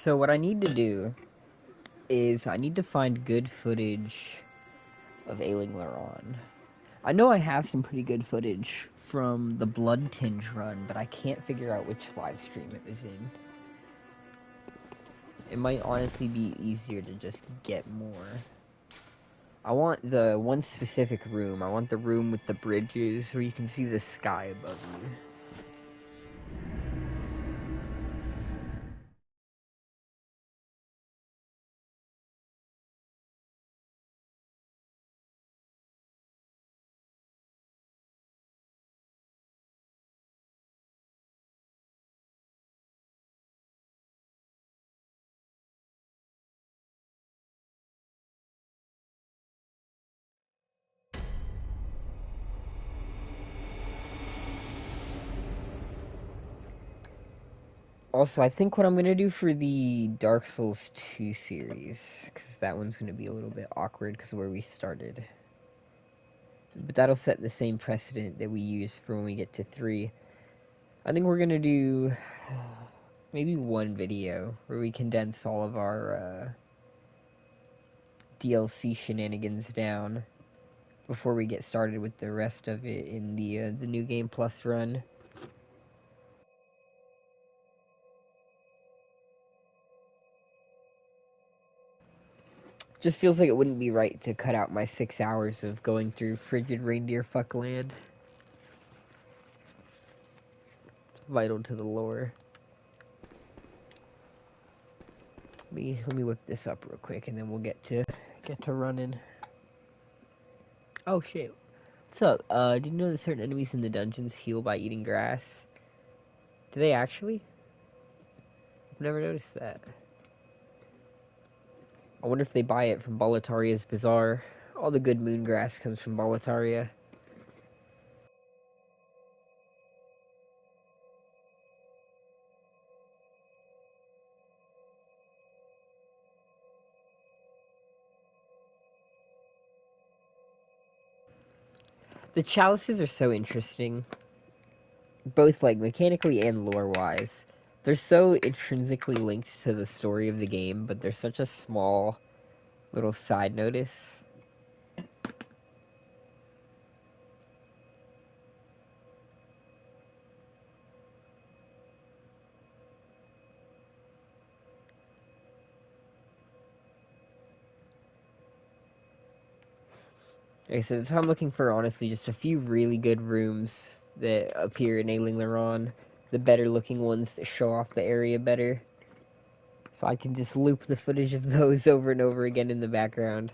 So what I need to do is I need to find good footage of Ailing Loran. I know I have some pretty good footage from the Bloodtinge run, but I can't figure out which live stream it was in. It might honestly be easier to just get more. I want the one specific room. I want the room with the bridges where you can see the sky above you. Also, I think what I'm going to do for the Dark Souls 2 series, because that one's going to be a little bit awkward because of where we started. But that'll set the same precedent that we use for when we get to 3. I think we're going to do maybe one video where we condense all of our DLC shenanigans down before we get started with the rest of it in the New Game Plus run. Just feels like it wouldn't be right to cut out my 6 hours of going through frigid reindeer fuckland. It's vital to the lore. Let me whip this up real quick, and then we'll get to running. Oh shit! What's up? Did you know that certain enemies in the dungeons heal by eating grass? Do they actually? I've never noticed that. I wonder if they buy it from Boletaria's Bazaar. All the good moon grass comes from Boletaria. The chalices are so interesting, both like mechanically and lore-wise. They're so intrinsically linked to the story of the game, but they're such a small little side notice. Like I said, so I'm looking for, honestly, just a few really good rooms that appear in Ailing Loran. The better looking ones that show off the area better. So I can just loop the footage of those over and over again in the background.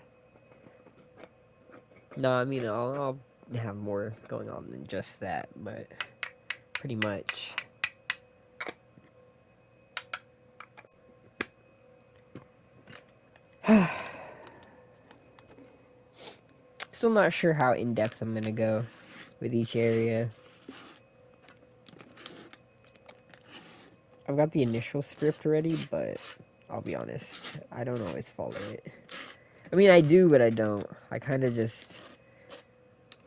No, I mean, I'll have more going on than just that, but pretty much. Still not sure how in-depth I'm gonna go with each area. I've got the initial script ready, but I'll be honest, I don't always follow it. I mean, I do, but I don't. I kind of just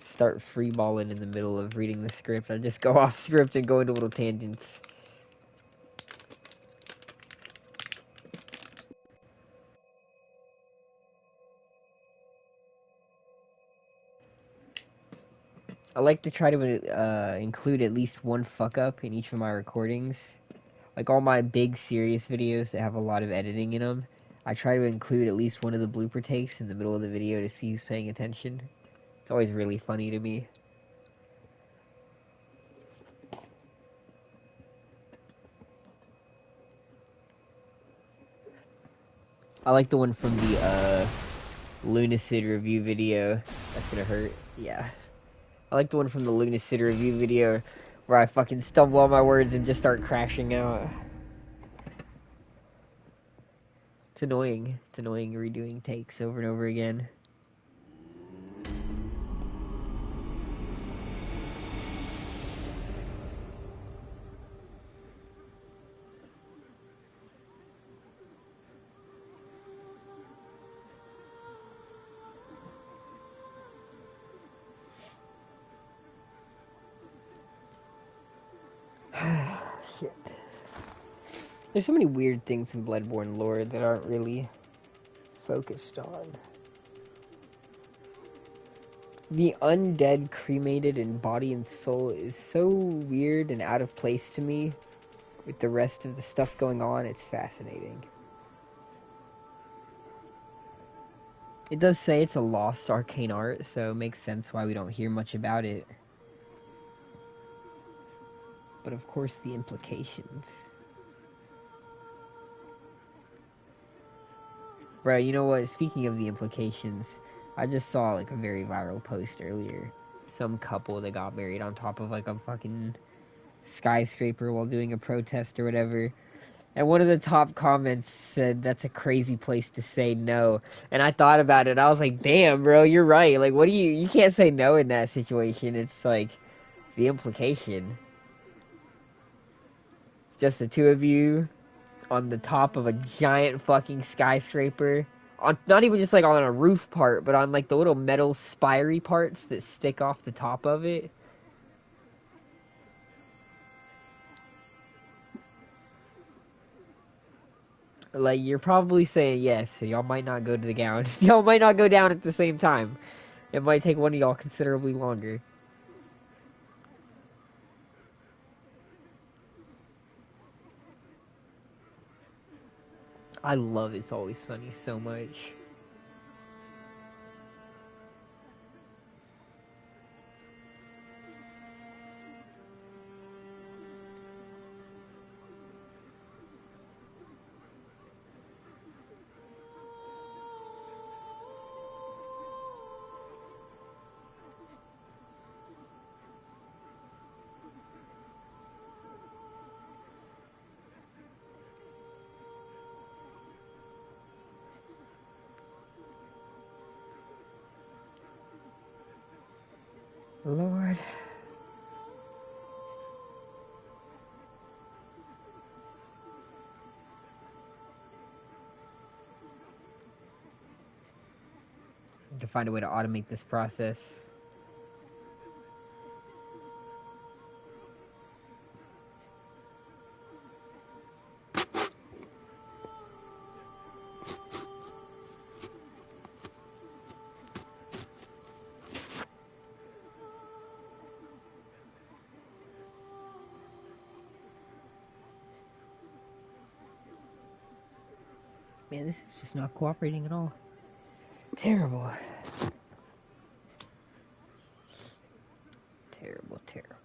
start freeballing in the middle of reading the script. I just go off script and go into little tangents. I like to try to include at least one fuck up in each of my recordings. Like all my big serious videos that have a lot of editing in them, I try to include at least one of the blooper takes in the middle of the video to see who's paying attention. It's always really funny to me. I like the one from the Lunacid review video. That's gonna hurt. Yeah. I like the one from the Lunacid review video where I fucking stumble on my words and just start crashing out. It's annoying. It's annoying redoing takes over and over again. Shit. There's so many weird things in Bloodborne lore that aren't really focused on. The undead cremated in body and soul is so weird and out of place to me with the rest of the stuff going on. It's fascinating. It does say it's a lost arcane art, so it makes sense why we don't hear much about it. But of course the implications. Bro, you know what? Speaking of the implications, I just saw like a very viral post earlier. Some couple that got married on top of like a fucking skyscraper while doing a protest or whatever. And one of the top comments said, "That's a crazy place to say no." And I thought about it. I was like, damn, bro, you're right. Like, what do you can't say no in that situation. It's like the implication. Just the two of you on the top of a giant fucking skyscraper. On, not even just like on a roof part, but on like the little metal spiry parts that stick off the top of it. Like, you're probably saying yes, so y'all might not go to the gown. Y'all might not go down at the same time. It might take one of y'all considerably longer. I love It's Always Sunny so much. Lord. To find a way to automate this process. Man, this is just not cooperating at all. Terrible. Terrible, terrible.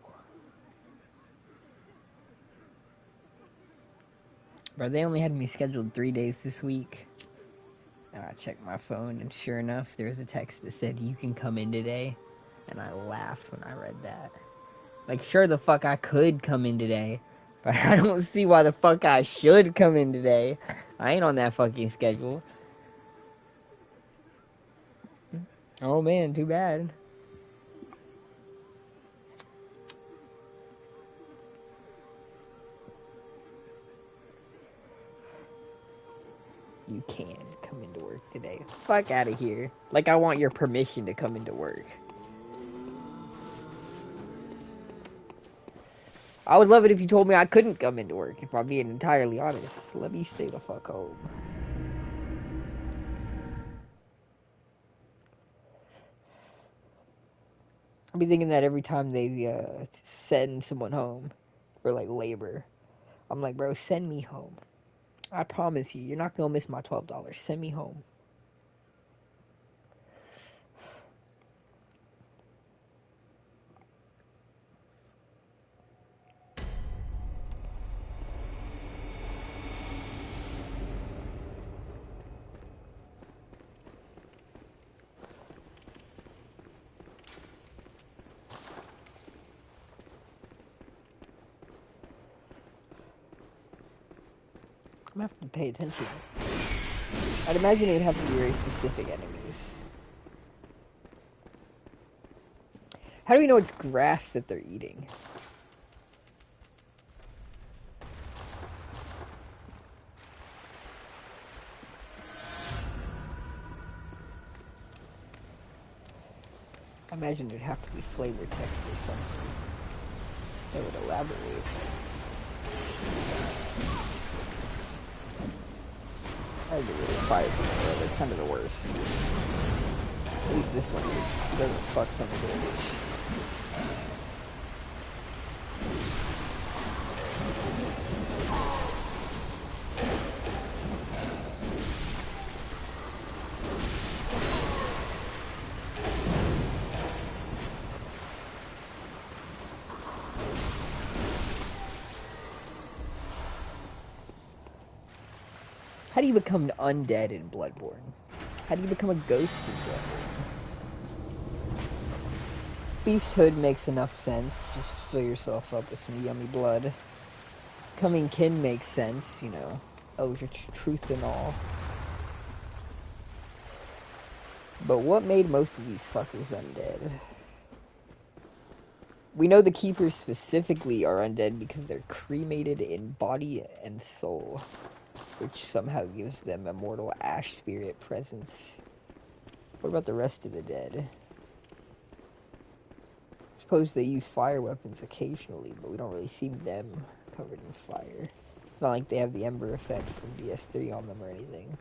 Bro, they only had me scheduled 3 days this week. And I checked my phone, and sure enough, there was a text that said, "You can come in today." And I laughed when I read that. Like, sure the fuck I could come in today, but I don't see why the fuck I should come in today. I ain't on that fucking schedule. Oh man, too bad. You can come into work today. Fuck out of here. Like, I want your permission to come into work. I would love it if you told me I couldn't come into work, if I'm being entirely honest. Let me stay the fuck home. I'll be thinking that every time they send someone home for like labor. I'm like, bro, send me home. I promise you, you're not gonna miss my $12. Send me home. I'm gonna have to pay attention. I'd imagine it would have to be very specific enemies. How do we know it's grass that they're eating? I imagine there'd have to be flavor text or something that would elaborate. I get rid of fire beasts, they're kind of the worst. At least this one is. It doesn't fuck some damage. How do you become undead in Bloodborne? How do you become a ghost in Bloodborne? Beasthood makes enough sense. Just fill yourself up with some yummy blood. Becoming kin makes sense, you know. Eldritch truth and all. But what made most of these fuckers undead? We know the Keepers specifically are undead because they're cremated in body and soul, which somehow gives them immortal ash spirit presence. What about the rest of the dead? Suppose they use fire weapons occasionally, but we don't really see them covered in fire. It's not like they have the Ember effect from DS3 on them or anything.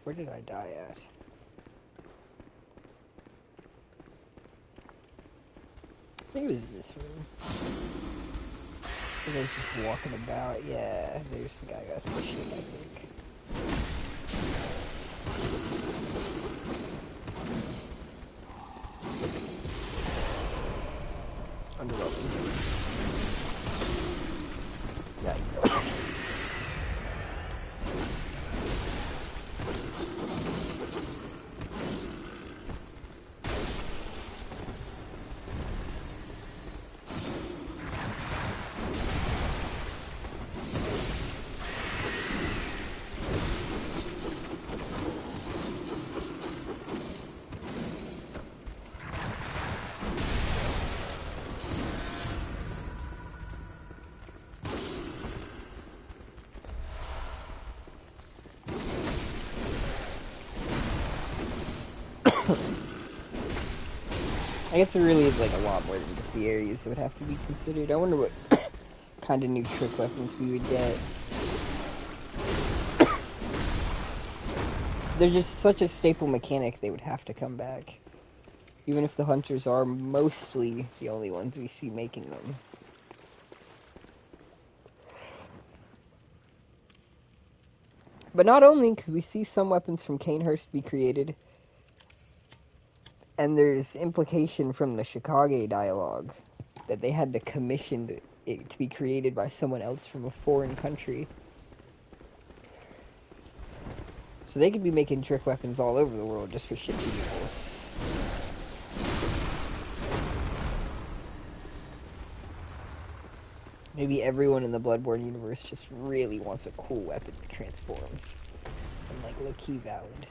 Where did I die at? I think it was in this room. I think I was just walking about. Yeah, there's the guy who was pushing, I think. Underwhelming. Yeah, you go. I guess there really is like a lot more than just the areas that would have to be considered. I wonder what kind of new trick weapons we would get. They're just such a staple mechanic, they would have to come back. Even if the hunters are mostly the only ones we see making them. But not only, because we see some weapons from Cainhurst be created, and there's implication from the Chicago dialogue that they had to commission it to be created by someone else from a foreign country. So they could be making trick weapons all over the world just for shits and giggles. Maybe everyone in the Bloodborne universe just really wants a cool weapon that transforms. And like low-key valid.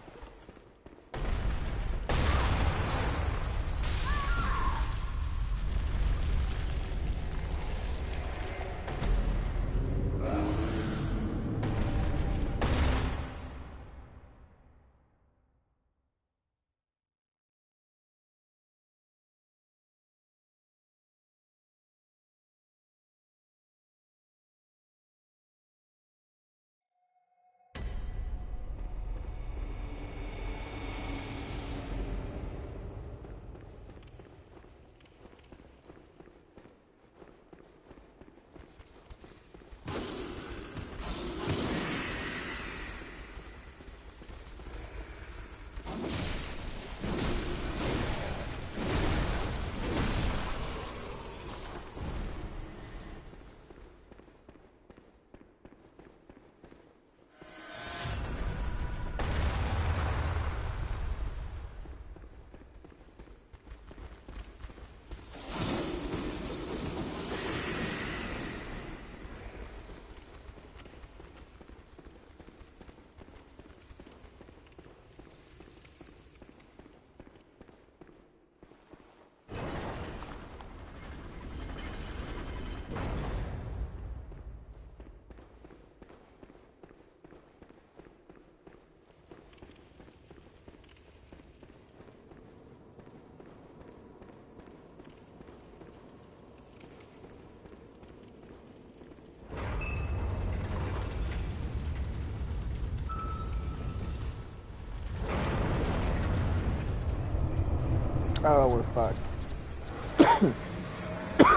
Oh, we're fucked.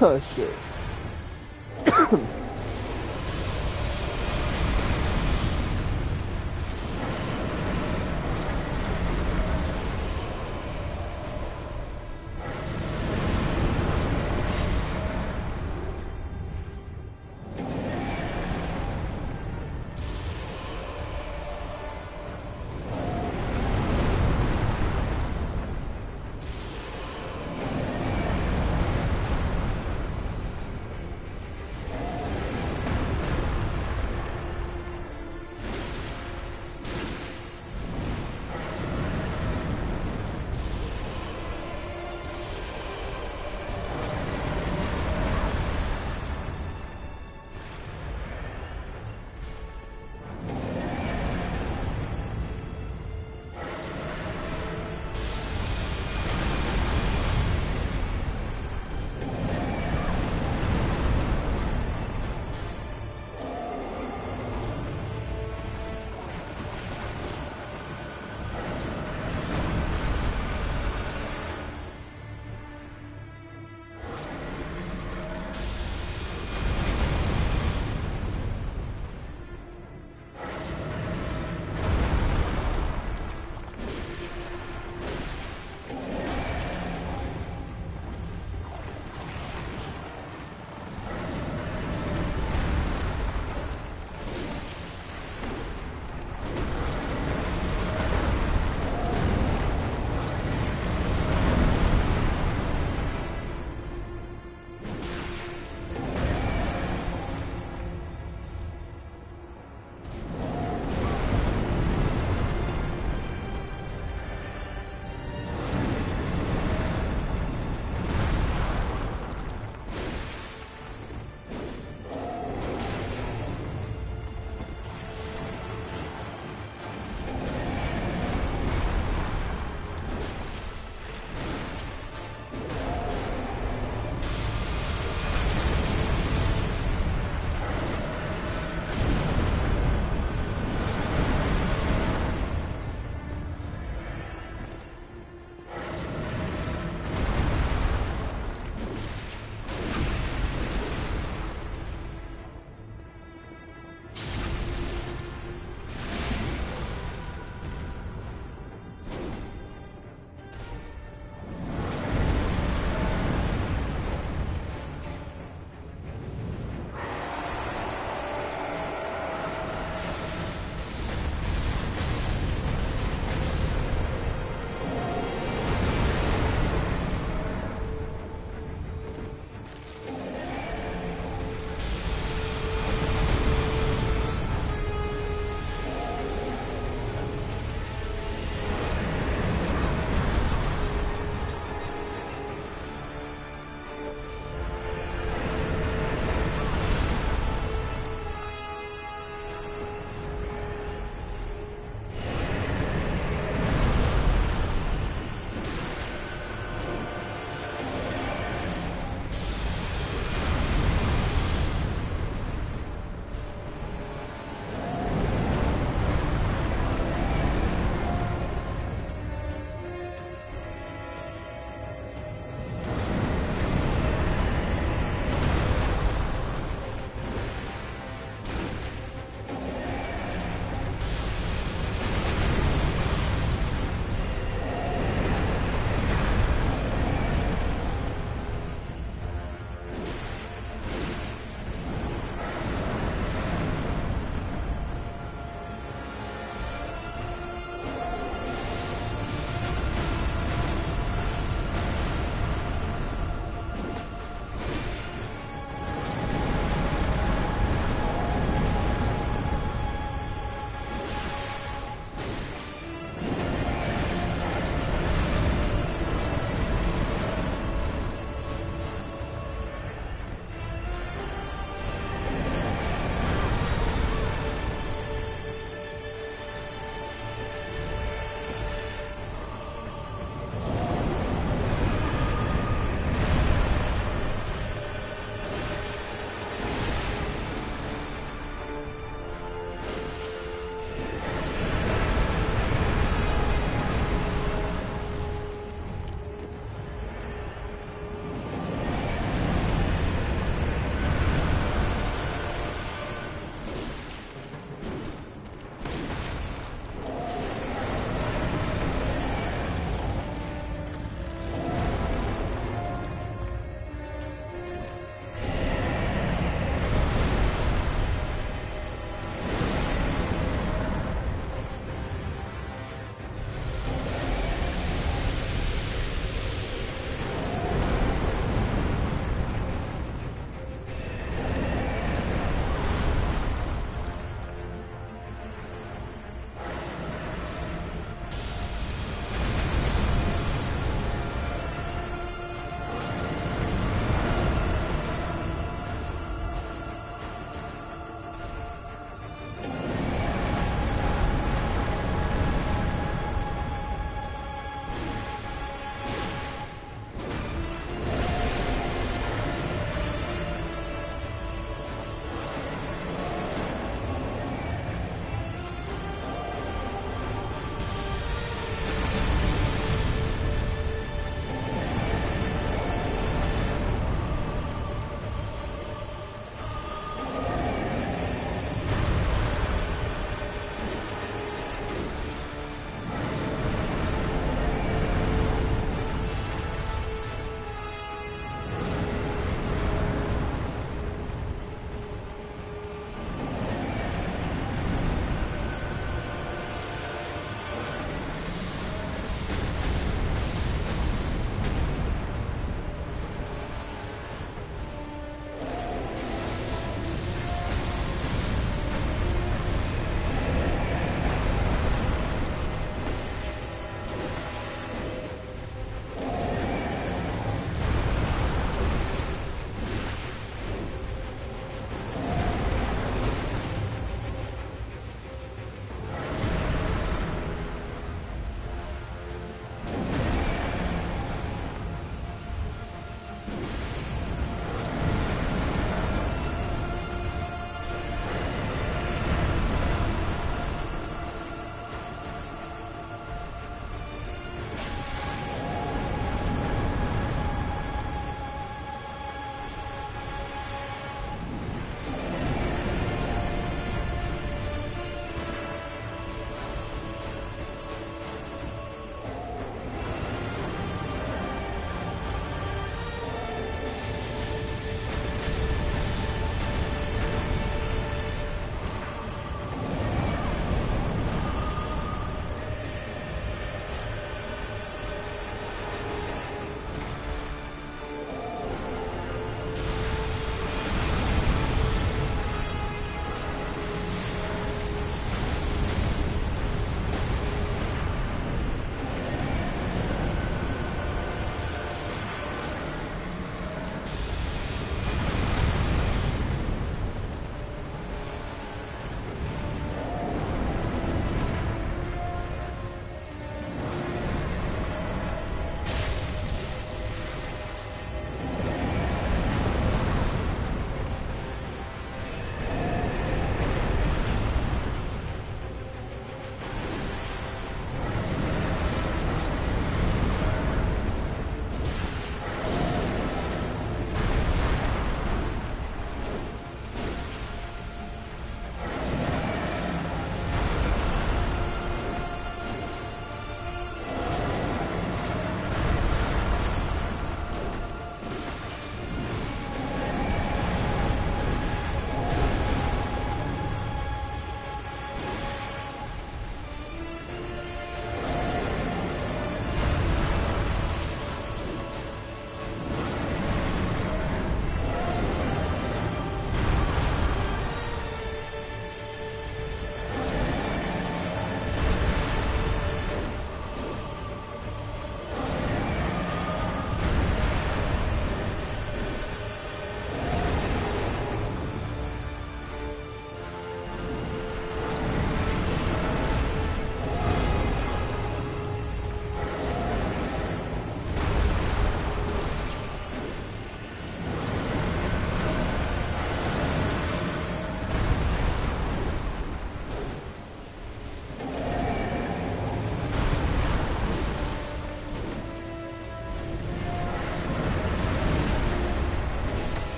Oh shit.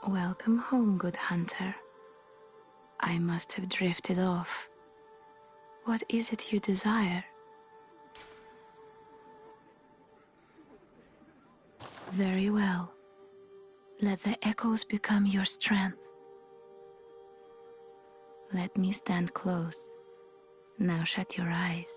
Welcome home, good hunter. I must have drifted off. What is it you desire? Very well. Let the echoes become your strength. Let me stand close. Now shut your eyes.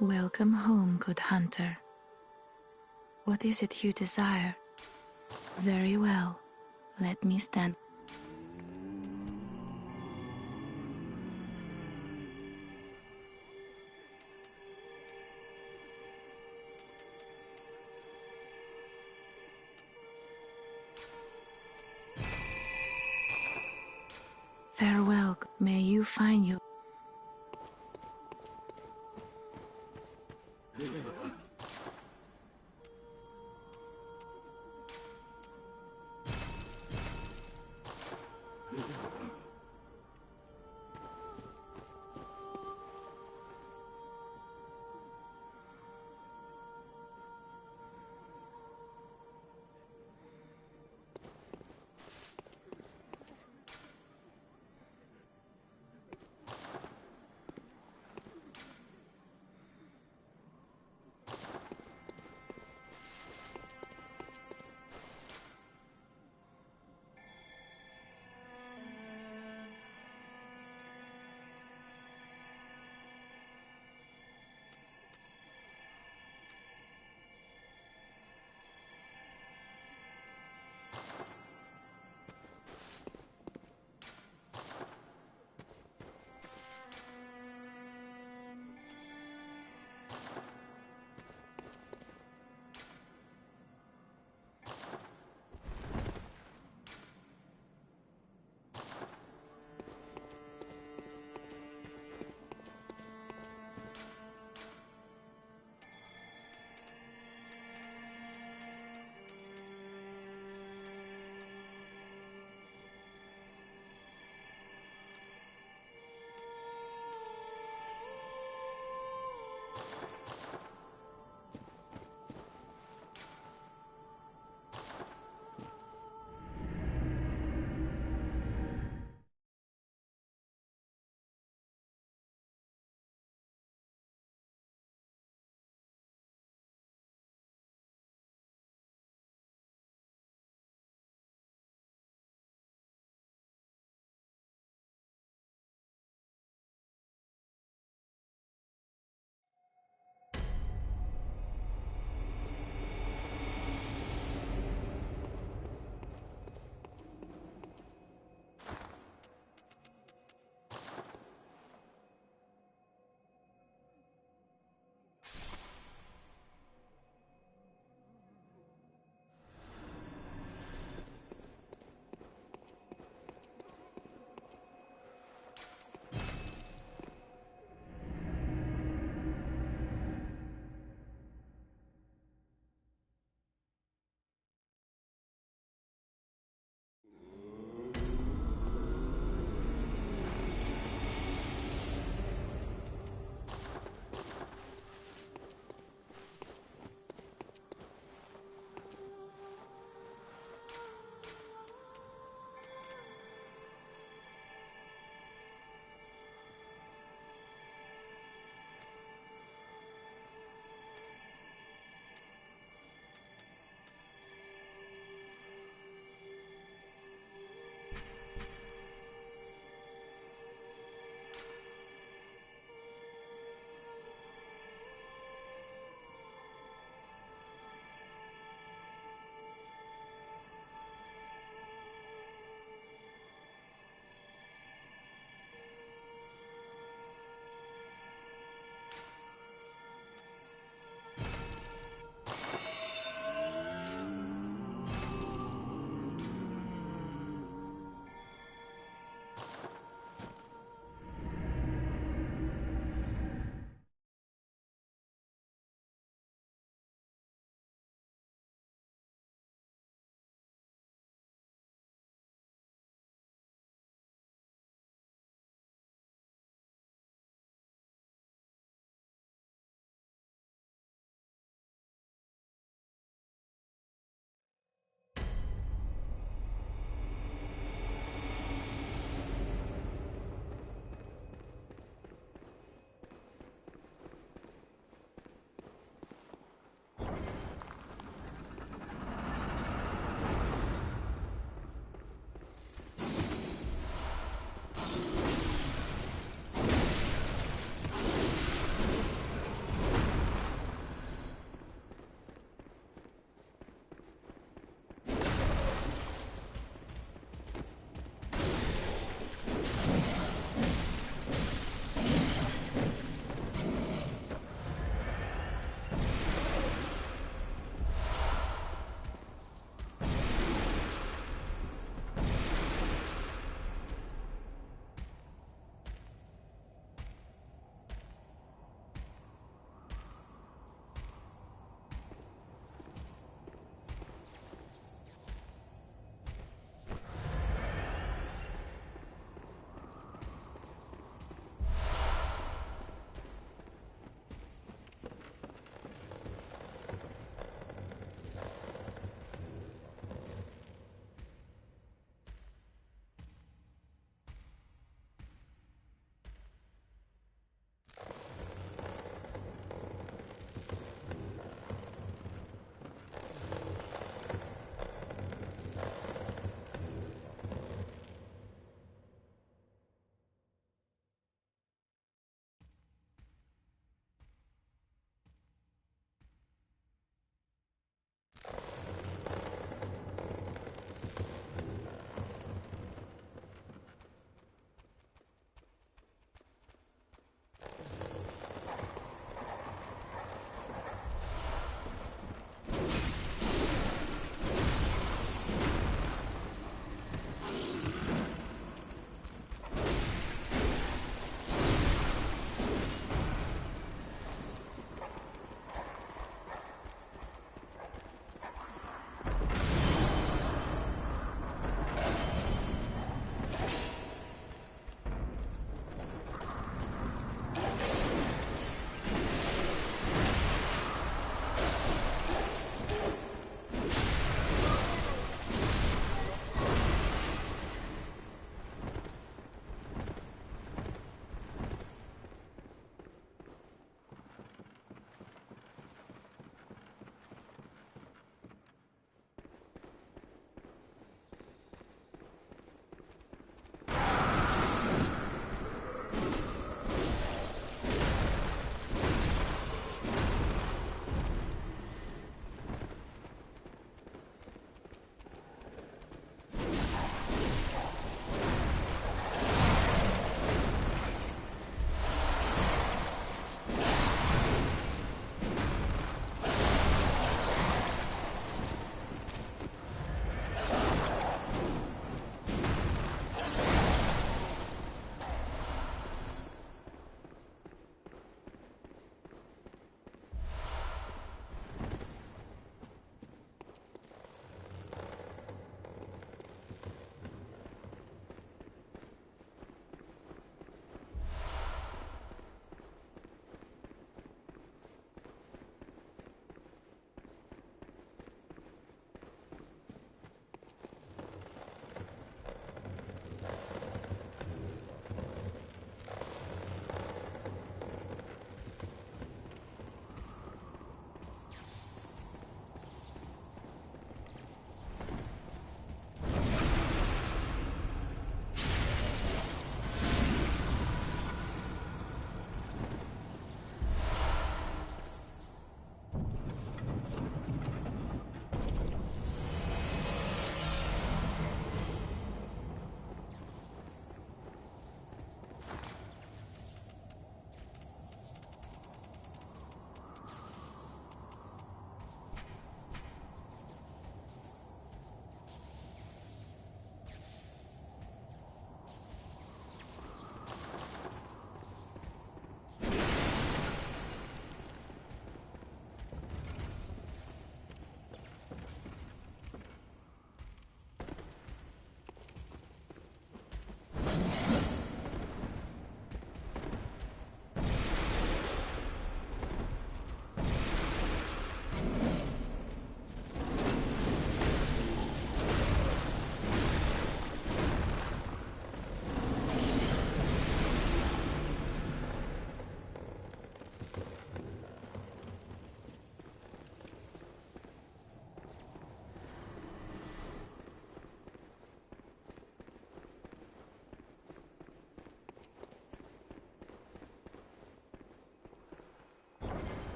Welcome home, good hunter. What is it you desire? Very well. Let me stand. Farewell. May you find you.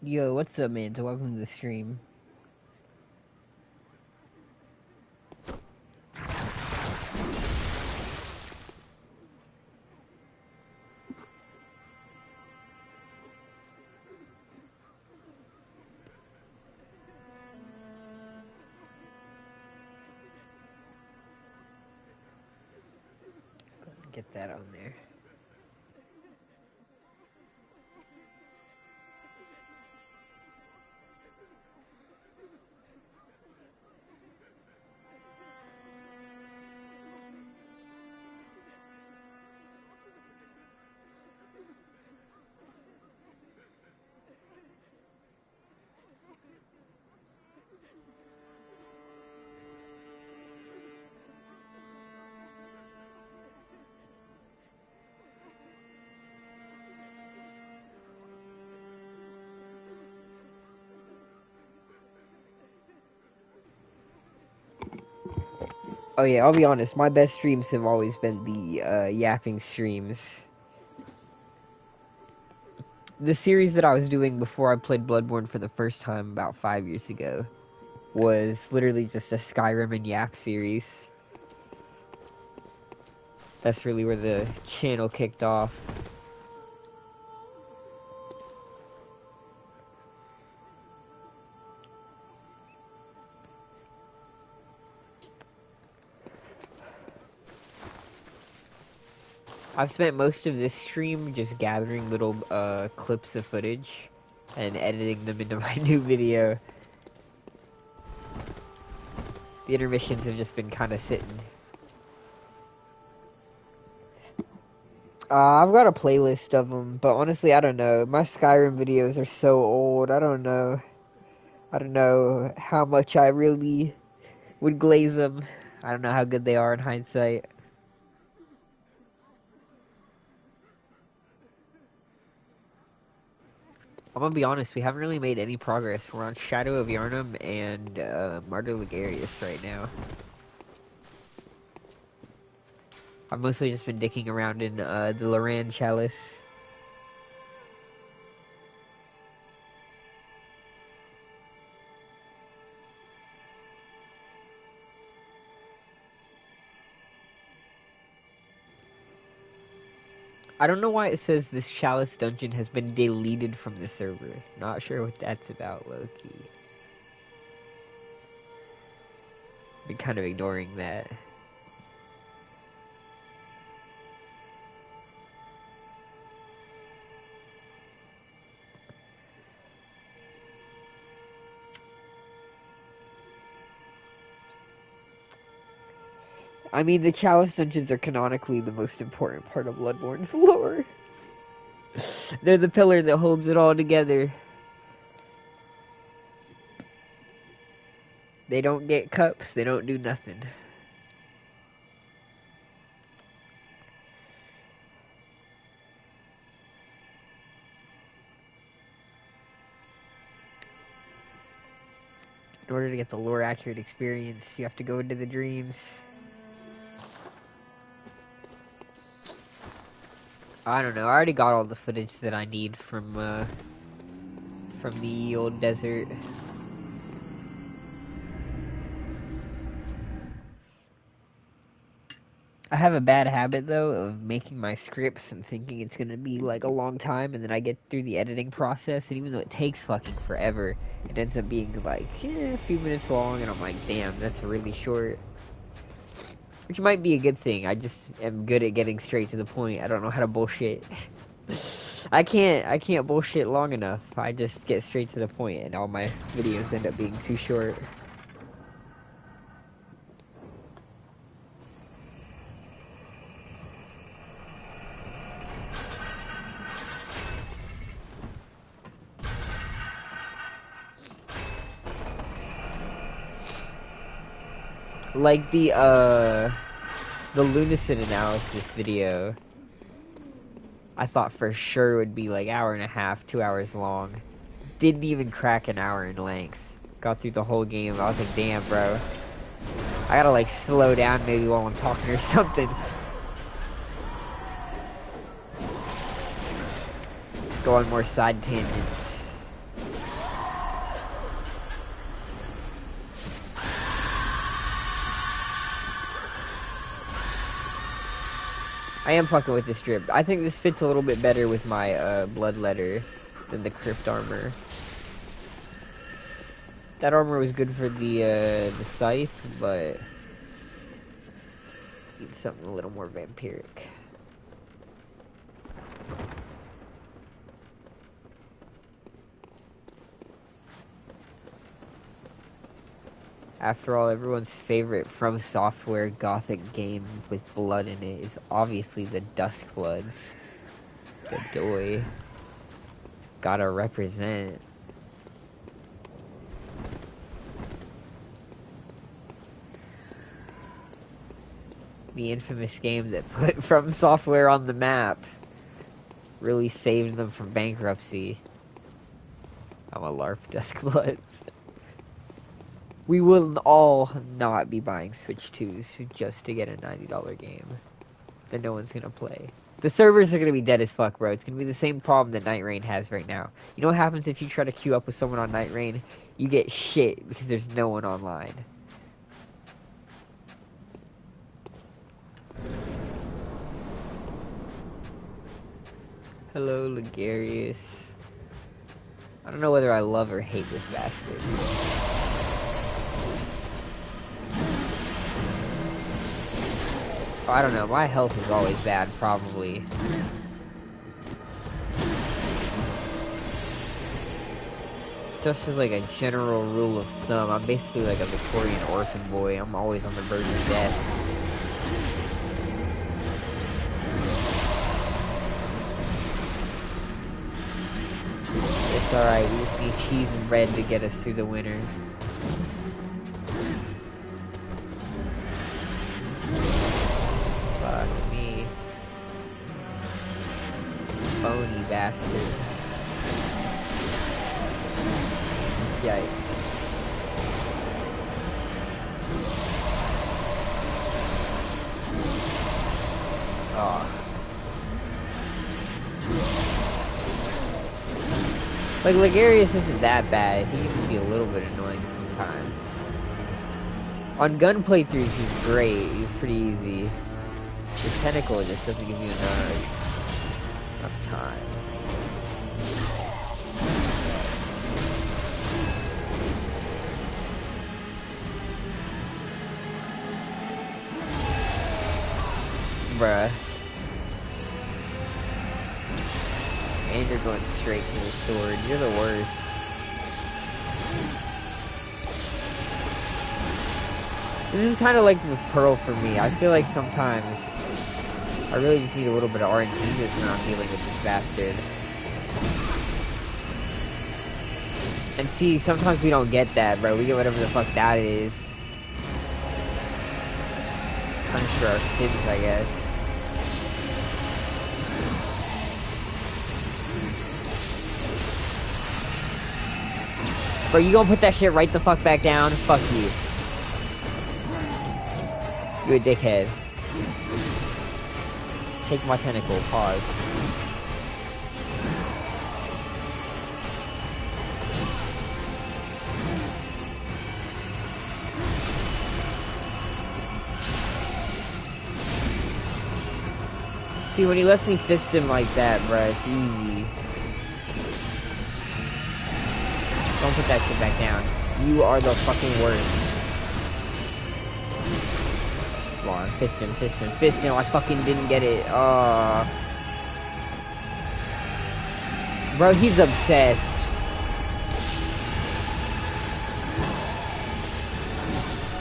Yo, what's up, man? Welcome to the stream. Get that on there. Oh yeah, I'll be honest, my best streams have always been the yapping streams. The series that I was doing before I played Bloodborne for the first time about 5 years ago was literally just a Skyrim and Yap series. That's really where the channel kicked off. I've spent most of this stream just gathering little clips of footage and editing them into my new video. The intermissions have just been kind of sitting. I've got a playlist of them, but honestly, I don't know. My Skyrim videos are so old, I don't know. I don't know how much I really would glaze them. I don't know how good they are in hindsight. I'm gonna be honest, we haven't really made any progress. We're on Shadow of Yharnam and Martyr Ligarius right now. I've mostly just been dicking around in the Loran Chalice. I don't know why it says this Chalice dungeon has been deleted from the server. Not sure what that's about, low-key. Been kind of ignoring that. I mean, the Chalice dungeons are canonically the most important part of Bloodborne's lore. They're the pillar that holds it all together. They don't get cups, they don't do nothing. In order to get the lore accurate experience, you have to go into the dreams. I don't know, I already got all the footage that I need from the old desert. I have a bad habit, though, of making my scripts and thinking it's gonna be, like, a long time, and then I get through the editing process, and even though it takes fucking forever, it ends up being, like, a few minutes long, and I'm like, damn, that's really short. Which might be a good thing. I just am good at getting straight to the point. I don't know how to bullshit. I can't bullshit long enough. I just get straight to the point, and all my videos end up being too short. Like the Lunacin analysis video, I thought for sure would be like hour and a half, 2 hours long. Didn't even crack an hour in length. Got through the whole game. I was like, damn, bro. I gotta like slow down maybe while I'm talking or something. Go on more side tangents. I am fucking with this drip. I think this fits a little bit better with my Bloodletter than the Crypt armor. That armor was good for the scythe, but need something a little more vampiric. After all, everyone's favorite From Software gothic game with blood in it is obviously the Duskbloods. The Doi. Gotta represent. The infamous game that put From Software on the map. Really saved them from bankruptcy. I'm a LARP Duskbloods. We will all not be buying Switch 2s just to get a $90 game that no one's gonna play. The servers are gonna be dead as fuck, bro. It's gonna be the same problem that Night Rain has right now. You know what happens if you try to queue up with someone on Night Rain? You get shit because there's no one online. Hello, Ligarius. I don't know whether I love or hate this bastard. I don't know, my health is always bad, probably. Just as like a general rule of thumb, I'm basically like a Victorian orphan boy. I'm always on the verge of death. It's alright, we just need cheese and bread to get us through the winter. Fuck me. Phony bastard. Yikes. Oh. Like, Ligarius isn't that bad. He can just be a little bit annoying sometimes. On gun playthroughs, he's great. He's pretty easy. The tentacle just doesn't give you enough time. Bruh. And you're going straight to the sword. You're the worst. This is kind of like the Pearl for me. I feel like sometimes I really just need a little bit of RNG just when I'm dealing with this bastard. And see, sometimes we don't get that, bro. We get whatever the fuck that is. Punish for our sins, I guess. Bro, you gonna put that shit right the fuck back down? Fuck you. You a dickhead. Take my tentacle. Pause. See, when he lets me fist him like that, bruh, it's easy. Don't put that shit back down. You are the fucking worst. Come on, fist him, fist him, fist him. I fucking didn't get it. Bro, he's obsessed.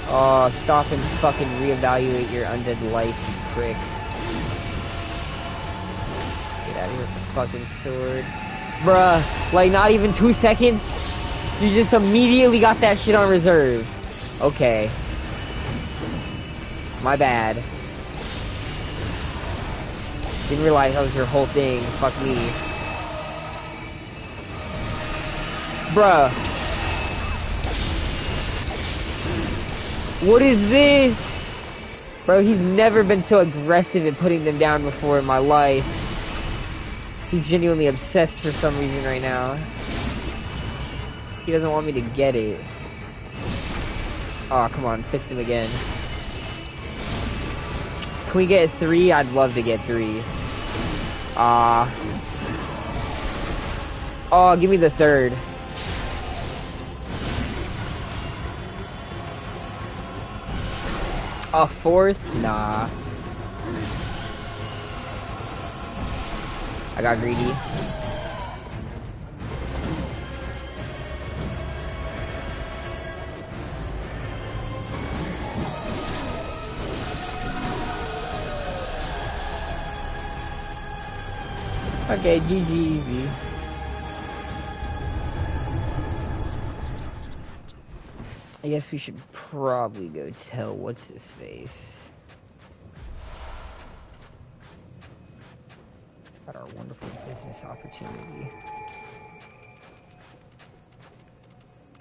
Oh, stop and fucking reevaluate your undead life, you prick. Get out of here with the fucking sword. Bruh, like not even 2 seconds? You just immediately got that shit on reserve. Okay. My bad. Didn't realize that was your whole thing. Fuck me. Bruh. What is this? Bro, he's never been so aggressive at putting them down before in my life. He's genuinely obsessed for some reason right now. He doesn't want me to get it. Oh, come on. Fist him again. Can we get 3? I'd love to get 3. Oh, give me the 3rd. A 4th? Nah. I got greedy. Okay, GG easy. I guess we should probably go tell what's his face about our wonderful business opportunity.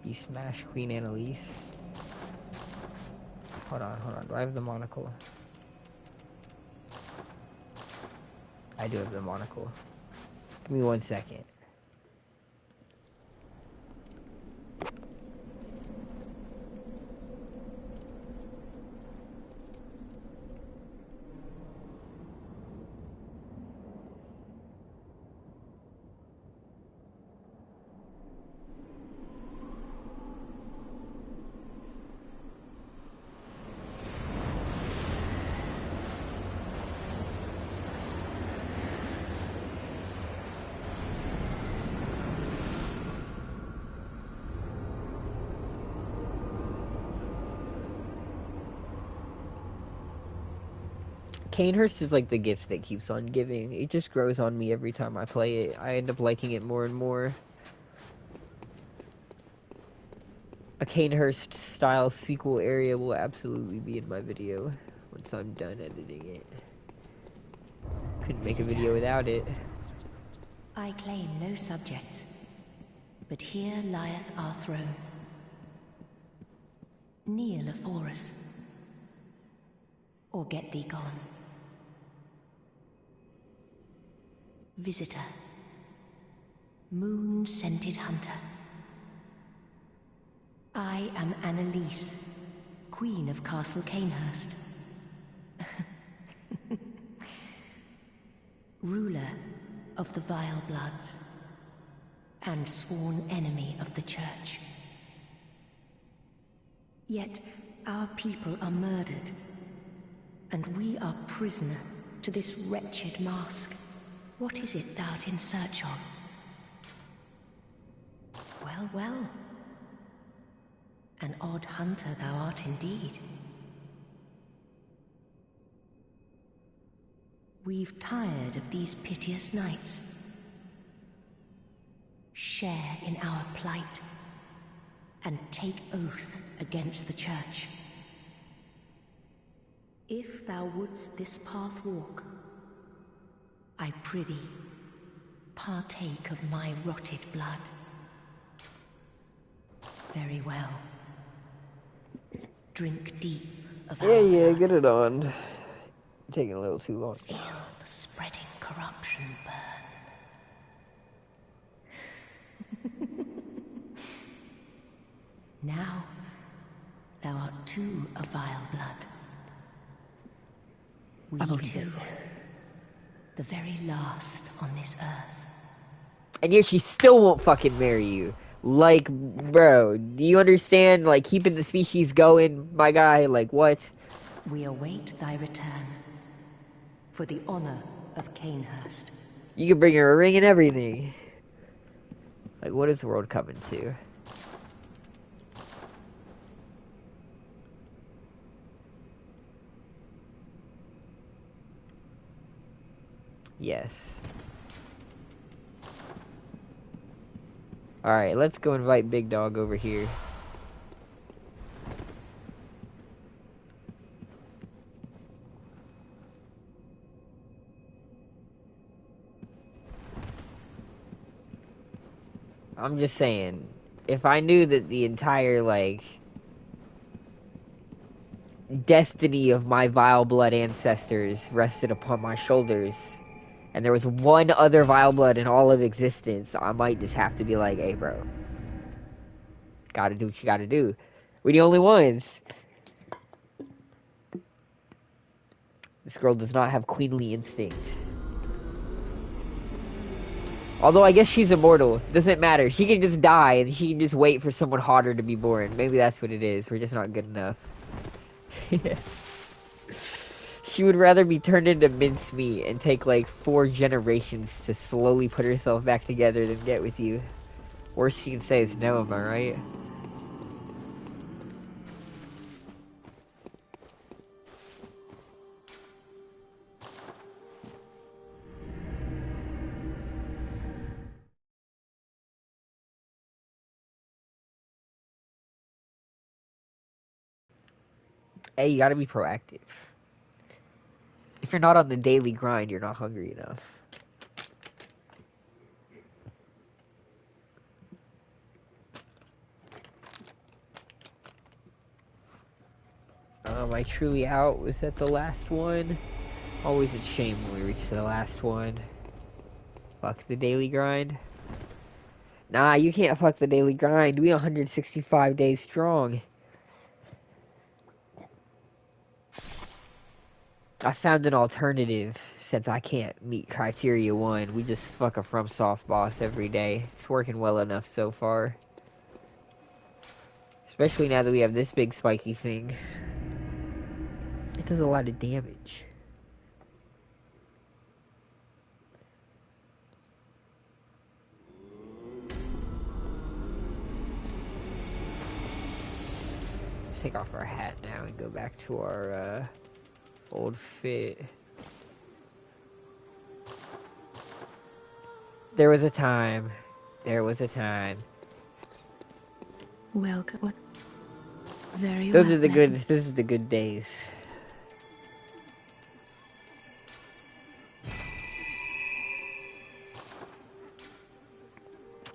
You smash Queen Annalise. Hold on. Do I have the monocle? I do have the monocle. Give me 1 second. Cainhurst is like the gift that keeps on giving. It just grows on me every time I play it. I end up liking it more and more. A Cainhurst style sequel area will absolutely be in my video once I'm done editing it. Couldn't make a video without it. I claim no subjects, but here lieth our throne. Kneel afore us, or get thee gone. Visitor, moon-scented hunter. I am Annalise, Queen of Castle Cainhurst. Ruler of the Vile Bloods, and sworn enemy of the Church. Yet our people are murdered, and we are prisoner to this wretched mask. What is it thou'rt in search of? Well, well. An odd hunter thou art indeed. We've tired of these piteous nights. Share in our plight, and take oath against the Church. If thou wouldst this path walk, I prithee, partake of my rotted blood. Very well. Drink deep of our blood. Get it on. Taking a little too long. Feel the spreading corruption burn. Now, thou art too a vile blood. We two, the very last on this earth. And yet she still won't fucking marry you. Like, bro, do you understand? Like, keeping the species going, my guy, like, what? We await thy return, for the honor of Cainhurst. You can bring her a ring and everything. Like, what is the world coming to? Yes. Alright, let's go invite Big Dog over here. I'm just saying, if I knew that the entire, like, destiny of my vile blood ancestors rested upon my shoulders, and there was one other vile blood in all of existence, I might just have to be like, hey, bro. Gotta do what you gotta do. We're the only ones. This girl does not have queenly instinct. Although I guess she's immortal. Doesn't matter. She can just die and she can just wait for someone hotter to be born. Maybe that's what it is. We're just not good enough. She would rather be turned into mincemeat and take like 4 generations to slowly put herself back together than get with you. Worst she can say is no, am I right? Hey, you gotta be proactive. If you're not on the daily grind, you're not hungry enough. I truly out was at the last one. Always a shame when we reach the last one. Fuck the daily grind. Nah, you can't fuck the daily grind. We 165 days strong. I found an alternative since I can't meet criteria 1. We just fuck a FromSoft boss every day. It's working well enough so far. Especially now that we have this big spiky thing. It does a lot of damage. Let's take off our hat now and go back to our old fit. There was a time. There was a time. Welcome. What? Very Those well are the met. good. Those are the good days.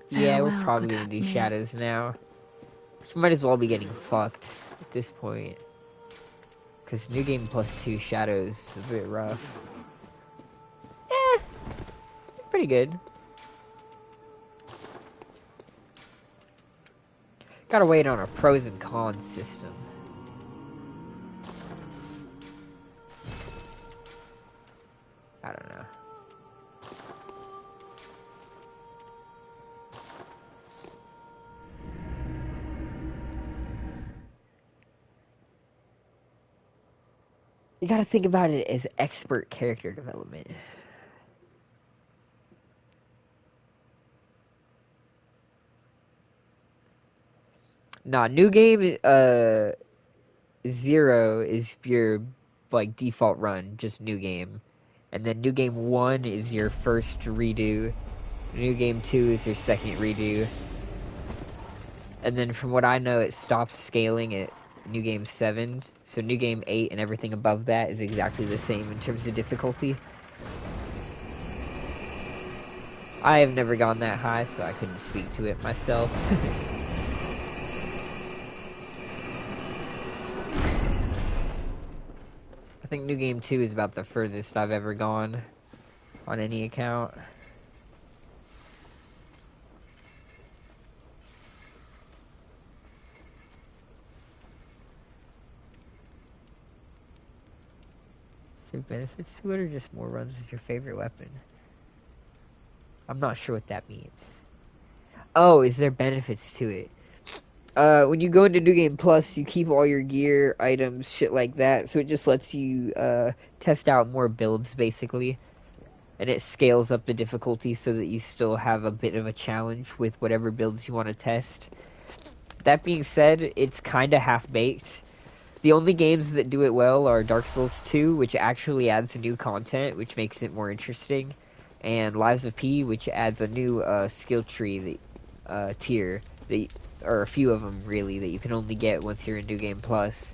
Yeah, we're Farewell, probably good gonna do man. shadows now. We might as well be getting fucked at this point. Because New Game Plus 2 shadows is a bit rough. Eh, pretty good. Gotta wait on a pros and cons system. I don't know. You gotta think about it as expert character development. Nah, New Game 0 is your like default run, just New Game. And then New Game 1 is your first redo. New Game 2 is your second redo. And then from what I know, it stops scaling at New Game 7. So New Game 8 and everything above that is exactly the same in terms of difficulty. I have never gone that high, so I couldn't speak to it myself. I think New Game 2 is about the furthest I've ever gone on any account. Is there benefits to it or just more runs with your favorite weapon? I'm not sure what that means. Oh, is there benefits to it? When you go into New Game Plus, you keep all your gear, items, shit like that, so it just lets you test out more builds, basically. And it scales up the difficulty so that you still have a bit of a challenge with whatever builds you want to test. That being said, it's kind of half-baked. The only games that do it well are Dark Souls 2, which actually adds new content, which makes it more interesting, and Lies of P, which adds a new skill tree tier, or a few of them, really, that you can only get once you're in New Game Plus.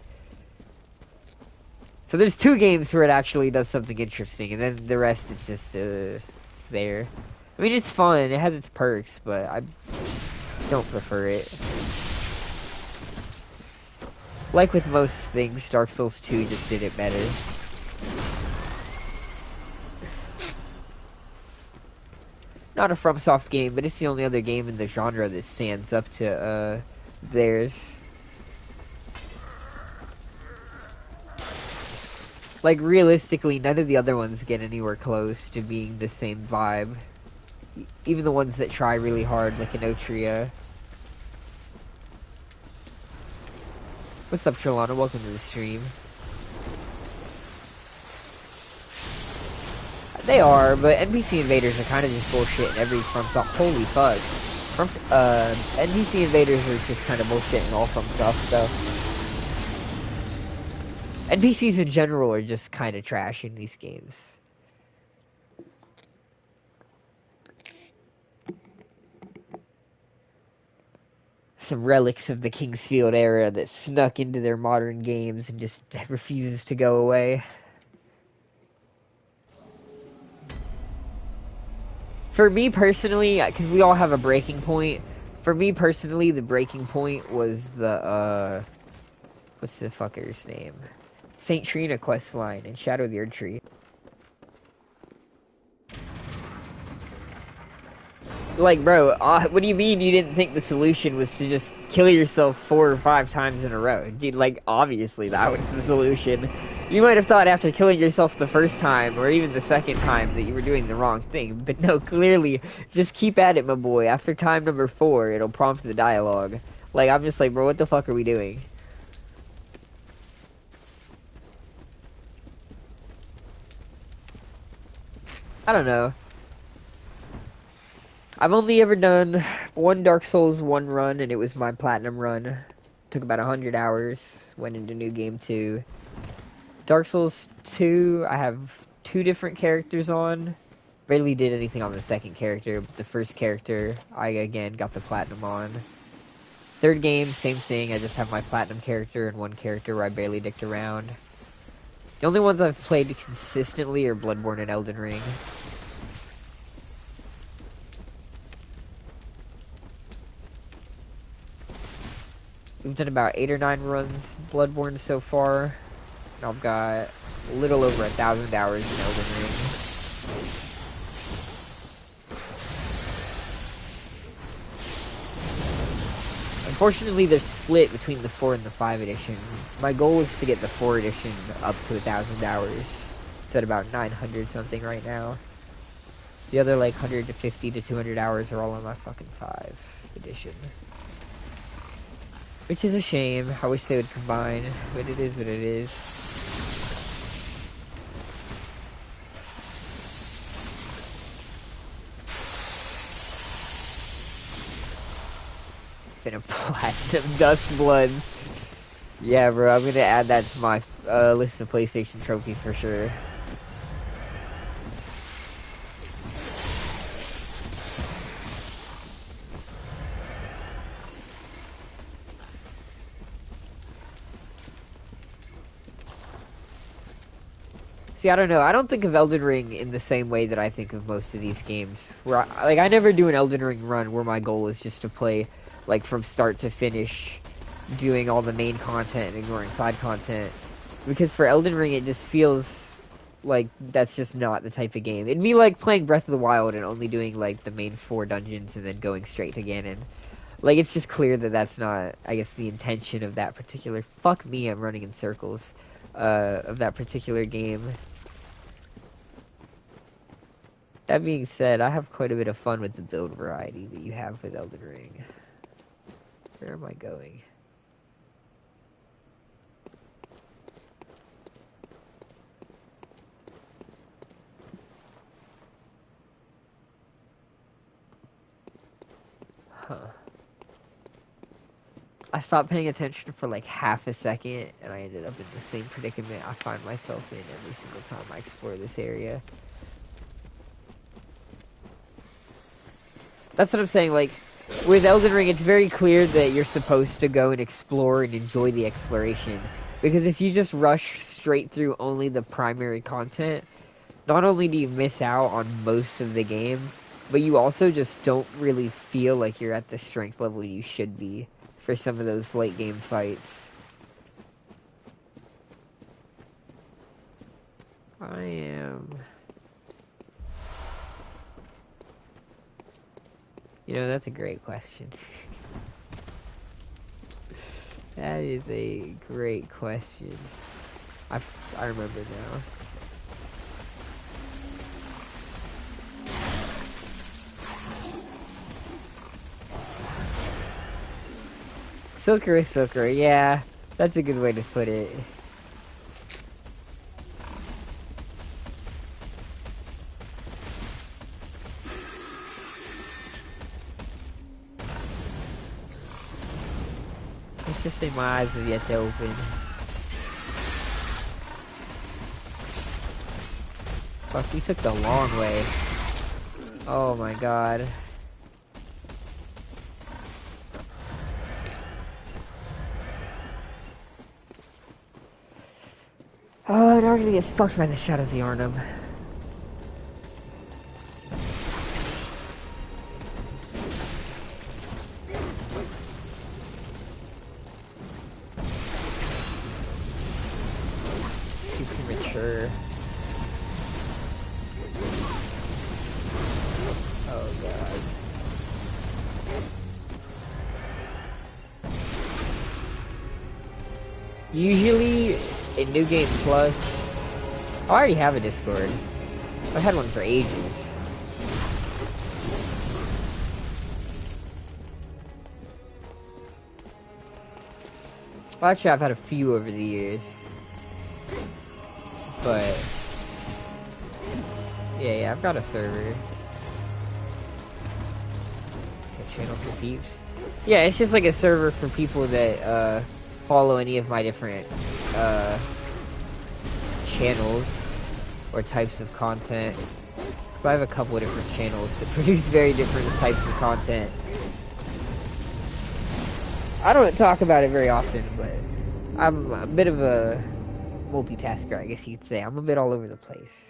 So there's 2 games where it actually does something interesting, and then the rest it's just it's there. I mean, it's fun, it has its perks, but I don't prefer it. Like with most things, Dark Souls 2 just did it better. Not a FromSoft game, but it's the only other game in the genre that stands up to theirs. Like, realistically, none of the other ones get anywhere close to being the same vibe. Even the ones that try really hard, like Inotria. What's up, Trelana? Welcome to the stream. They are, but NPC invaders are kind of just bullshit in every FromSoft. Holy fuck. NPC invaders are just kind of bullshit in all FromSoft stuff. NPCs in general are just kind of trash in these games. Some relics of the Kingsfield era that snuck into their modern games and just refuses to go away. For me personally, because we all have a breaking point, for me personally, the breaking point was the, what's the fucker's name? St. Trina questline in Shadow of the Erdtree. Like, bro, what do you mean you didn't think the solution was to just kill yourself 4 or 5 times in a row? Dude, like, obviously that was the solution. You might have thought after killing yourself the first time, or even the second time, that you were doing the wrong thing. But no, clearly, just keep at it, my boy. After time number 4, it'll prompt the dialogue. Like, I'm just like, bro, what the fuck are we doing? I don't know. I've only ever done one Dark Souls 1 run, and it was my platinum run. Took about 100 hours, went into New Game 2. Dark Souls 2, I have 2 different characters on. Barely did anything on the second character, but the first character, I again got the platinum on. Third game, same thing, I just have my platinum character and one character where I barely dicked around. The only ones I've played consistently are Bloodborne and Elden Ring. We've done about 8 or 9 runs Bloodborne so far. And I've got a little over 1,000 hours in Elden Ring. Unfortunately, they're split between the 4 and the 5 edition. My goal is to get the 4 edition up to 1,000 hours. It's at about 900 something right now. The other like 150 to 200 hours are all on my fucking 5 edition. Which is a shame. I wish they would combine, but it is what it is. Been a platinum Dust Bloods. Yeah, bro, I'm gonna add that to my list of PlayStation trophies for sure. See, I don't know. I don't think of Elden Ring in the same way that I think of most of these games. Where I never do an Elden Ring run where my goal is just to play, like, from start to finish, doing all the main content and ignoring side content. Because for Elden Ring, it just feels like that's just not the type of game. It'd be like playing Breath of the Wild and only doing, like, the main 4 dungeons and then going straight to Ganon. Like, it's just clear that that's not, I guess, the intention of that particular... Fuck me, I'm running in circles. Of that particular game. That being said, I have quite a bit of fun with the build variety that you have with Elden Ring. Where am I going? Huh. I stopped paying attention for like half a second, and I ended up in the same predicament I find myself in every single time I explore this area. That's what I'm saying, like, with Elden Ring, it's very clear that you're supposed to go and explore and enjoy the exploration. Because if you just rush straight through only the primary content, not only do you miss out on most of the game, but you also just don't really feel like you're at the strength level you should be for some of those late game fights. I am... You know, that's a great question. That is a great question. I remember now. Silker, yeah. That's a good way to put it. Let's just say my eyes have yet to open. Fuck, we took the long way. Oh my god. Oh, now we're gonna get fucked by the shadows of Yharnam. Too premature. Oh god. Usually, in New Game Plus, I already have a Discord. I've had one for ages. Well, actually, I've had a few over the years. But, yeah, I've got a server. A channel for peeps. Yeah, it's just like a server for people that, follow any of my different, channels or types of content. So I have a couple of different channels that produce very different types of content. I don't talk about it very often, but I'm a bit of a multitasker, I guess you could say. I'm a bit all over the place.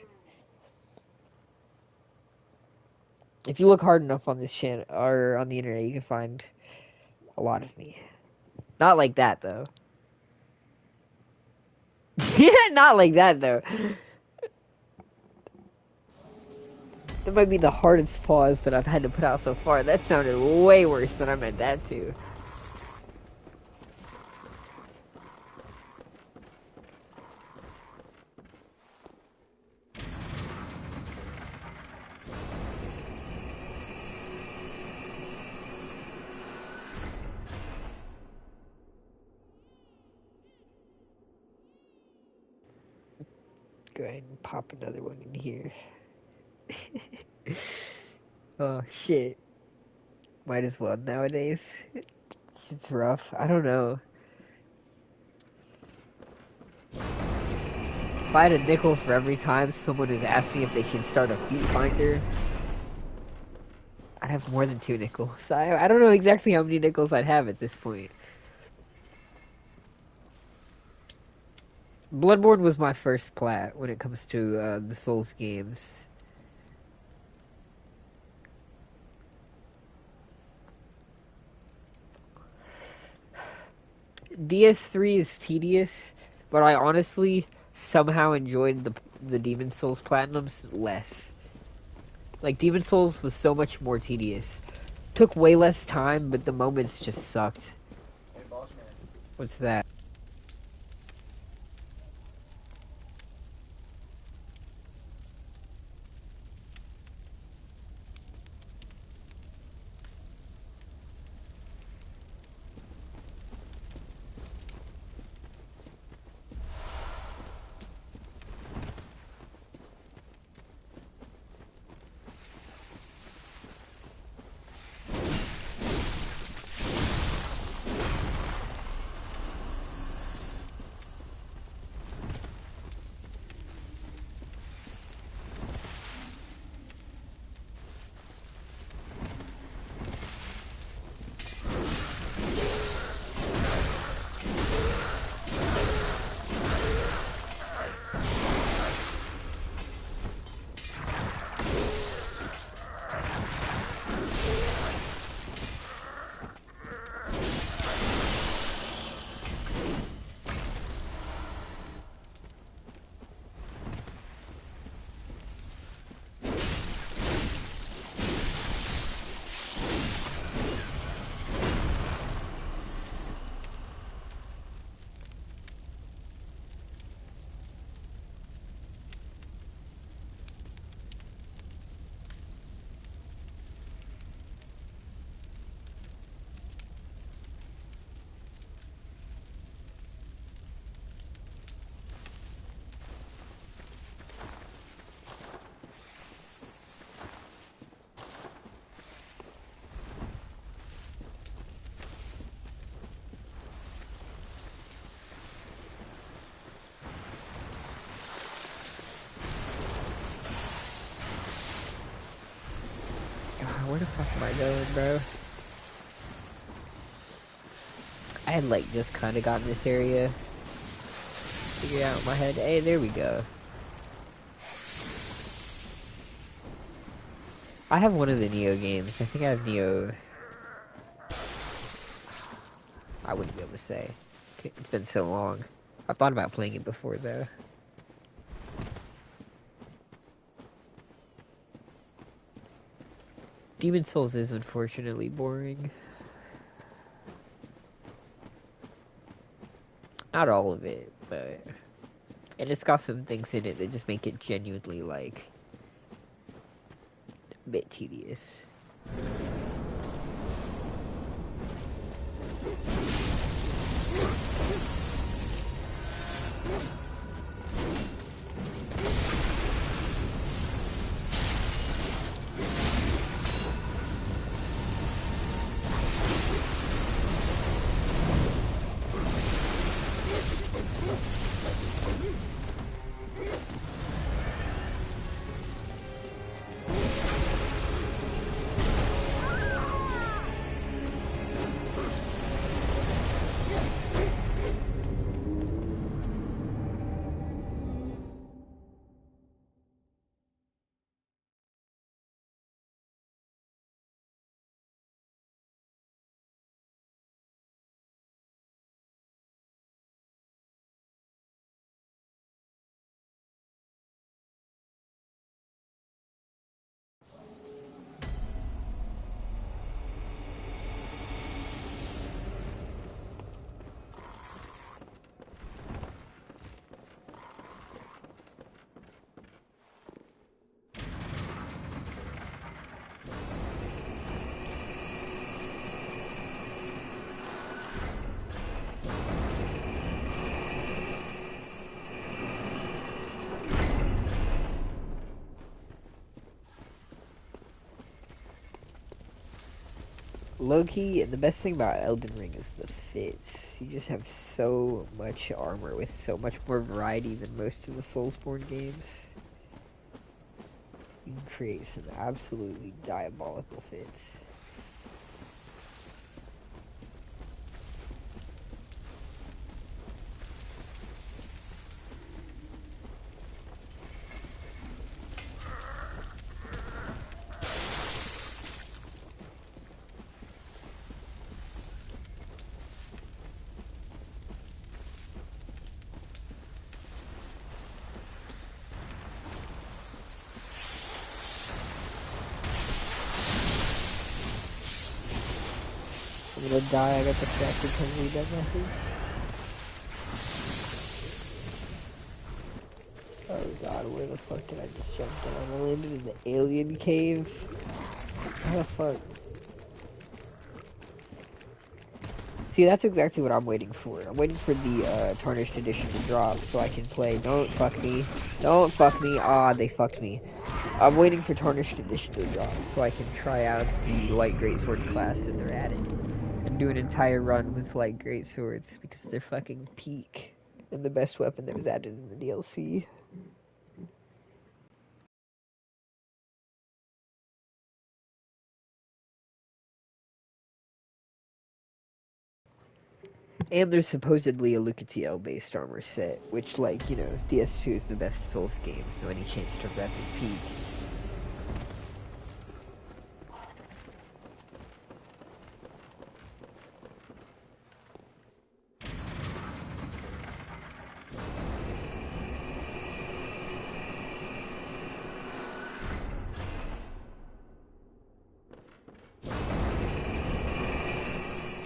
If you look hard enough on this channel or on the internet, you can find a lot of me. Not like that, though. Not like that, though. That might be the hardest pause that I've had to put out so far. That sounded way worse than I meant that to. Go ahead and pop another one in here. Oh, shit. Might as well nowadays. It's rough. I don't know. If I had a nickel for every time someone has asked me if they should start a feet finder, I'd have more than 2 nickels. I don't know exactly how many nickels I'd have at this point. Bloodborne was my first plat when it comes to the Souls games. DS3 is tedious, but I honestly somehow enjoyed the Demon Souls Platinums less. Like, Demon Souls was so much more tedious. Took way less time, but the moments just sucked. Hey, boss man. What's that? where the fuck am I going, bro? I had like just kind of gotten this area figured out in my head. Hey, there we go. I have one of the Neo games. I think I have Neo. I wouldn't be able to say. It's been so long. I've thought about playing it before, though. Demon Souls is unfortunately boring. Not all of it, but... And it's got some things in it that just make it genuinely, like... a bit tedious. Low-key, the best thing about Elden Ring is the fits. You just have so much armor with so much more variety than most of the Soulsborne games. You can create some absolutely diabolical fits. I'm gonna die, I got distracted because we did nothing. Oh god, where the fuck did I just jump down? I landed in the alien cave? How the fuck? See, that's exactly what I'm waiting for. I'm waiting for the Tarnished Edition to drop so I can play. Don't fuck me. Don't fuck me. Ah, they fucked me. I'm waiting for Tarnished Edition to drop so I can try out the Light Greatsword class that they're adding. And do an entire run with Light Greatswords because they're fucking peak. And the best weapon that was added in the DLC. And there's supposedly a Lucatiel based armor set, which, like, you know, DS2 is the best Souls game, so any chance to rep is peak.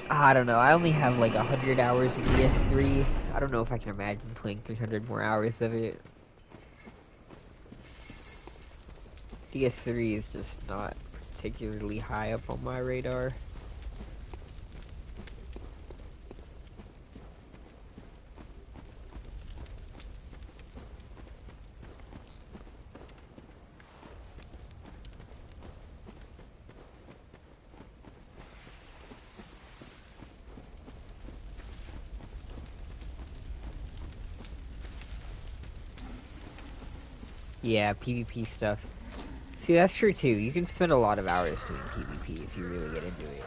I don't know, I only have like 100 hours in DS3. I don't know if I can imagine playing 300 more hours of it. DS3 is just not particularly high up on my radar. Yeah, PvP stuff. See, that's true too. You can spend a lot of hours doing PvP if you really get into it.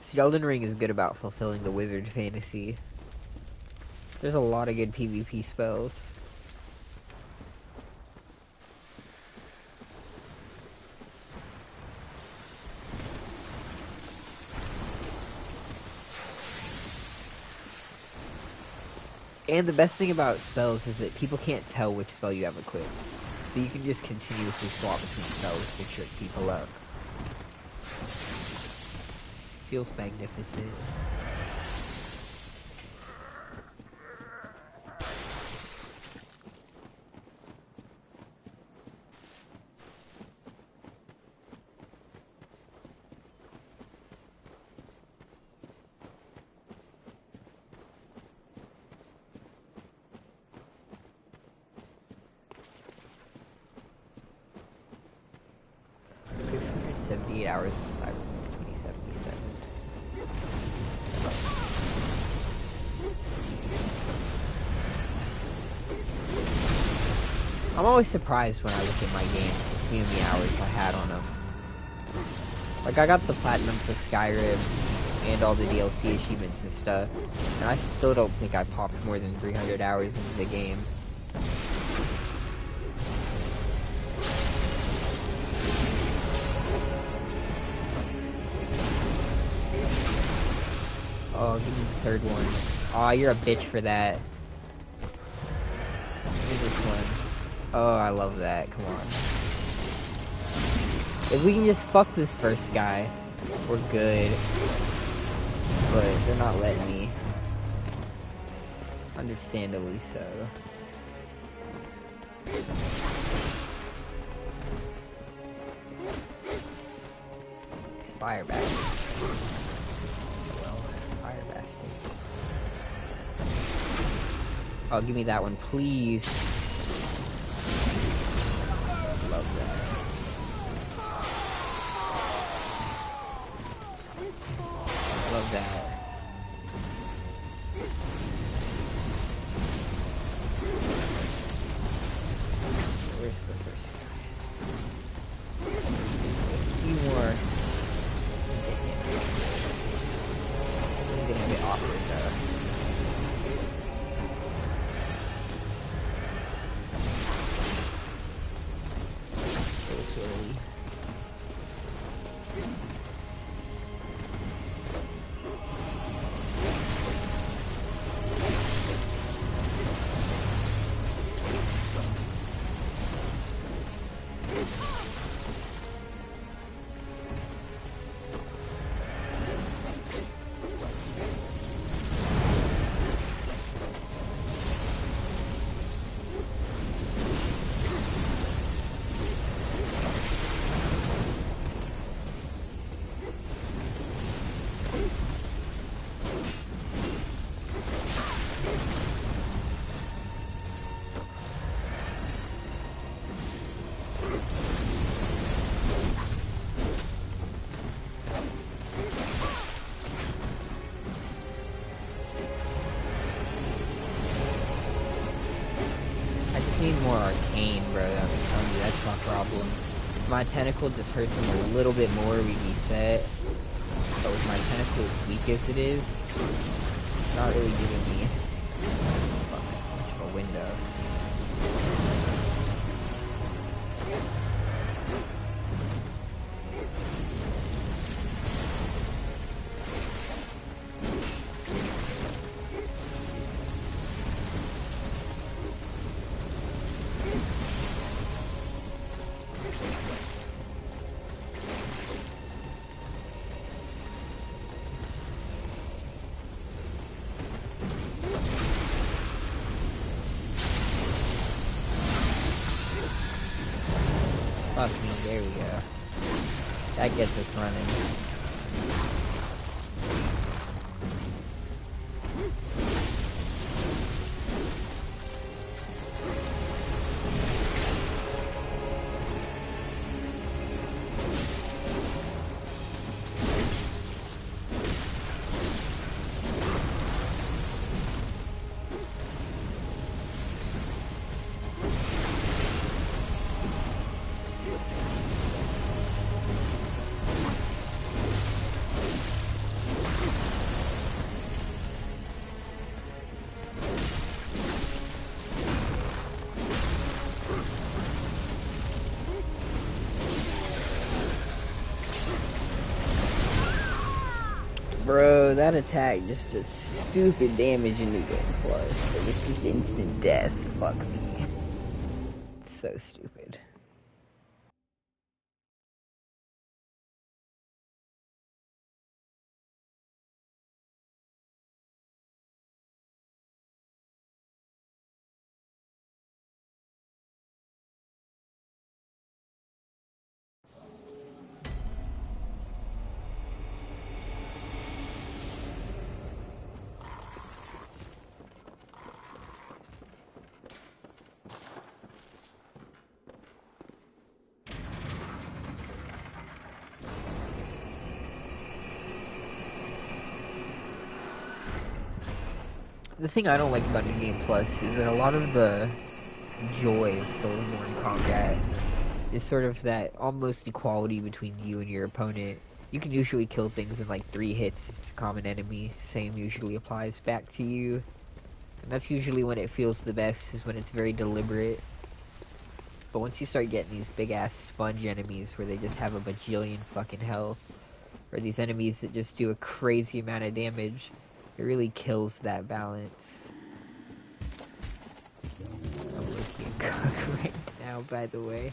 See, Elden Ring is good about fulfilling the wizard fantasy. There's a lot of good PvP spells. And the best thing about spells is that people can't tell which spell you have equipped. So you can just continuously swap between spells to trick people up. Feels magnificent. Hours in Cyberpunk 2077. I'm always surprised when I look at my games to see how many hours I had on them. Like, I got the platinum for Skyrim and all the DLC achievements and stuff, and I still don't think I popped more than 300 hours into the game. Oh, give me the third one. Aw, you're a bitch for that. Give me this one. Oh, I love that. Come on. If we can just fuck this first guy, we're good. But they're not letting me. Understandably so. These fire bastards. Oh, give me that one, please. Love that. Love that. Where's the first guy? A few more. It's getting a bit awkward though. Need more Arcane, bro. I'm telling you, that's my problem. My tentacle just hurts him a little bit more we reset. But with my tentacle as weak as it is, it's not really giving me much of a window. Fuck me, there we go. That gets us running. Bro, that attack just does stupid damage in New Game Plus. Like, it's just instant death. Fuck me. It's so stupid. The thing I don't like about New Game Plus is that a lot of the joy of Soulsborne combat is sort of that almost equality between you and your opponent. You can usually kill things in like 3 hits if it's a common enemy. Same usually applies back to you. And that's usually when it feels the best, is when it's very deliberate. But once you start getting these big ass sponge enemies where they just have a bajillion fucking health, or these enemies that just do a crazy amount of damage, it really kills that balance. I'm looking at cock right now, by the way.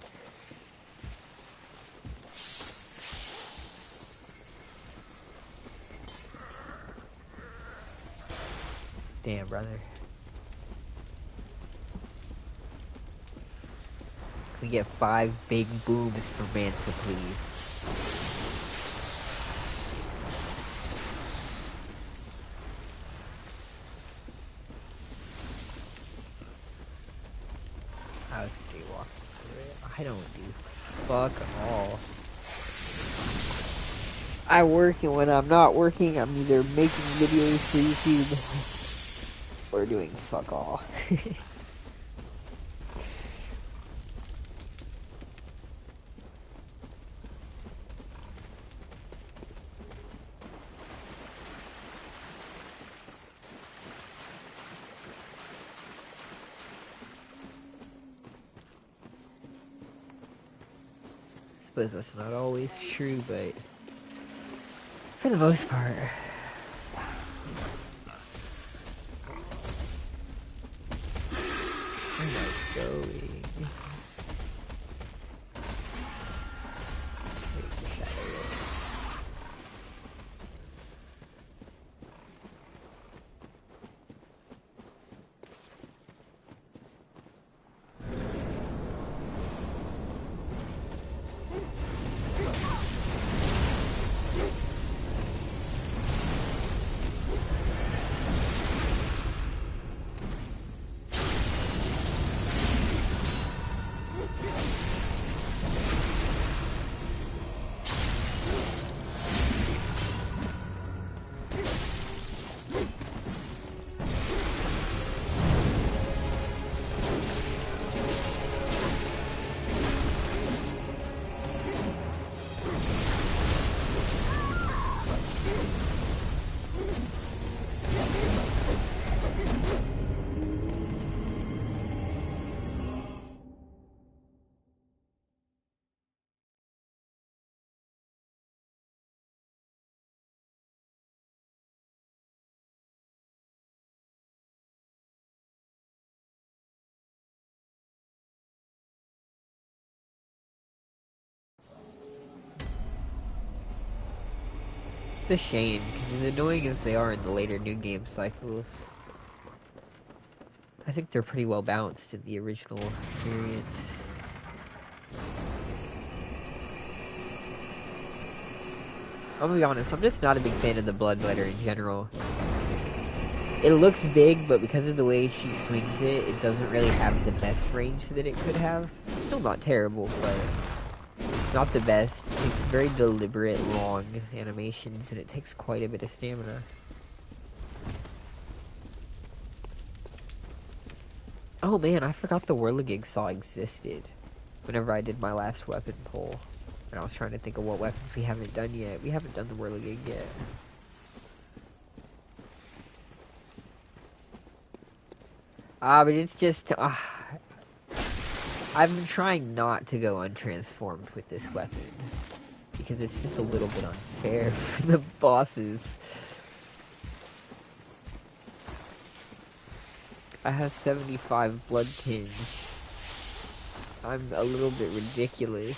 Damn, brother. Can we get 5 big booms for Manta, please? I was jaywalking. I don't do fuck all. I work, and when I'm not working, I'm either making videos for YouTube or doing fuck all. I suppose that's not always true, but for the most part. Where am I going? It's a shame, because as annoying as they are in the later new game cycles, I think they're pretty well balanced in the original experience. I'm gonna be honest, I'm just not a big fan of the Bloodletter in general. It looks big, but because of the way she swings it, it doesn't really have the best range that it could have. It's still not terrible, but it's not the best. It takes very deliberate, long animations, and it takes quite a bit of stamina. Oh man, I forgot the Whirligig saw existed whenever I did my last weapon pull. And I was trying to think of what weapons we haven't done yet. We haven't done the Whirligig yet. But it's just... I've been trying not to go untransformed with this weapon. because it's just a little bit unfair for the bosses. I have 75 Bloodtinge. I'm a little bit ridiculous.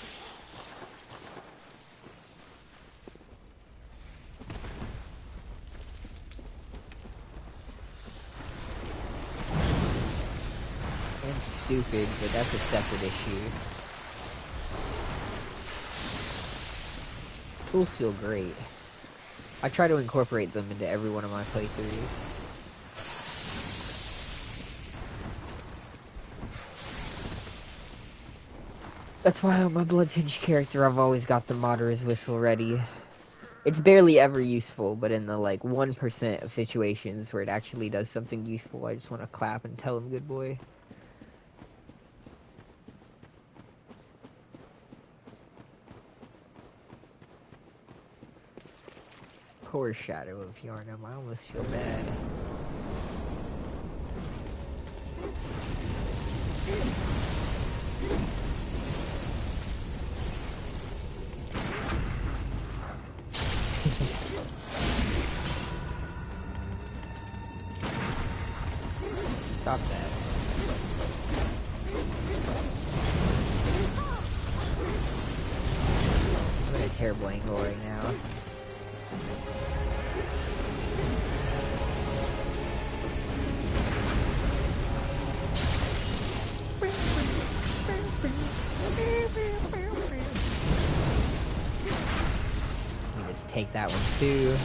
And stupid, but that's a separate issue. Tools feel great. I try to incorporate them into every one of my playthroughs. That's why on my Bloodtinge character I've always got the Martyr's Whistle ready. It's barely ever useful, but in the like 1% of situations where it actually does something useful, I just want to clap and tell him good boy. Poor Shadow of Yharnam, I almost feel bad. Stop that. I'm in a terrible angle right now. Let me just take that one too.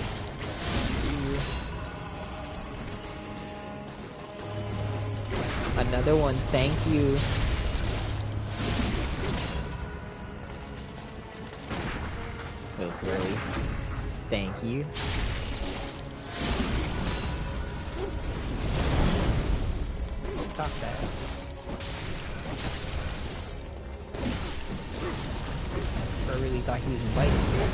Another one, thank you. A little too early. Thank you. Stop that. I really thought he was invited here.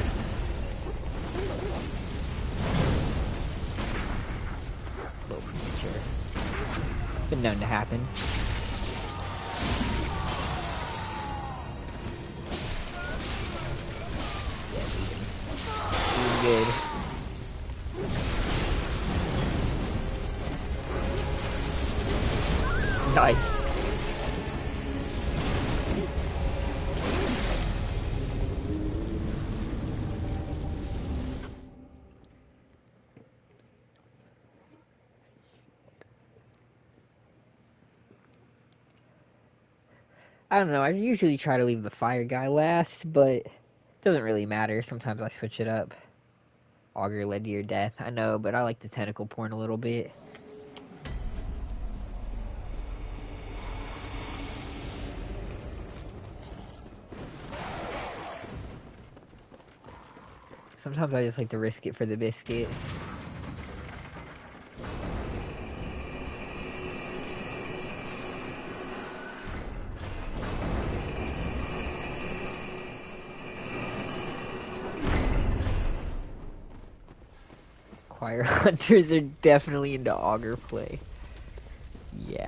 A little premature. Been known to happen. Yeah, doing good. Nice. I don't know, I usually try to leave the fire guy last, but it doesn't really matter. Sometimes I switch it up. Augur led to your death, I know, but I like the tentacle porn a little bit. Sometimes I just like to risk it for the biscuit. Choir hunters are definitely into augur play. Yeah.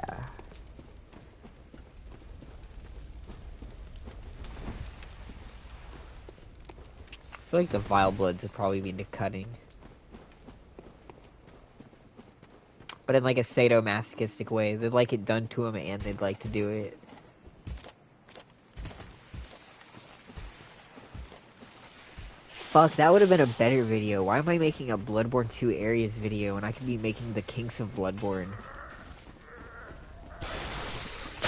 I feel like the Vile Bloods would probably be into cutting. But in like a sadomasochistic way. They'd like it done to them and they'd like to do it. Fuck, that would have been a better video. Why am I making a Bloodborne 2 areas video when I could be making the Kinks of Bloodborne?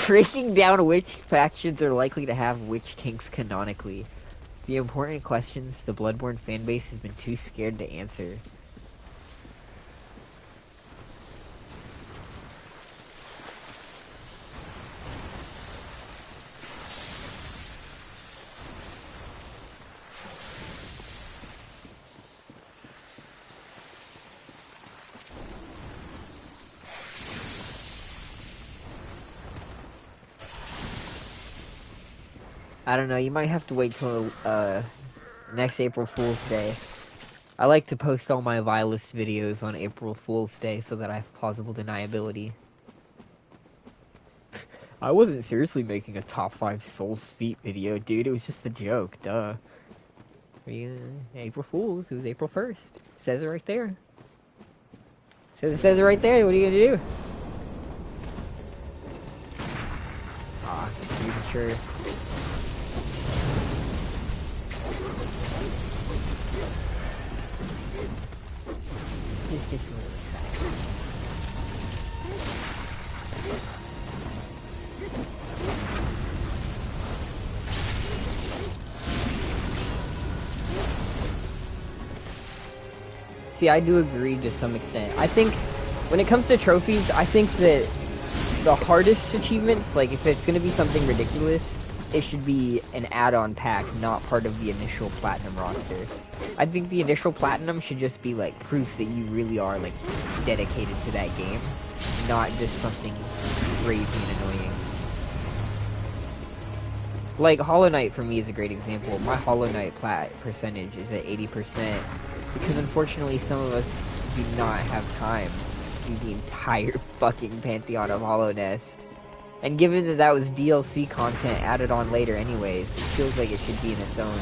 Breaking down which factions are likely to have which kinks canonically. The important questions the Bloodborne fanbase has been too scared to answer. I don't know, you might have to wait till next April Fool's Day. I like to post all my vilest videos on April Fool's Day so that I have plausible deniability. I wasn't seriously making a top 5 Souls feat video, dude. It was just a joke, duh. April Fools. It was April 1st. Says it right there. Says it right there. What are you gonna do? Ah, premature. Just a little excited. See, I do agree to some extent. I think when it comes to trophies, I think that the hardest achievements, like if it's going to be something ridiculous, it should be an add-on pack, not part of the initial platinum roster. I think the initial platinum should just be like proof that you really are like dedicated to that game, not just something crazy and annoying. Like Hollow Knight for me is a great example. My Hollow Knight plat percentage is at 80%. Because unfortunately some of us do not have time to do the entire fucking pantheon of Hollow Nest. And given that that was DLC content added on later anyways, it feels like it should be in its own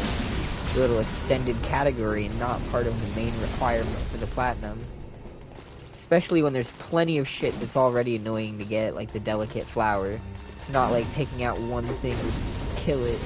little extended category and not part of the main requirement for the platinum. Especially when there's plenty of shit that's already annoying to get, like the delicate flower. It's not like taking out one thing would kill it.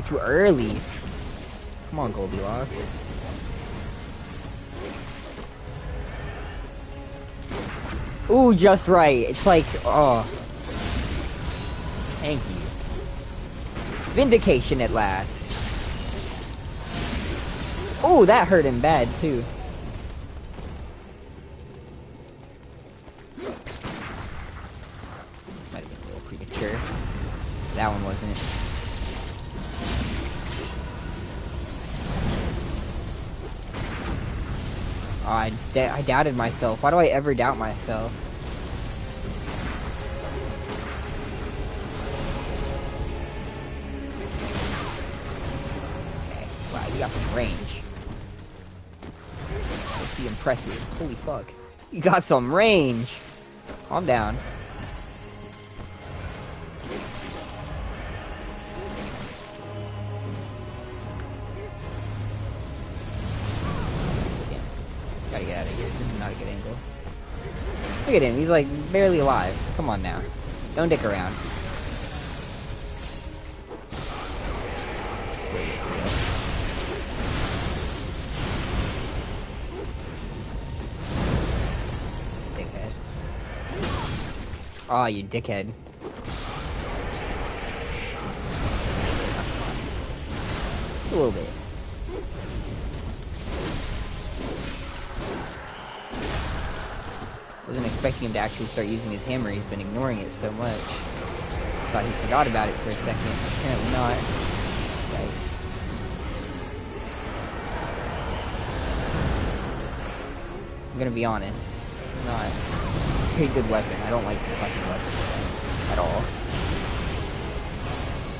Too early. Come on, Goldilocks. Ooh, just right. It's like, oh. Thank you. Vindication at last. Ooh, that hurt him bad, too. Might have been a little premature. That one wasn't. Oh, I doubted myself. Why do I ever doubt myself? Okay. Wow, you got some range. Let's be impressive. Holy fuck. You got some range! Calm down. Gotta get out of here. This is not a good angle. Look at him. He's like barely alive. Come on now. Don't dick around. Dickhead. Aw, you dickhead. A little bit. Wasn't expecting him to actually start using his hammer. He's been ignoring it so much. Thought he forgot about it for a second. Apparently not. Yikes. I'm gonna be honest. It's not a very good weapon. I don't like this fucking weapon at all.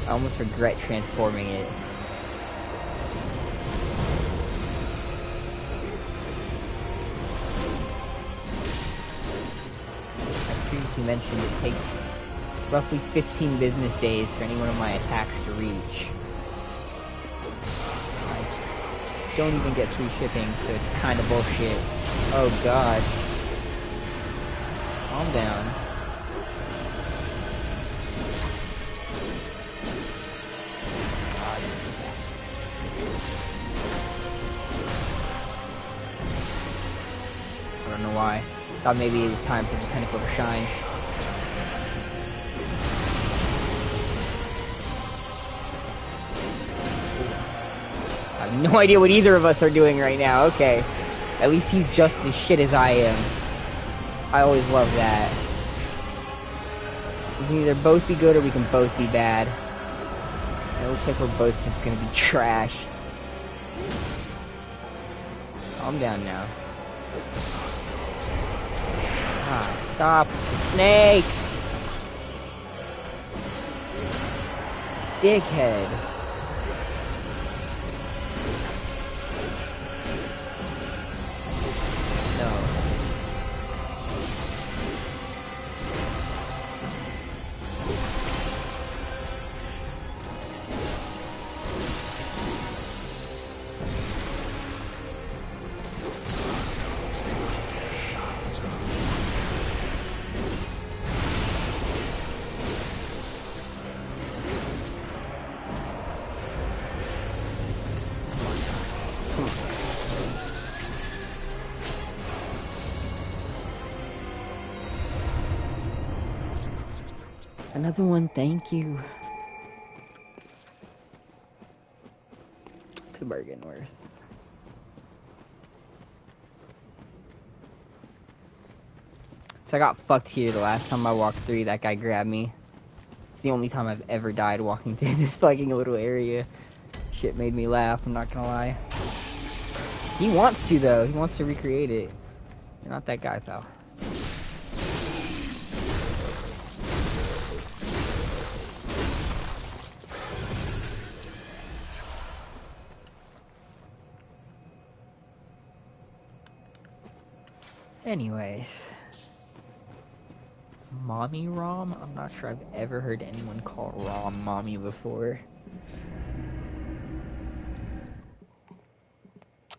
I almost regret transforming it. You mentioned it takes roughly 15 business days for any one of my attacks to reach. I don't even get free shipping, so it's kind of bullshit. Oh god. Calm down. I don't know why. Thought maybe it was time for the tentacle to shine. I have no idea what either of us are doing right now. Okay. At least he's just as shit as I am. I always love that. We can either both be good or we can both be bad. It looks like we're both just gonna be trash. Calm down now. Ah, stop. Snake! Dickhead. No. Another one, thank you. It's a bargain worth. So I got fucked here the last time I walked through. That guy grabbed me. It's the only time I've ever died walking through this fucking little area. Shit made me laugh, I'm not gonna lie. He wants to though, he wants to recreate it. You're not that guy, pal. Anyways. Mommy Rom? I'm not sure I've ever heard anyone call Rom mommy before.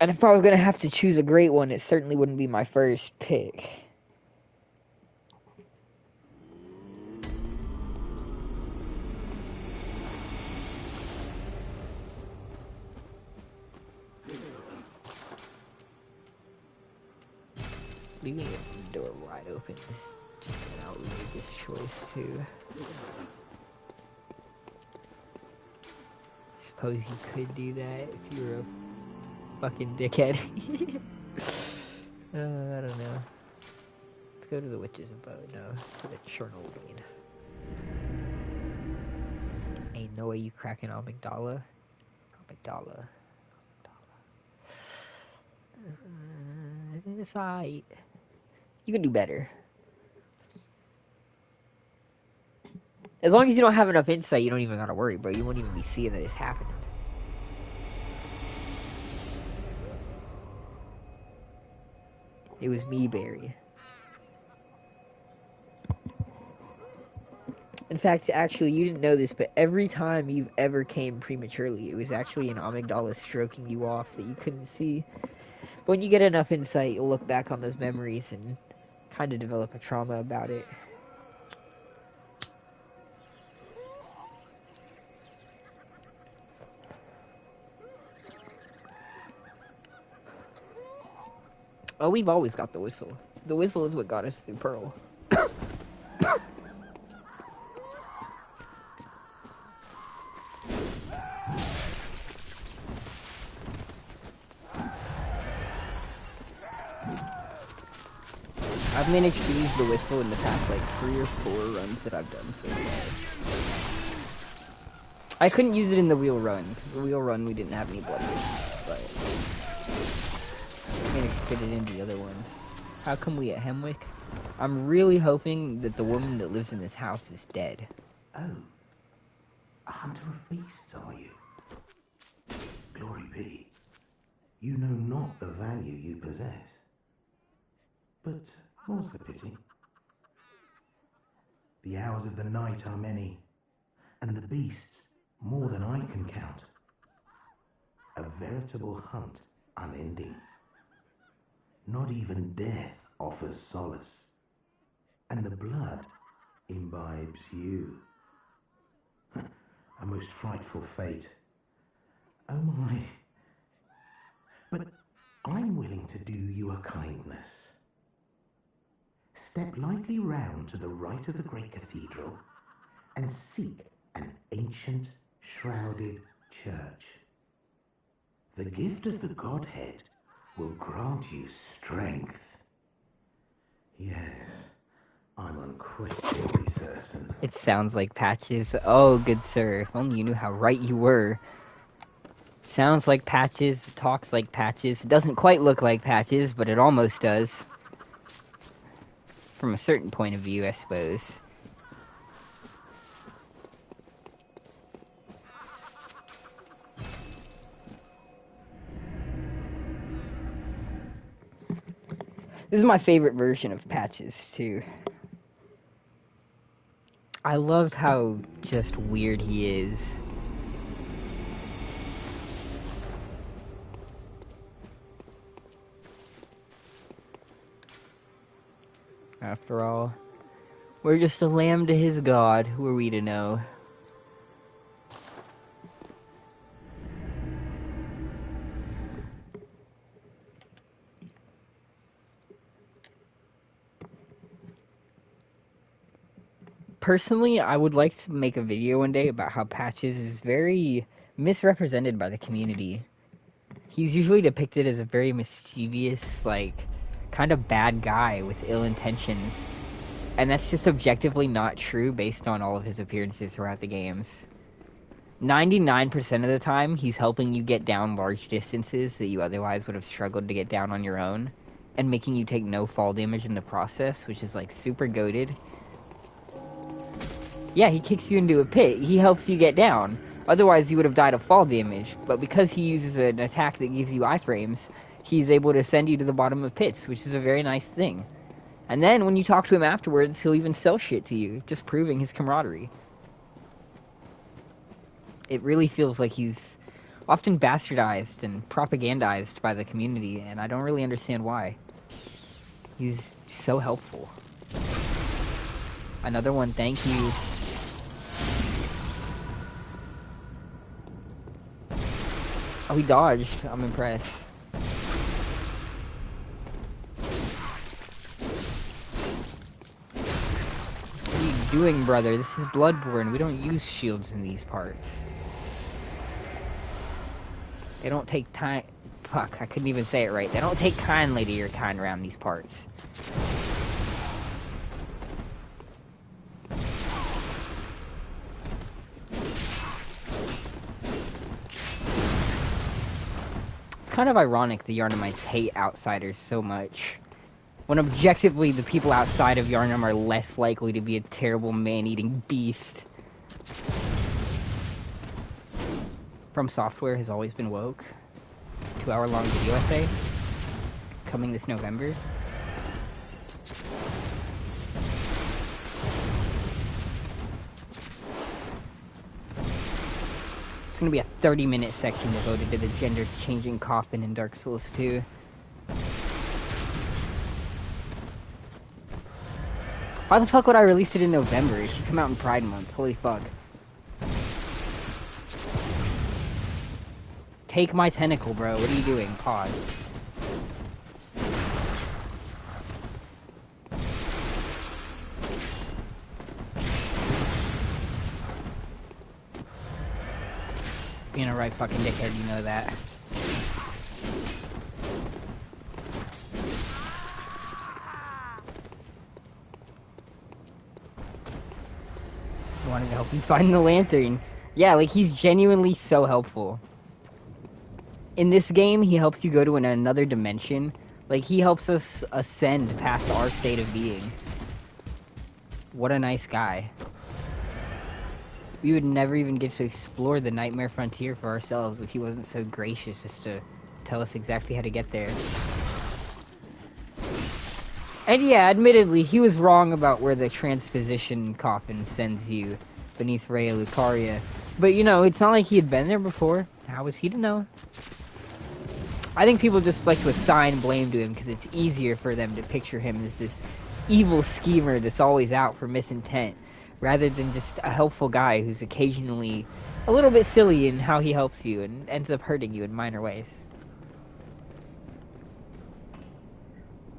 And if I was gonna have to choose a great one, it certainly wouldn't be my first pick. Leaving the door wide open is just an outrageous choice, too. I suppose you could do that if you were a fucking dickhead. I don't know. Let's go to the witch's abode. No, to the Chernal Weed. Ain't no way you cracking amygdala. Amygdala. It's alright. You can do better. As long as you don't have enough insight, you don't even gotta worry, bro. You won't even be seeing that it's happening. It was me, Barry. In fact, actually, you didn't know this, but every time you've ever came prematurely, it was actually an amygdala stroking you off that you couldn't see. But when you get enough insight, you'll look back on those memories and kind of develop a trauma about it. Oh, we've always got the whistle. The whistle is what got us through Pearl. I've managed to use the whistle in the past, like, 3 or 4 runs that I've done so far. I couldn't use it in the wheel run, because the wheel run we didn't have any blood with, but I managed to fit it into the other ones. How come we at Hemwick? I'm really hoping that the woman that lives in this house is dead. Oh, a hunter of beasts, are you? Glory be. You know not the value you possess. But more's the pity. The hours of the night are many, and the beasts more than I can count. A veritable hunt unending. Not even death offers solace, and the blood imbibes you. A most frightful fate. Oh my. But I'm willing to do you a kindness. Step lightly round to the right of the great cathedral and seek an ancient, shrouded church. The gift of the Godhead will grant you strength. Yes, I'm unquestionably certain. It sounds like Patches. Oh, good sir, if only you knew how right you were. Sounds like Patches, talks like Patches. It doesn't quite look like Patches, but it almost does. From a certain point of view, I suppose. This is my favorite version of Patches, too. I love how just weird he is. After all, we're just a lamb to his god. Who are we to know? Personally, I would like to make a video one day about how Patches is very misrepresented by the community. He's usually depicted as a very mischievous, like, kind of bad guy with ill intentions. And that's just objectively not true based on all of his appearances throughout the games. 99% of the time, he's helping you get down large distances that you otherwise would have struggled to get down on your own, and making you take no fall damage in the process, which is, like, super goated. Yeah, he kicks you into a pit. He helps you get down. Otherwise, you would have died of fall damage. But because he uses an attack that gives you iframes, he's able to send you to the bottom of pits, which is a very nice thing. And then, when you talk to him afterwards, he'll even sell shit to you, just proving his camaraderie. It really feels like he's often bastardized and propagandized by the community, and I don't really understand why. He's so helpful. Another one, thank you. Oh, he dodged. I'm impressed. What are you doing, brother? This is Bloodborne. We don't use shields in these parts. They don't take time. Fuck, I couldn't even say it right. They don't take kindly to your kind around these parts. It's kind of ironic the Yharnamites hate outsiders so much, when objectively the people outside of Yharnam are less likely to be a terrible man-eating beast. From Software has always been woke. 2-hour-long video essay. Coming this November. It's gonna be a 30-minute section devoted to the gender-changing coffin in Dark Souls 2. Why the fuck would I release it in November? It should come out in Pride Month. Holy fuck. Take my tentacle, bro. What are you doing? Pause. Being a right fucking dickhead, you know that. I wanted to help you find the lantern. Yeah, like, he's genuinely so helpful. In this game, he helps you go to another dimension. Like, he helps us ascend past our state of being. What a nice guy. We would never even get to explore the Nightmare Frontier for ourselves if he wasn't so gracious as to tell us exactly how to get there. And yeah, admittedly, he was wrong about where the transposition coffin sends you beneath Raya Lucaria. But, you know, it's not like he had been there before. How was he to know? I think people just like to assign blame to him because it's easier for them to picture him as this evil schemer that's always out for misintent, rather than just a helpful guy who's occasionally a little bit silly in how he helps you and ends up hurting you in minor ways.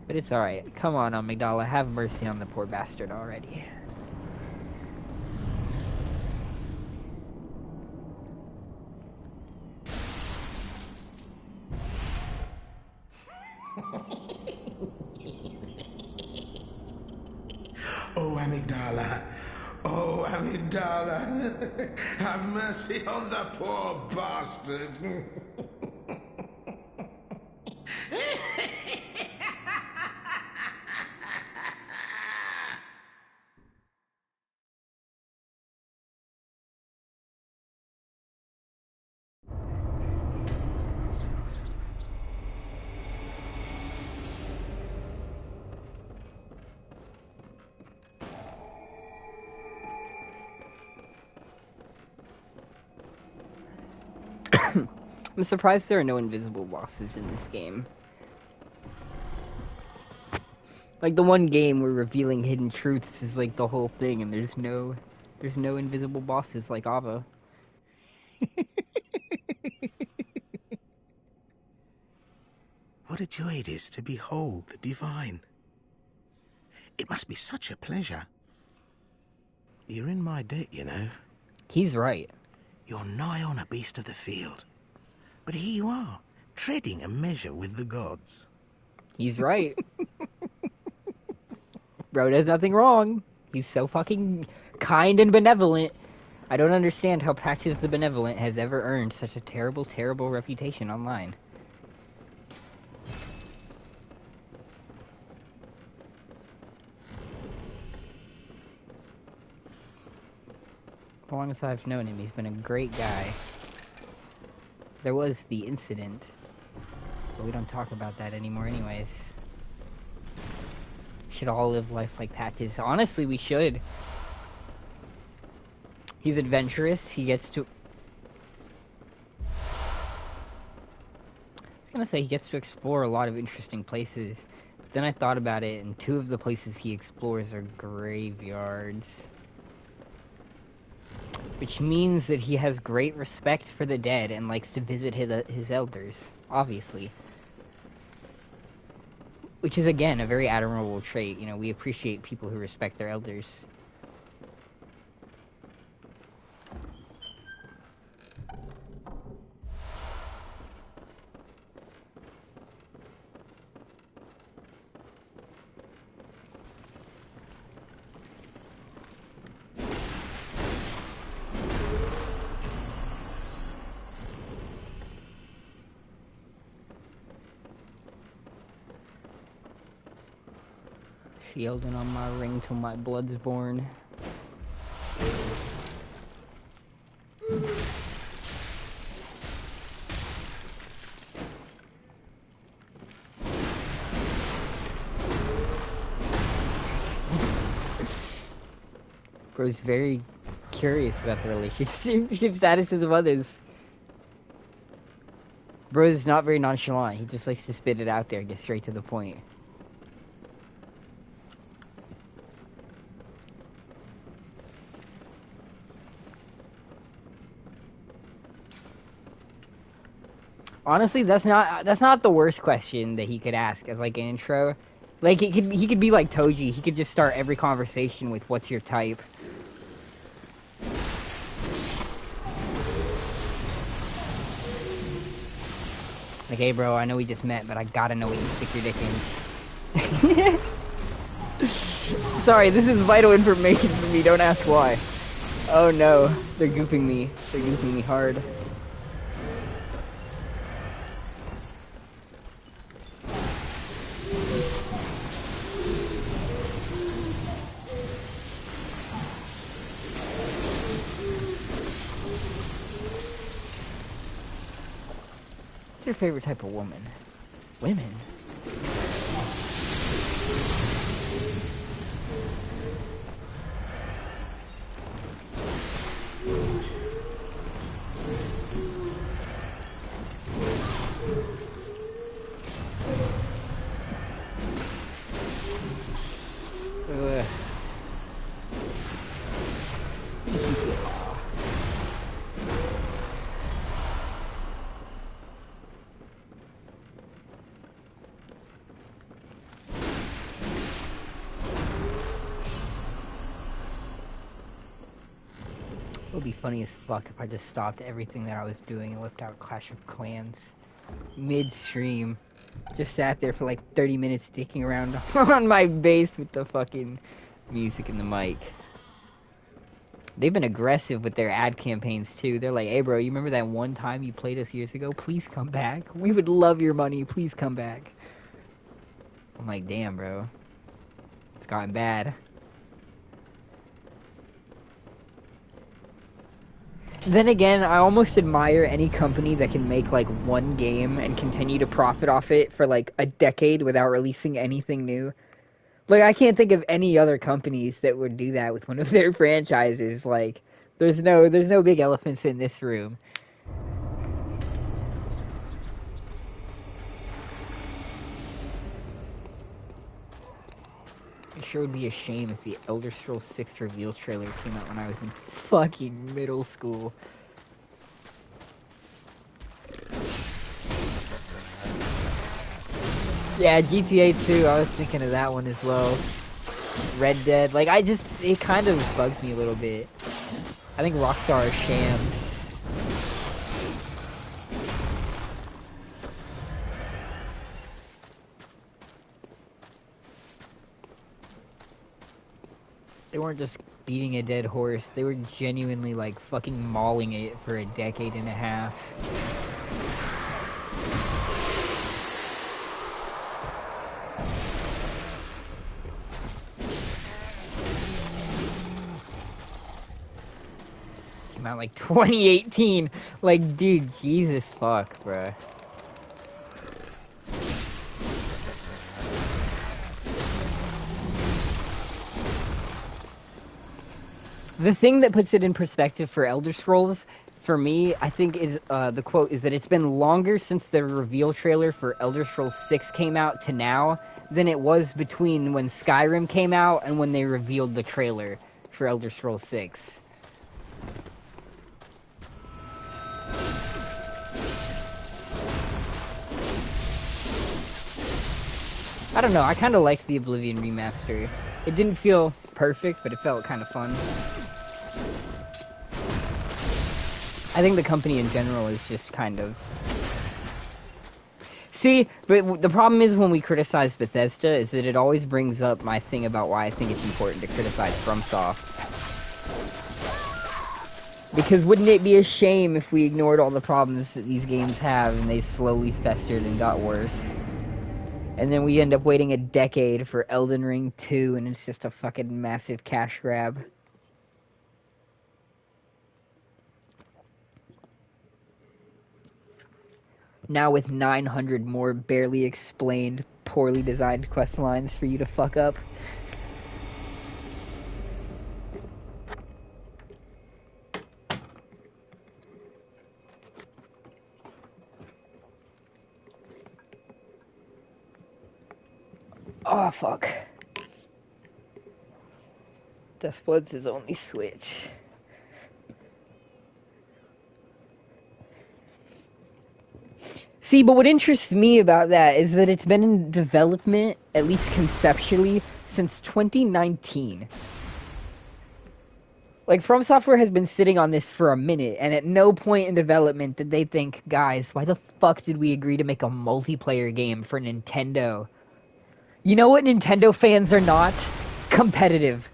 But it's alright. Come on, Amygdala. Have mercy on the poor bastard already. Oh, Amygdala. Oh, Amygdala. Have mercy on the poor bastard. I'm surprised there are no invisible bosses in this game. Like the one game where revealing hidden truths is like the whole thing, and there's no invisible bosses like Ava. What a joy it is to behold the divine. It must be such a pleasure. You're in my debt, you know. He's right. You're nigh on a beast of the field. But here you are, treading a measure with the gods. He's right. Bro does nothing wrong. He's so fucking kind and benevolent. I don't understand how Patches the Benevolent has ever earned such a terrible, terrible reputation online. As long as I've known him, he's been a great guy. There was the incident, but we don't talk about that anymore anyways. We should all live life like Patches. Honestly, we should. He's adventurous, he gets to... I was gonna say he gets to explore a lot of interesting places, but then I thought about it, and 2 of the places he explores are graveyards. Which means that he has great respect for the dead and likes to visit his elders, obviously. Which is, again, a very admirable trait. You know, we appreciate people who respect their elders. Shielding on my ring till my blood's born. Bro's very curious about the relationship statuses of others. Bro's not very nonchalant. He just likes to spit it out there and get straight to the point. Honestly, that's not the worst question that he could ask as like an intro. Like he could be like Toji. He could just start every conversation with "What's your type?" Like, hey, bro, I know we just met, but I gotta know what you stick your dick in. Sorry, this is vital information for me. Don't ask why. Oh no, they're goofing me. They're goofing me hard. What's your favorite type of woman? Women? Ugh. It would be funny as fuck if I just stopped everything that I was doing and whipped out Clash of Clans mid-stream. Just sat there for like 30 minutes dicking around on my base with the fucking music and the mic. They've been aggressive with their ad campaigns too. They're like, hey bro, you remember that one time you played us years ago? Please come back. We would love your money. Please come back. I'm like, damn bro. It's gotten bad. Then again, I almost admire any company that can make like one game and continue to profit off it for like a decade without releasing anything new. Like, I can't think of any other companies that would do that with one of their franchises. Like, there's no big elephants in this room. It sure would be a shame if the Elder Scrolls 6 reveal trailer came out when I was in fucking middle school. Yeah, GTA 2, I was thinking of that one as well. Red Dead, like, it kind of bugs me a little bit. I think Rockstar are shams. They weren't just beating a dead horse, they were genuinely, like, fucking mauling it for a decade and a half. Came out, like, 2018! Like, dude, Jesus fuck, bruh. The thing that puts it in perspective for Elder Scrolls, for me, I think is the quote is that it's been longer since the reveal trailer for Elder Scrolls 6 came out to now than it was between when Skyrim came out and when they revealed the trailer for Elder Scrolls 6. I don't know, I kind of liked the Oblivion remaster. It didn't feel perfect, but it felt kind of fun. I think the company in general is just kind of... See, but the problem is when we criticize Bethesda is that it always brings up my thing about why I think it's important to criticize FromSoft. Because wouldn't it be a shame if we ignored all the problems that these games have and they slowly festered and got worse? And then we end up waiting a decade for Elden Ring 2 and it's just a fucking massive cash grab. Now with 900 more barely explained, poorly designed quest lines for you to fuck up. Oh, fuck. Dustblood's his only switch. See, but what interests me about that is that it's been in development, at least conceptually, since 2019. Like, From Software has been sitting on this for a minute, and at no point in development did they think, guys, why the fuck did we agree to make a multiplayer game for Nintendo? You know what Nintendo fans are not? Competitive.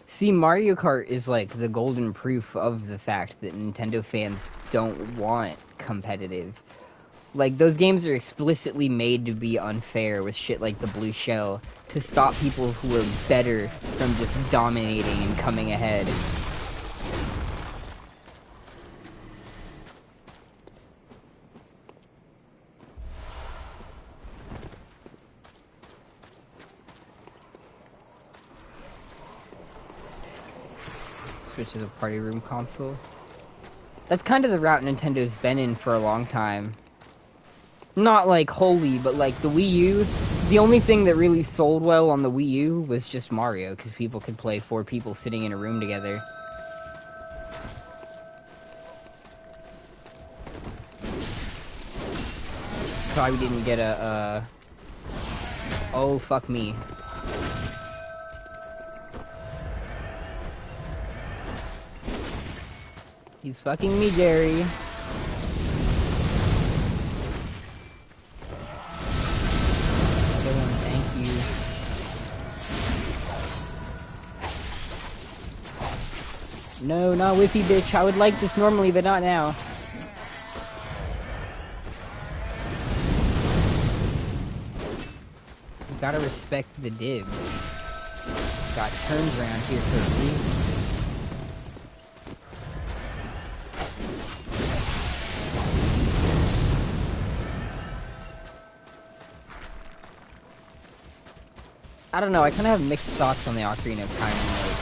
See, Mario Kart is like the golden proof of the fact that Nintendo fans don't want competitive. Like, those games are explicitly made to be unfair with shit like the Blue Shell to stop people who are better from just dominating and coming ahead. which is a party room console. That's kind of the route Nintendo's been in for a long time. Not like wholly, but like the Wii U, the only thing that really sold well on the Wii U was just Mario, because people could play 4 people sitting in a room together. Probably didn't get a, oh, fuck me. He's fucking me, Jerry. Other one, thank you. No, not whiffy, bitch. I would like this normally, but not now. You gotta respect the dibs. Got turns around here for a reason. I don't know, I kind of have mixed thoughts on the Ocarina of Time remake.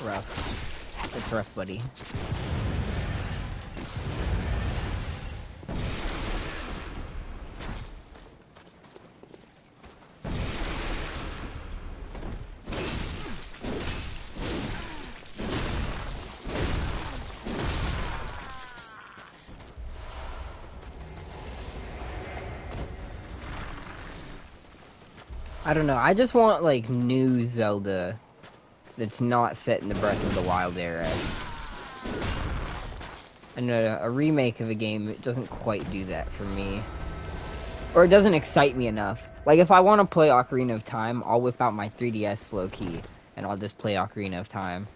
Rough. It's rough, buddy. I don't know, I just want, like, new Zelda that's not set in the Breath of the Wild era. And a remake of a game, it doesn't quite do that for me. Or it doesn't excite me enough. Like, if I want to play Ocarina of Time, I'll whip out my 3DS low-key, and I'll just play Ocarina of Time.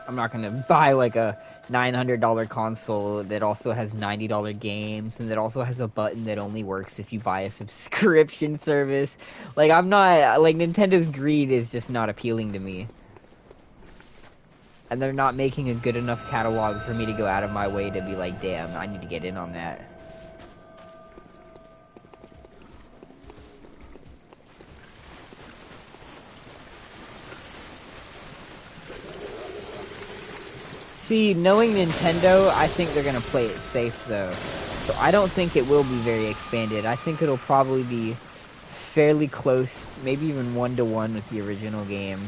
I'm not gonna buy, like, a $900 console that also has $90 games, and that also has a button that only works if you buy a subscription service. Like, I'm not, like, Nintendo's greed is just not appealing to me. And they're not making a good enough catalog for me to go out of my way to be like, damn, I need to get in on that. See, knowing Nintendo, I think they're gonna play it safe, though. So I don't think it will be very expanded. I think it'll probably be fairly close, maybe even 1-to-1 with the original game.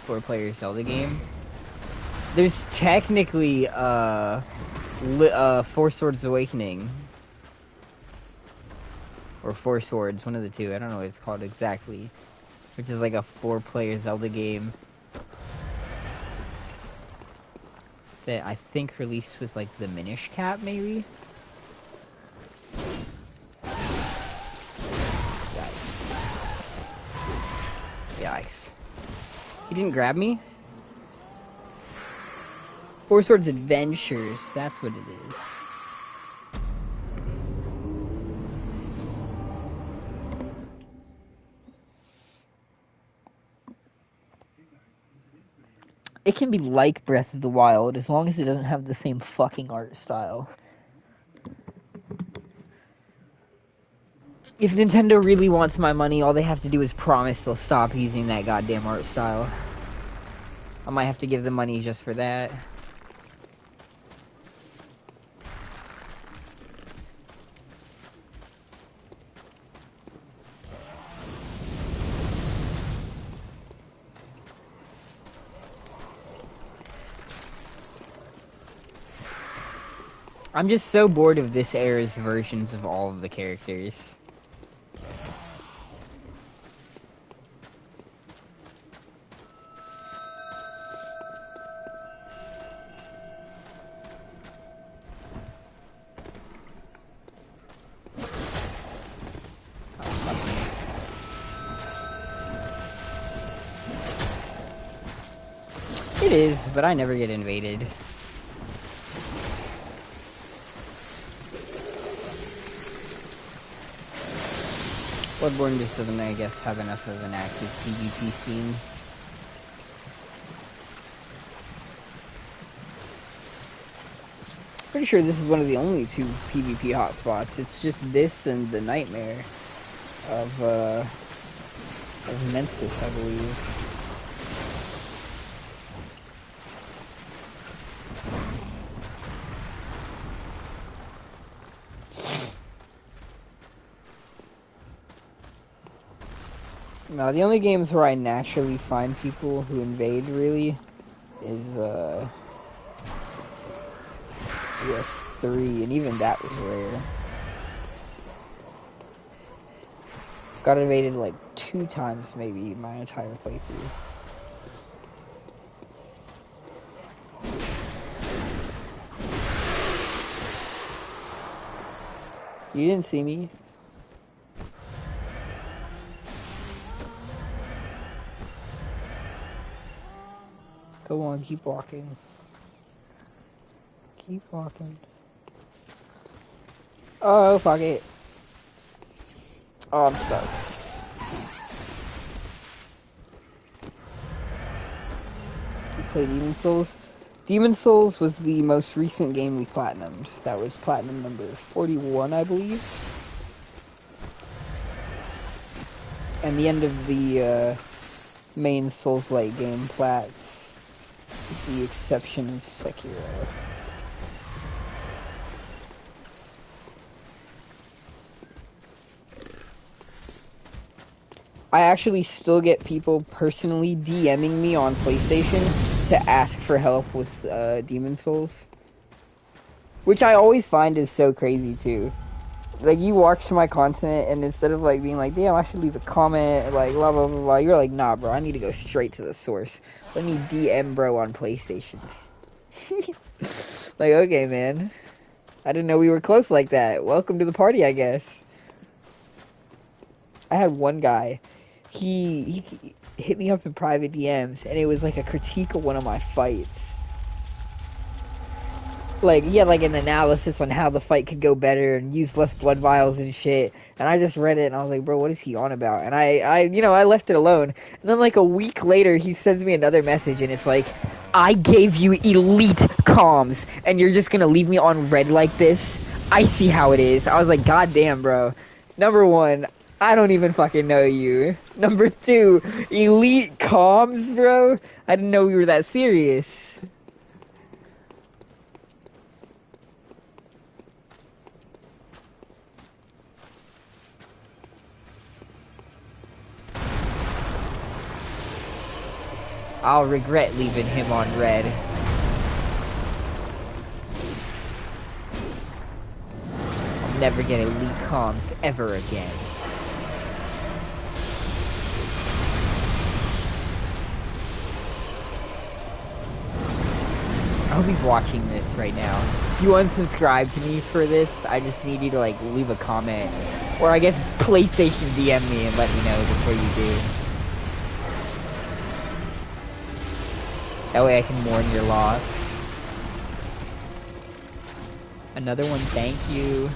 Four-player Zelda game. There's technically, Four Swords Awakening. Or Four Swords, one of the two. I don't know what it's called exactly. Which is like a 4-player Zelda game. That I think released with like the Minish Cap, maybe? Yikes. Yikes. He didn't grab me? Four Swords Adventures, that's what it is. It can be like Breath of the Wild, as long as it doesn't have the same fucking art style. If Nintendo really wants my money, all they have to do is promise they'll stop using that goddamn art style. I might have to give them money just for that. I'm just so bored of this era's versions of all of the characters. It is, but I never get invaded. Bloodborne just doesn't, I guess, have enough of an active PvP scene. Pretty sure this is one of the only 2 PvP hotspots. It's just this and the Nightmare of Mensis, I believe. No, the only games where I naturally find people who invade, really, is, US3, and even that was rare. Got invaded, like, 2 times, maybe, my entire playthrough. You didn't see me? Go on, keep walking. Keep walking. Oh, fuck it. Oh, I'm stuck. You play Demon Souls? Demon Souls was the most recent game we platinumed. That was platinum number 41, I believe. And the end of the main Soulslike game plats, with the exception of Sekiro. I actually still get people personally DMing me on PlayStation to ask for help with Demon Souls. Which I always find is so crazy too. Like, you watch my content and instead of like being like, damn, I should leave a comment, like blah blah blah blah, you're like, nah bro, I need to go straight to the source. Let me DM bro on PlayStation. Like, okay man. I didn't know we were close like that. Welcome to the party, I guess. I had one guy. He hit me up in private DMs, and it was like a critique of one of my fights. Like, he had like an analysis on how the fight could go better and use less blood vials and shit. And I just read it, and I was like, bro, what is he on about? And I left it alone. And then like a week later, he sends me another message, and it's like, I gave you elite comms, and you're just gonna leave me on red like this? I see how it is. I was like, god damn, bro. Number 1, I don't even fucking know you. Number 2, elite comms, bro? I didn't know we were that serious. I'll regret leaving him on red. I'll never get elite comms ever again. I hope he's watching this right now. If you unsubscribe to me for this, I just need you to like leave a comment. Or I guess PlayStation DM me and let me know before you do. That way I can mourn your loss. Another one, thank you.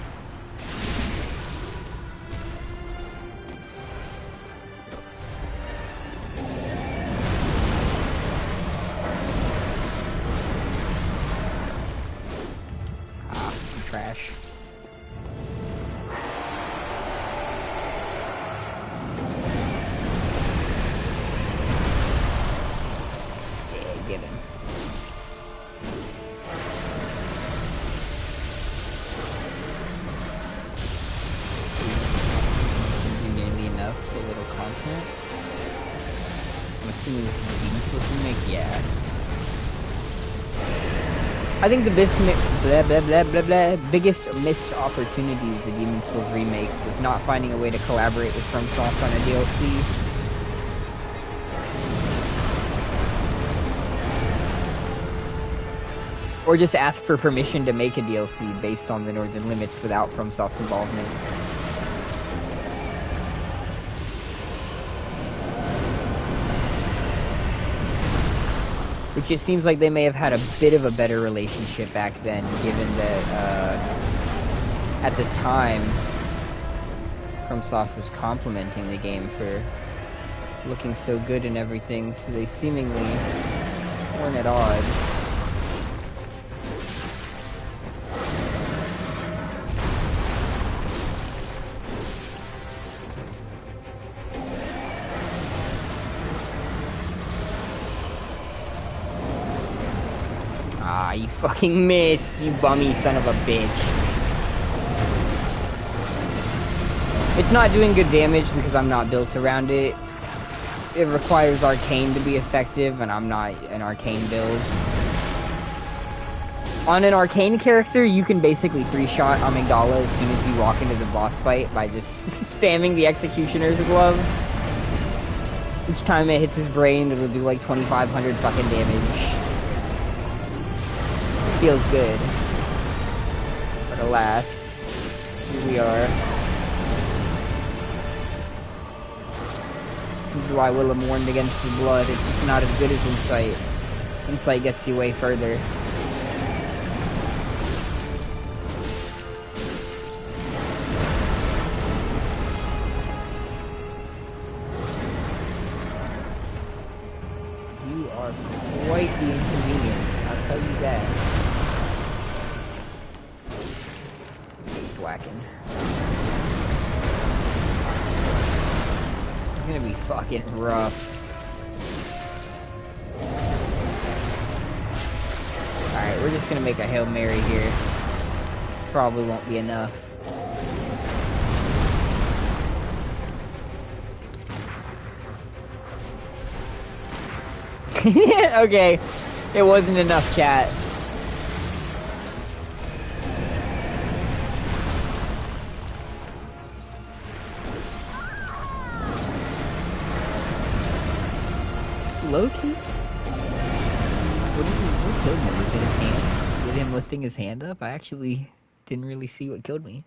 Trash. Yeah, get him. Nearly enough, so little content. I'm assuming this is the Demon Souls remake, yeah. I think the biggest missed opportunity of the Demon Souls remake was not finding a way to collaborate with FromSoft on a DLC. Or just ask for permission to make a DLC based on the Northern Limits without FromSoft's involvement. Which it seems like they may have had a bit of a better relationship back then, given that, at the time, FromSoft was complimenting the game for looking so good and everything, so they seemingly weren't at odds. Ah, you fucking missed, you bummy son of a bitch. It's not doing good damage because I'm not built around it. It requires Arcane to be effective, and I'm not an Arcane build. On an Arcane character, you can basically 3-shot Amygdala as soon as you walk into the boss fight by just spamming the Executioner's Glove. Each time it hits his brain, it'll do like 2,500 fucking damage. Feels good. But alas, here we are. This is why Willem warned against the blood. It's just not as good as Insight. Insight gets you way further. You are quite the inconvenience, I'll tell you that. Whacking. It's gonna be fucking rough. Alright, we're just gonna make a Hail Mary here. Probably won't be enough. Okay, it wasn't enough, chat. Low-key? What killed me? Was it his hand? Was it him lifting his hand up? I actually didn't really see what killed me.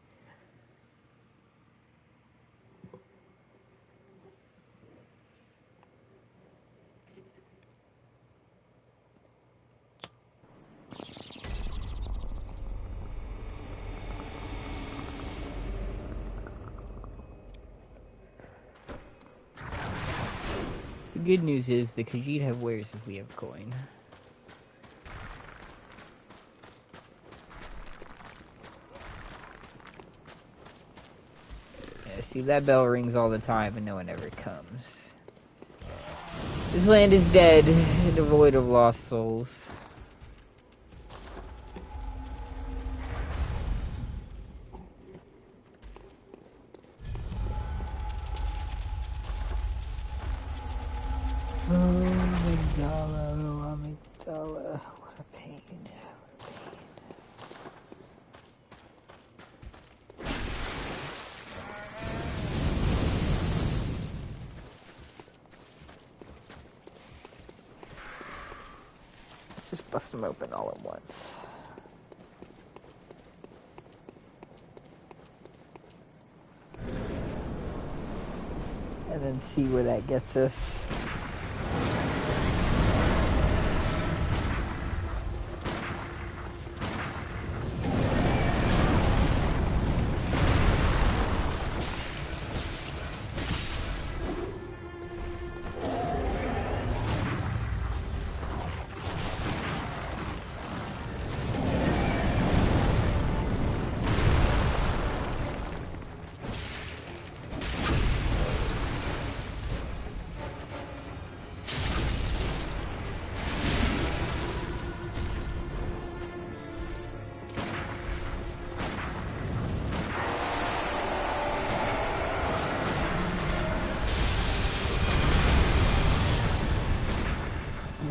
The good news is the Khajiit have wares if we have coin. Yeah, see, that bell rings all the time and no one ever comes. This land is dead, devoid of lost souls. Amygdala, what a pain. Let's just bust them open all at once. And then see where that gets us.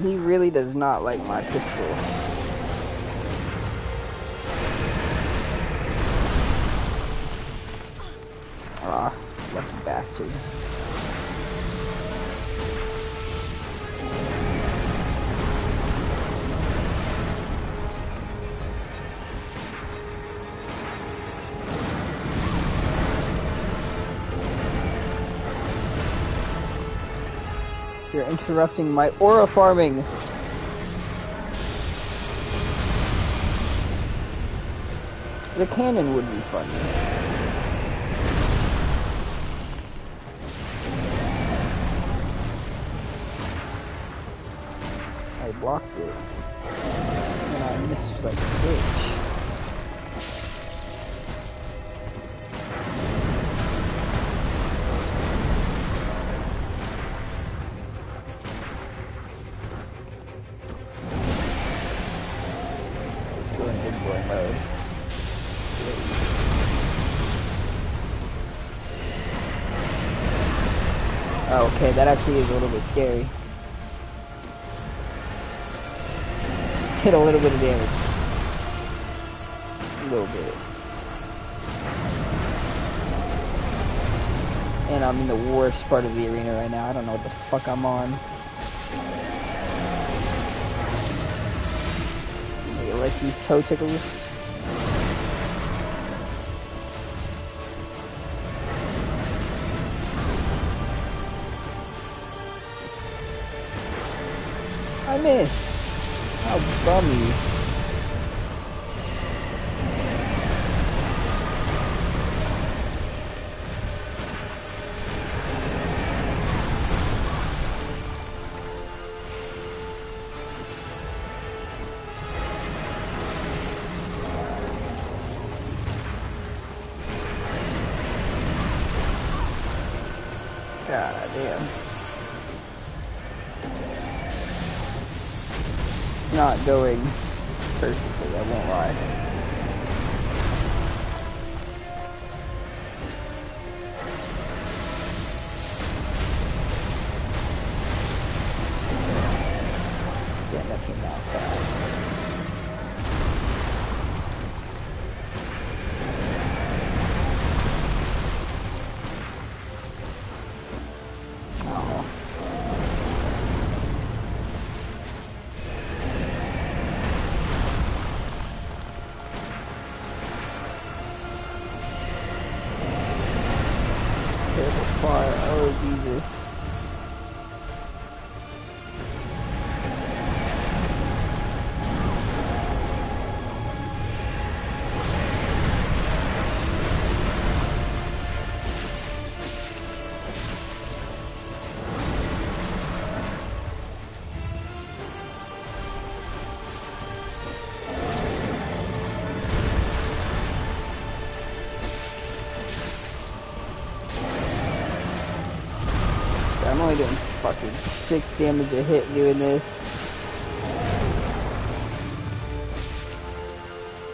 He really does not like my pistol. Ah, lucky bastard. You're interrupting my aura farming. The cannon would be fun. I blocked it. And I missed like a bitch. Let's go in big boy mode. Oh, okay, that actually is a little bit scary. Hit a little bit of damage. A little bit. And I'm in the worst part of the arena right now. I don't know what the fuck I'm on. You like these toe tickles? I missed. How bummy. God damn. Not going perfectly, I won't lie. Yeah, that came out fast. Oh. Terrible spot. Oh, Jesus. I'm only doing fucking 6 damage a hit doing this.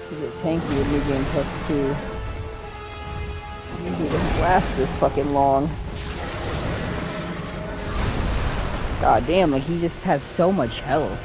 This is a tanky with new game +2. Usually doesn't last this fucking long. God damn, like he just has so much health.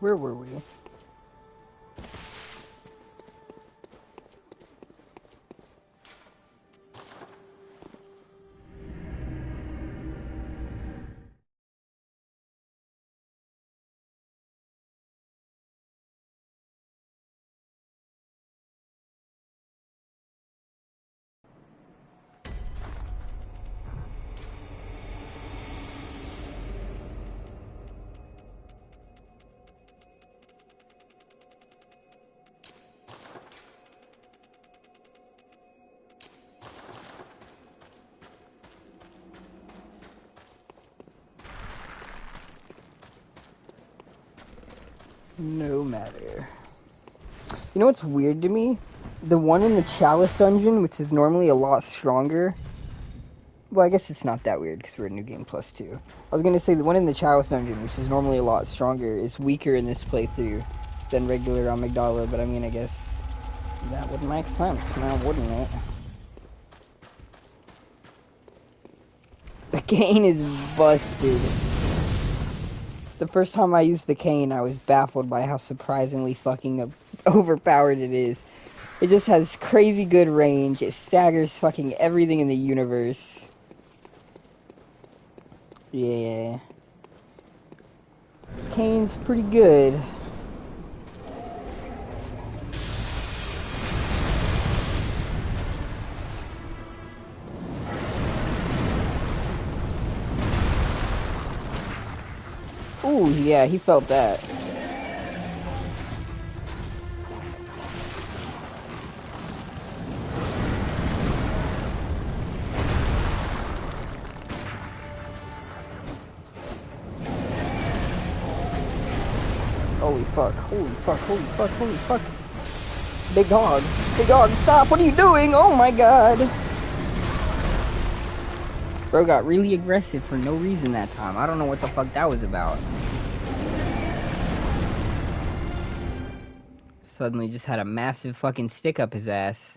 Where were we? No matter. You know what's weird to me? The one in the Chalice dungeon, which is normally a lot stronger. Well, I guess it's not that weird because we're a New Game Plus 2. I was gonna say the one in the Chalice dungeon, which is normally a lot stronger, is weaker in this playthrough than regular Amygdala, but I mean, I guess that would make sense now, wouldn't it? The cane is busted. The first time I used the cane, I was baffled by how surprisingly fucking overpowered it is. It just has crazy good range. It staggers fucking everything in the universe. Yeah. Cane's pretty good. Ooh, yeah, he felt that. Holy fuck, holy fuck, holy fuck, holy fuck. Big dog, stop, what are you doing? Oh my god. Bro got really aggressive for no reason that time. I don't know what the fuck that was about. Suddenly just had a massive fucking stick up his ass.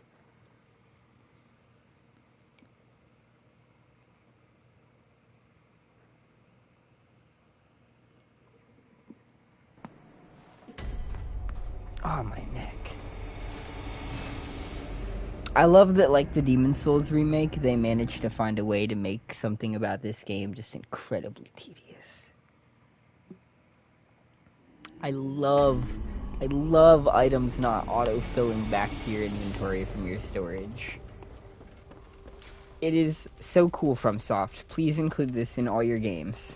Oh, my neck. I love that, like, the Demon Souls remake, they managed to find a way to make something about this game just incredibly tedious. I love items not auto-filling back to your inventory from your storage. It is so cool, FromSoft. Please include this in all your games.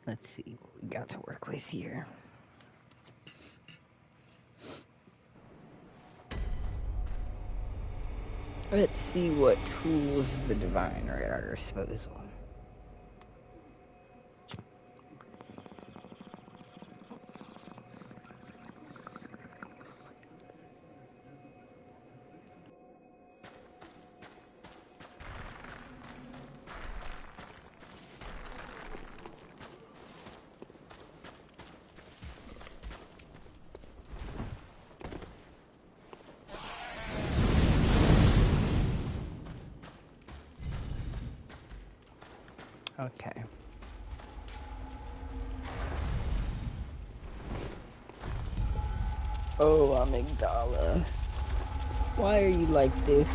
Let's see what we got to work with here. Let's see what tools of the divine are at our disposal. Okay. Oh, Amygdala. Why are you like this?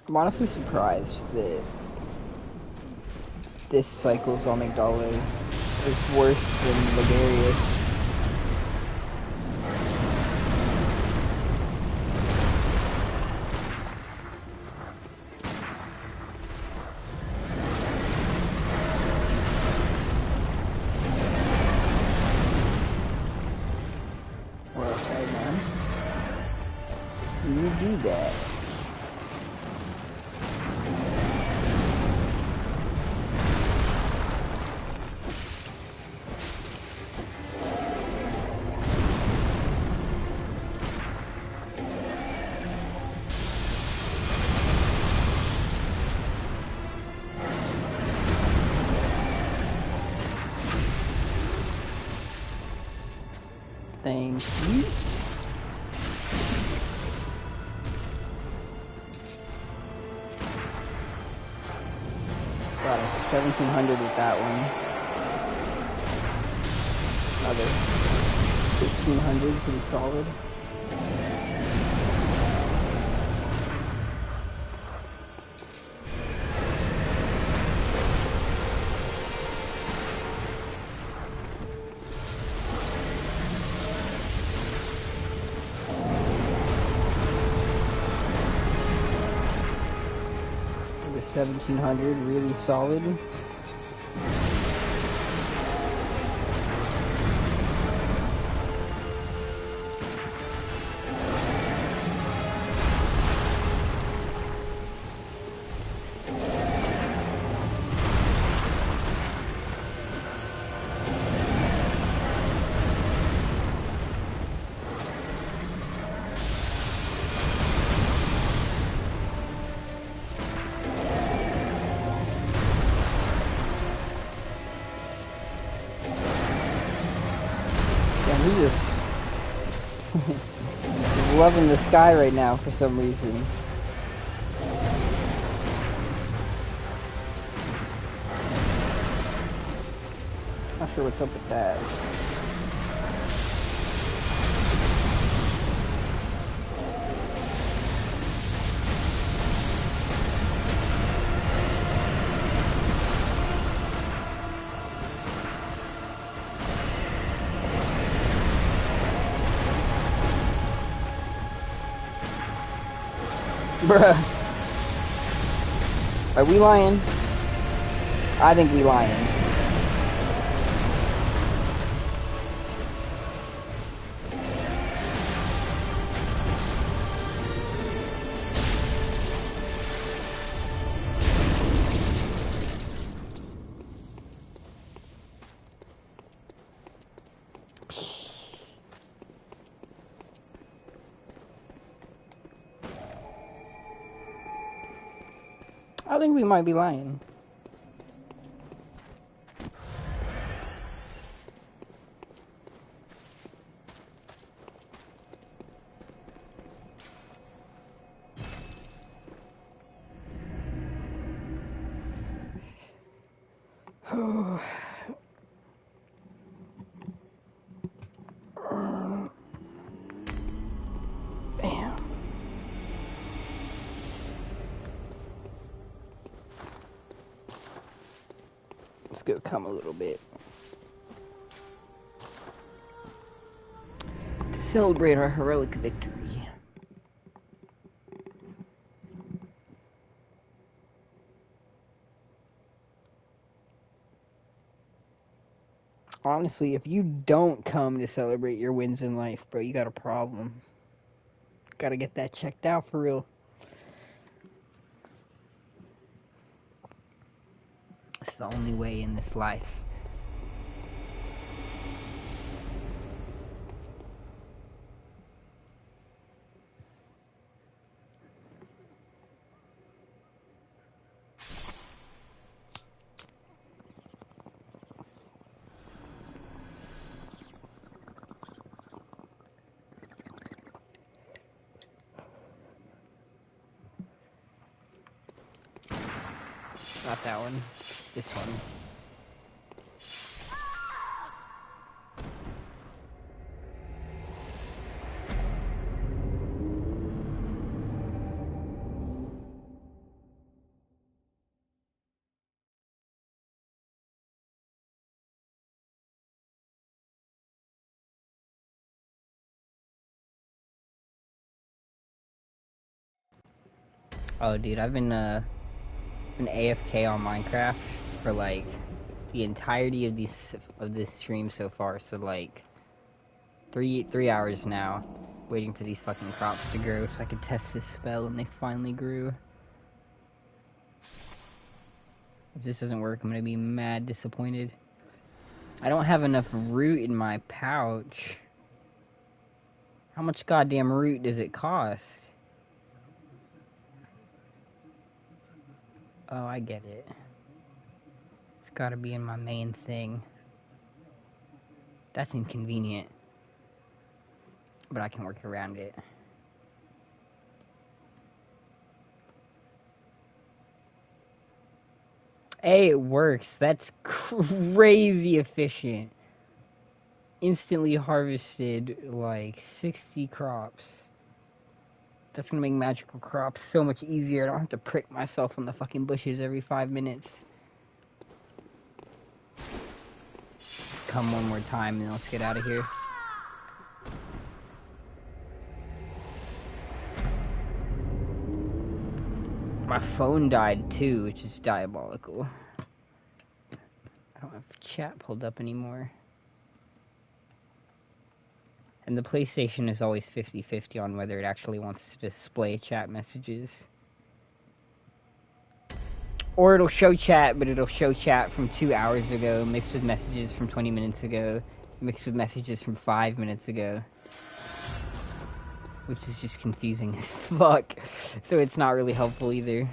I'm honestly surprised that this cycle's Amygdala is worse than Ligarius. Well, okay, man. You do that. Thank you. Got a 1700 with that one. Another 1500, pretty solid. a 1700, really solid. He just is loving the sky right now for some reason. Not sure what's up with that. Bruh. Are we lying? I think we lying. I think we might be lying. Let's go come a little bit. To celebrate our heroic victory. Honestly, if you don't come to celebrate your wins in life, bro, you got a problem. Gotta get that checked out for real. It's the only way in this life. Not that one. This one. Oh, dude, I've been AFK on Minecraft for like the entirety of this stream so far. So like 3 hours now, waiting for these fucking crops to grow so I could test this spell, and they finally grew. If this doesn't work, I'm gonna be mad disappointed. I don't have enough root in my pouch. How much goddamn root does it cost? Oh, I get it. It's gotta be in my main thing. That's inconvenient. But I can work around it. Hey, it works. That's crazy efficient. Instantly harvested like 60 crops. That's gonna make magical crops so much easier. I don't have to prick myself on the fucking bushes every 5 minutes. Come one more time and let's get out of here. My phone died too, which is diabolical. I don't have chat pulled up anymore. And the PlayStation is always 50-50 on whether it actually wants to display chat messages. Or it'll show chat, but it'll show chat from 2 hours ago, mixed with messages from 20 minutes ago, mixed with messages from 5 minutes ago. Which is just confusing as fuck. So it's not really helpful either.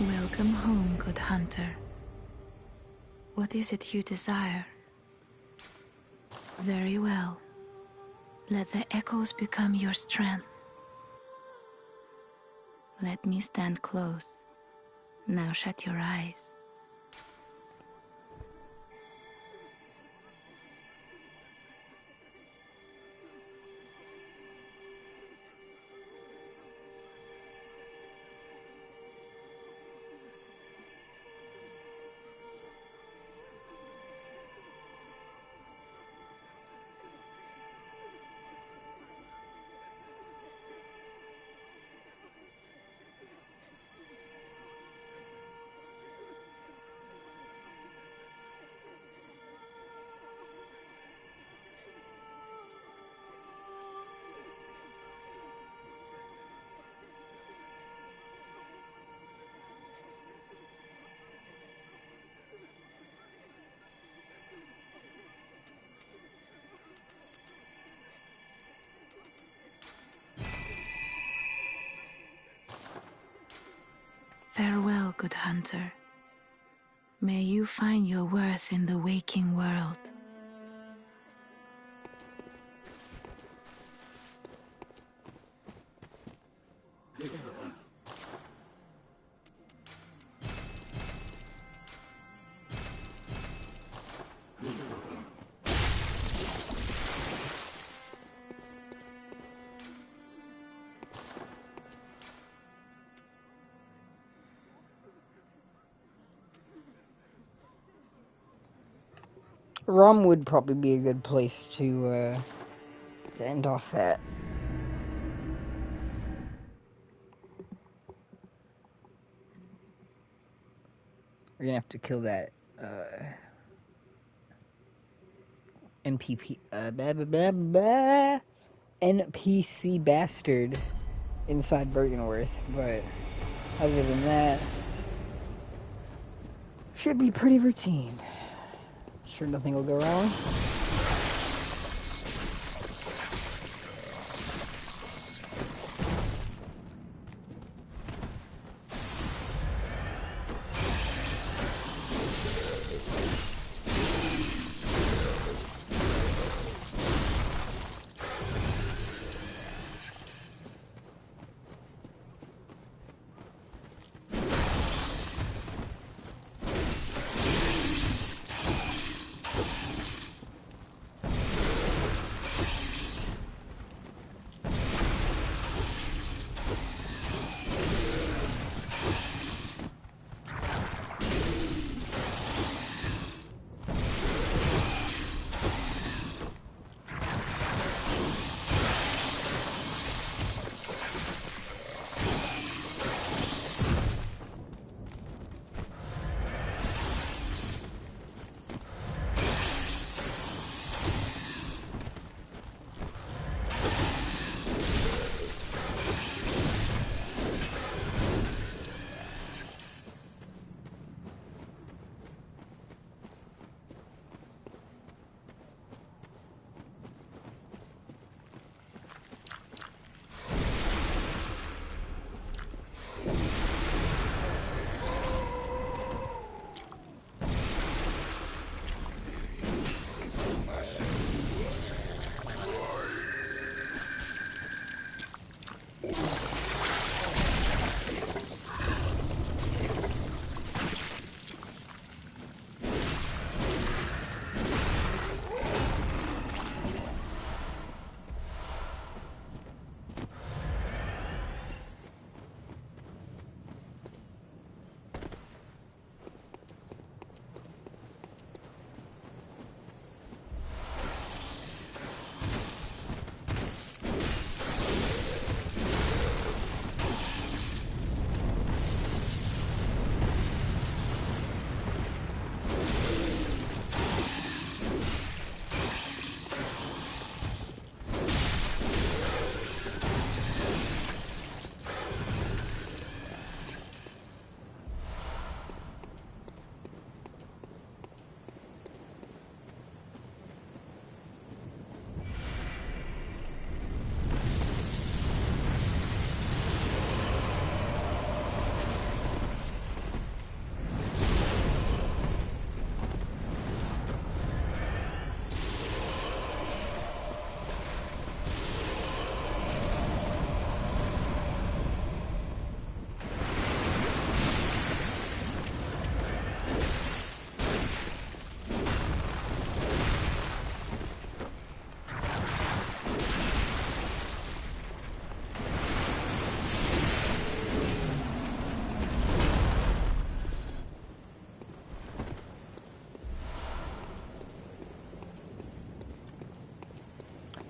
Welcome home, good hunter. What is it you desire? Very well. Let the echoes become your strength. Let me stand close. Now shut your eyes. Farewell, good hunter. May you find your worth in the waking world. Rum would probably be a good place to end off at. We're gonna have to kill that NPC bastard inside Bergenworth, but other than that, should be pretty routine. Sure nothing will go wrong.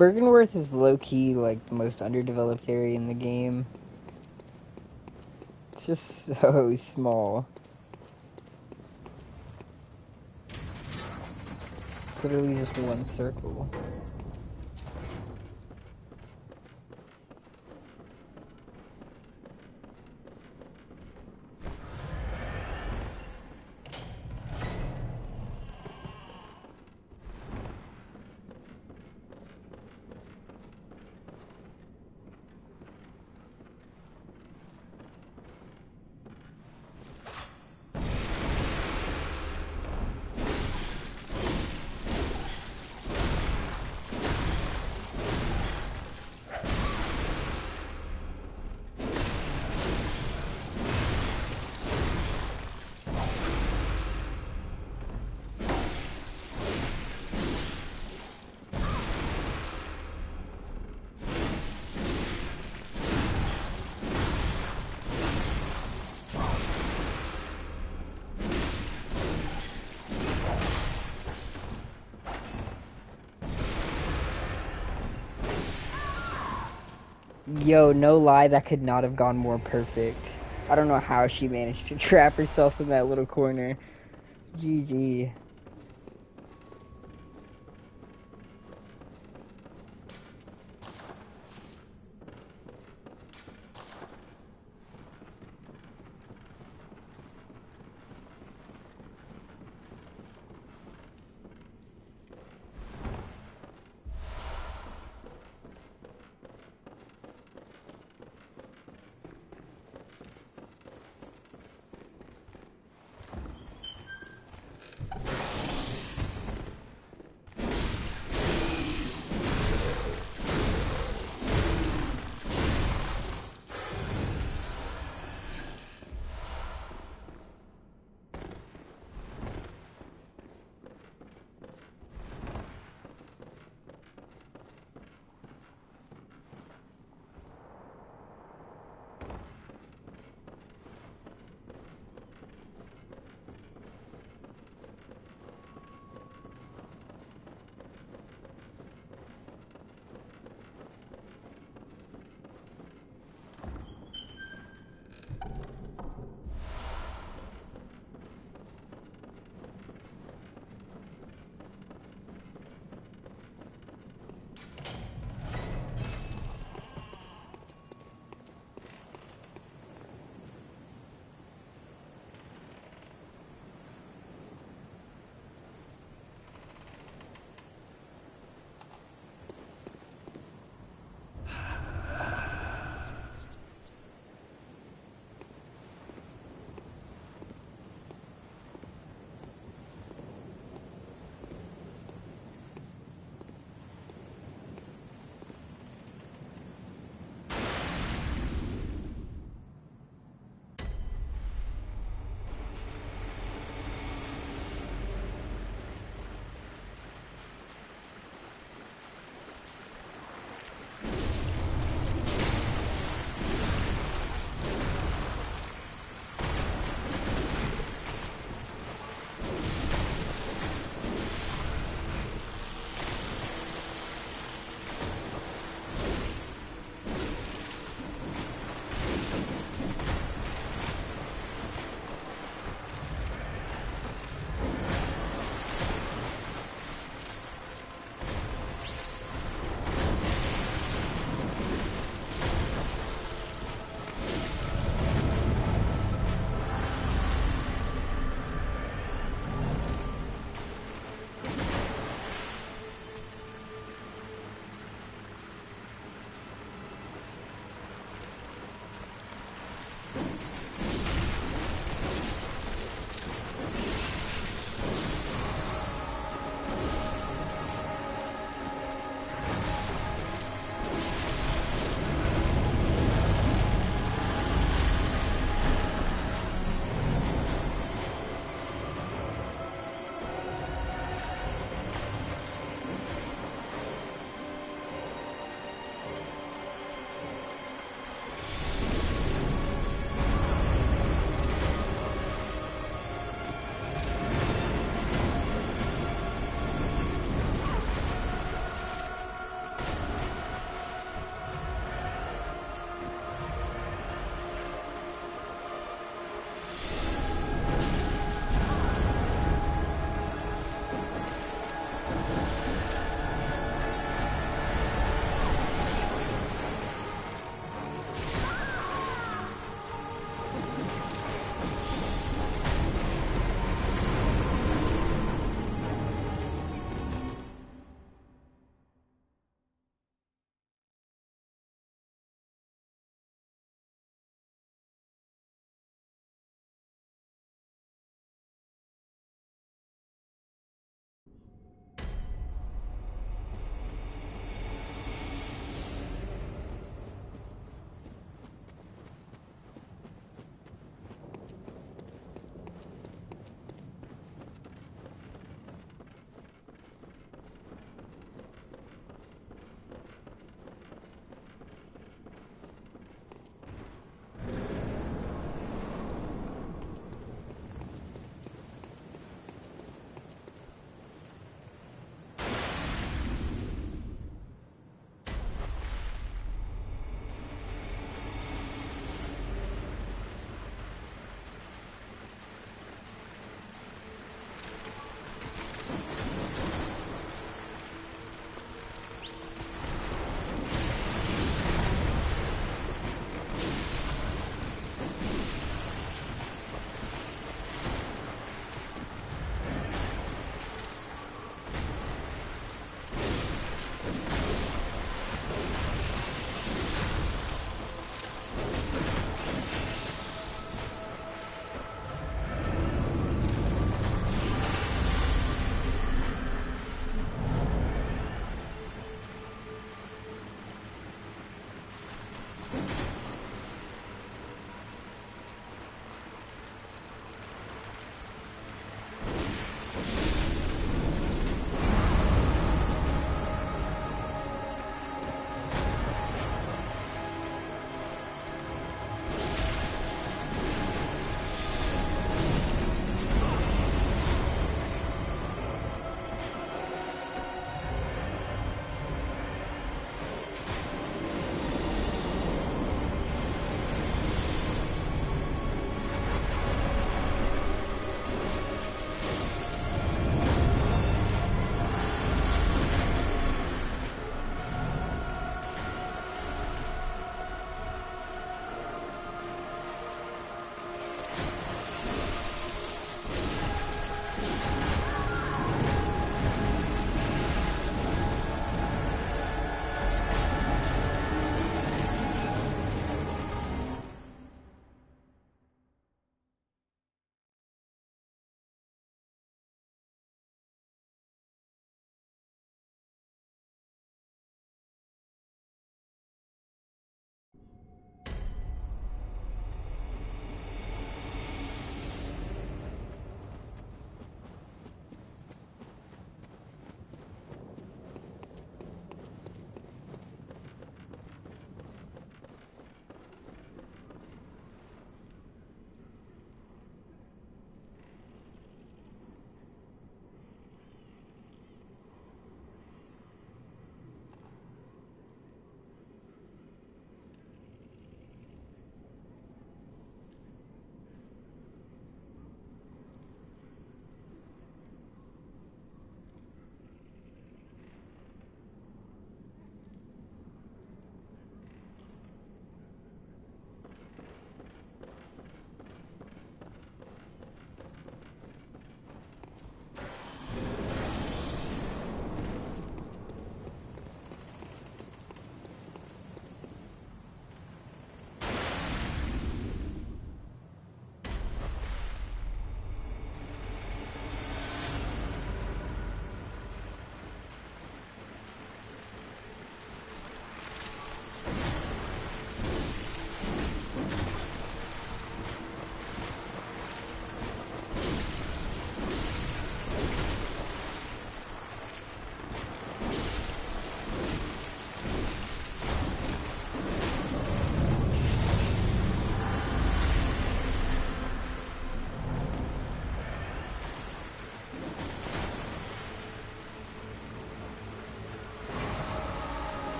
Bergenworth is low-key, like, the most underdeveloped area in the game. It's just so small. It's literally just one circle. Yo, no lie, that could not have gone more perfect. I don't know how she managed to trap herself in that little corner. GG.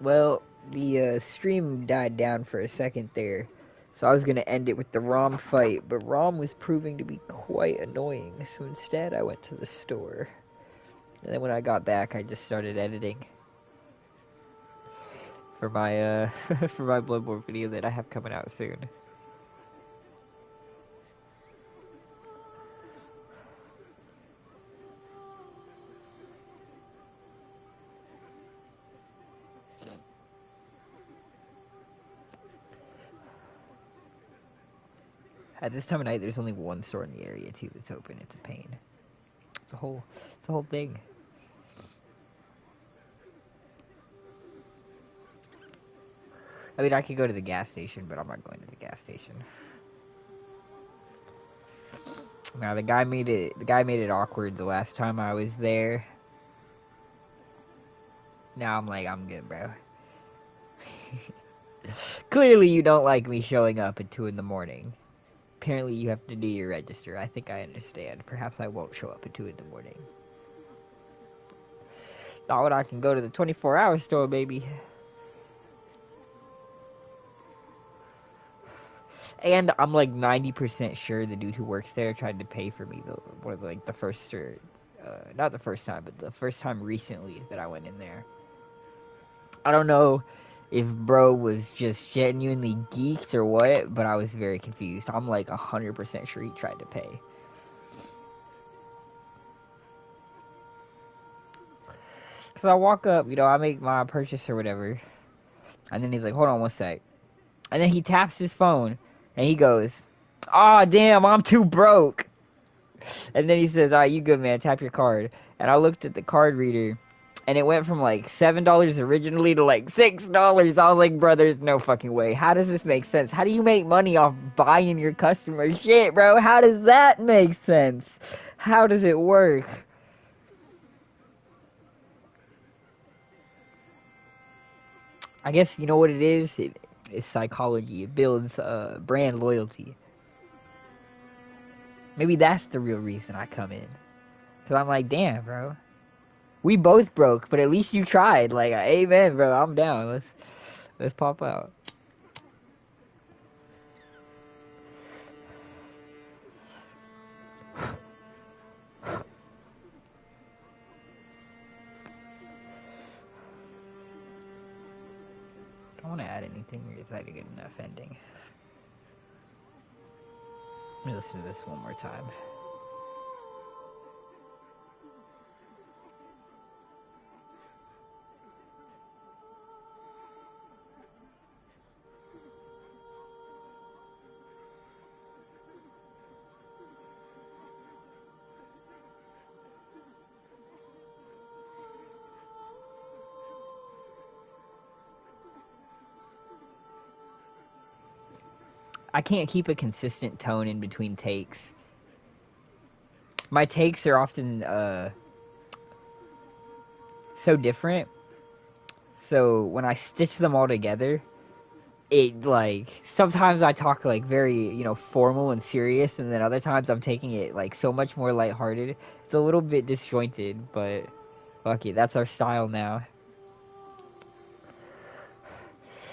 Well, the stream died down for a second there, so I was gonna end it with the Rom fight, but Rom was proving to be quite annoying, so instead I went to the store. And then when I got back, I just started editing for my for my Bloodborne video that I have coming out soon. At this time of night, there's only one store in the area too that's open. It's a pain. It's a whole thing. I mean, I could go to the gas station, but I'm not going to the gas station. Now the guy made it awkward the last time I was there. Now I'm like, I'm good, bro. Clearly you don't like me showing up at 2 in the morning. Apparently you have to do your register. I think I understand. Perhaps I won't show up at 2 in the morning. Not when I can go to the 24-hour store, baby. And I'm like 90% sure the dude who works there tried to pay for me the first, or not the first time, but the first time recently that I went in there. I don't know if bro was just genuinely geeked or what, but I was very confused. I'm like 100% sure he tried to pay. Cause I walk up, I make my purchase or whatever, and then he's like, hold on one sec. And then he taps his phone, and he goes, "Aw, damn, I'm too broke." And then he says, "Alright, you good, man, tap your card." And I looked at the card reader, and it went from like $7 originally to like $6. I was like, bro, there's no fucking way. How does this make sense? How do you make money off buying your customer shit, bro? How does that make sense? How does it work? I guess you know what it is? It's psychology. It builds brand loyalty. Maybe that's the real reason I come in. Because I'm like, damn, bro. We both broke, but at least you tried. Like, amen, bro. I'm down. Let's pop out. I don't want to add anything. Is that a good enough ending? Let me listen to this one more time. I can't keep a consistent tone in between takes. My takes are often so different. So when I stitch them all together, it like sometimes I talk like very, formal and serious, and then other times I'm taking it like so much more lighthearted. It's a little bit disjointed, but fuck it, that's our style now.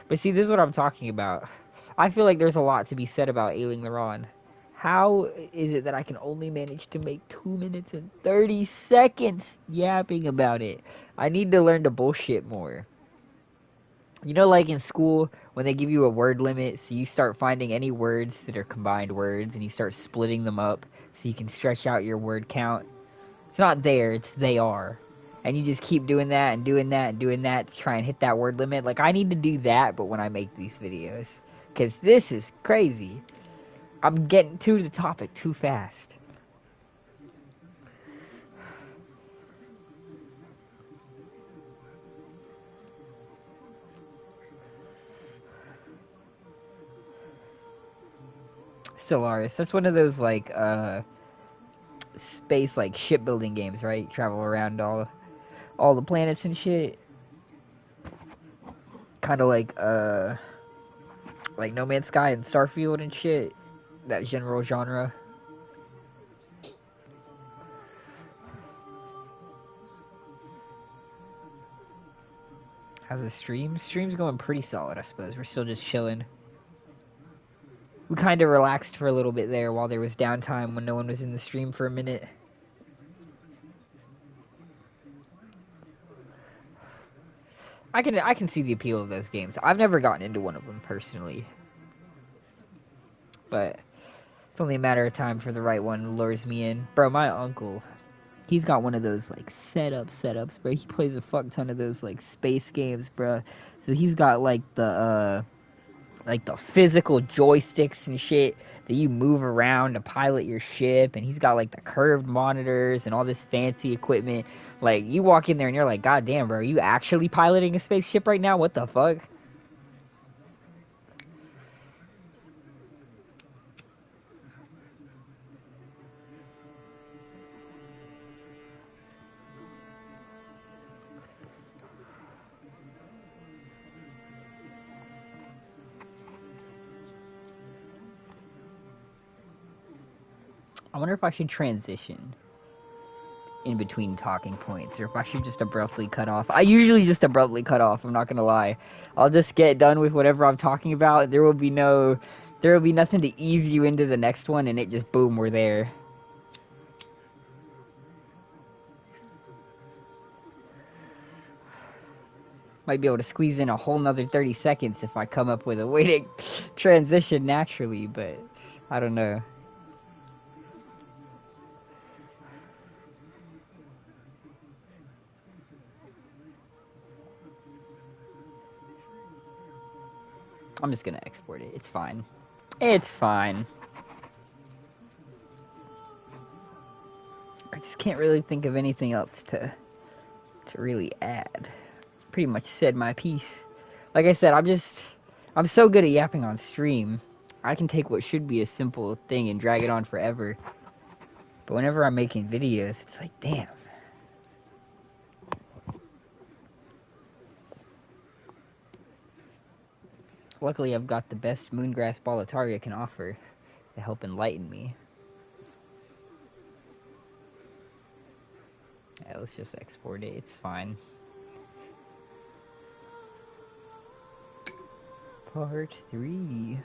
But see, this is what I'm talking about. I feel like there's a lot to be said about Ailing Loran. How is it that I can only manage to make 2 minutes and 30 seconds yapping about it? I need to learn to bullshit more. Like in school, when they give you a word limit, so you start finding any words that are combined words, and you start splitting them up so you can stretch out your word count. It's not there, it's they are. And you just keep doing that and doing that and doing that to try and hit that word limit. Like, I need to do that, but when I make these videos. Because this is crazy. I'm getting to the topic too fast. Stellaris, that's one of those, like, space, like, shipbuilding games, right? Travel around all the planets and shit. Kind of like No Man's Sky and Starfield and shit. That general genre. How's the stream? Stream's going pretty solid, I suppose. We're still just chilling. We kind of relaxed for a little bit there while there was downtime when no one was in the stream for a minute. I can see the appeal of those games. I've never gotten into one of them personally, but it's only a matter of time for the right one lures me in. Bro, my uncle, he's got one of those like setups, bro. He plays a fuck ton of those like space games, bro. So he's got like the physical joysticks and shit that you move around to pilot your ship, and he's got like the curved monitors and all this fancy equipment. Like, you walk in there and you're like, God damn, bro, are you actually piloting a spaceship right now? What the fuck? I wonder if I should transition in between talking points, or if I should just abruptly cut off. I usually just abruptly cut off, I'm not gonna lie. I'll just get done with whatever I'm talking about. There will be nothing to ease you into the next one, and it just, boom, we're there. Might be able to squeeze in a whole nother 30 seconds if I come up with a way to transition naturally, but I don't know. I'm just gonna export it. It's fine. It's fine. I just can't really think of anything else to really add. Pretty much said my piece. Like I said, I'm so good at yapping on stream. I can take what should be a simple thing and drag it on forever. But whenever I'm making videos, it's like, damn. Luckily, I've got the best Moongrass Boletaria can offer to help enlighten me. Yeah, let's just export it. It's fine. Part 3.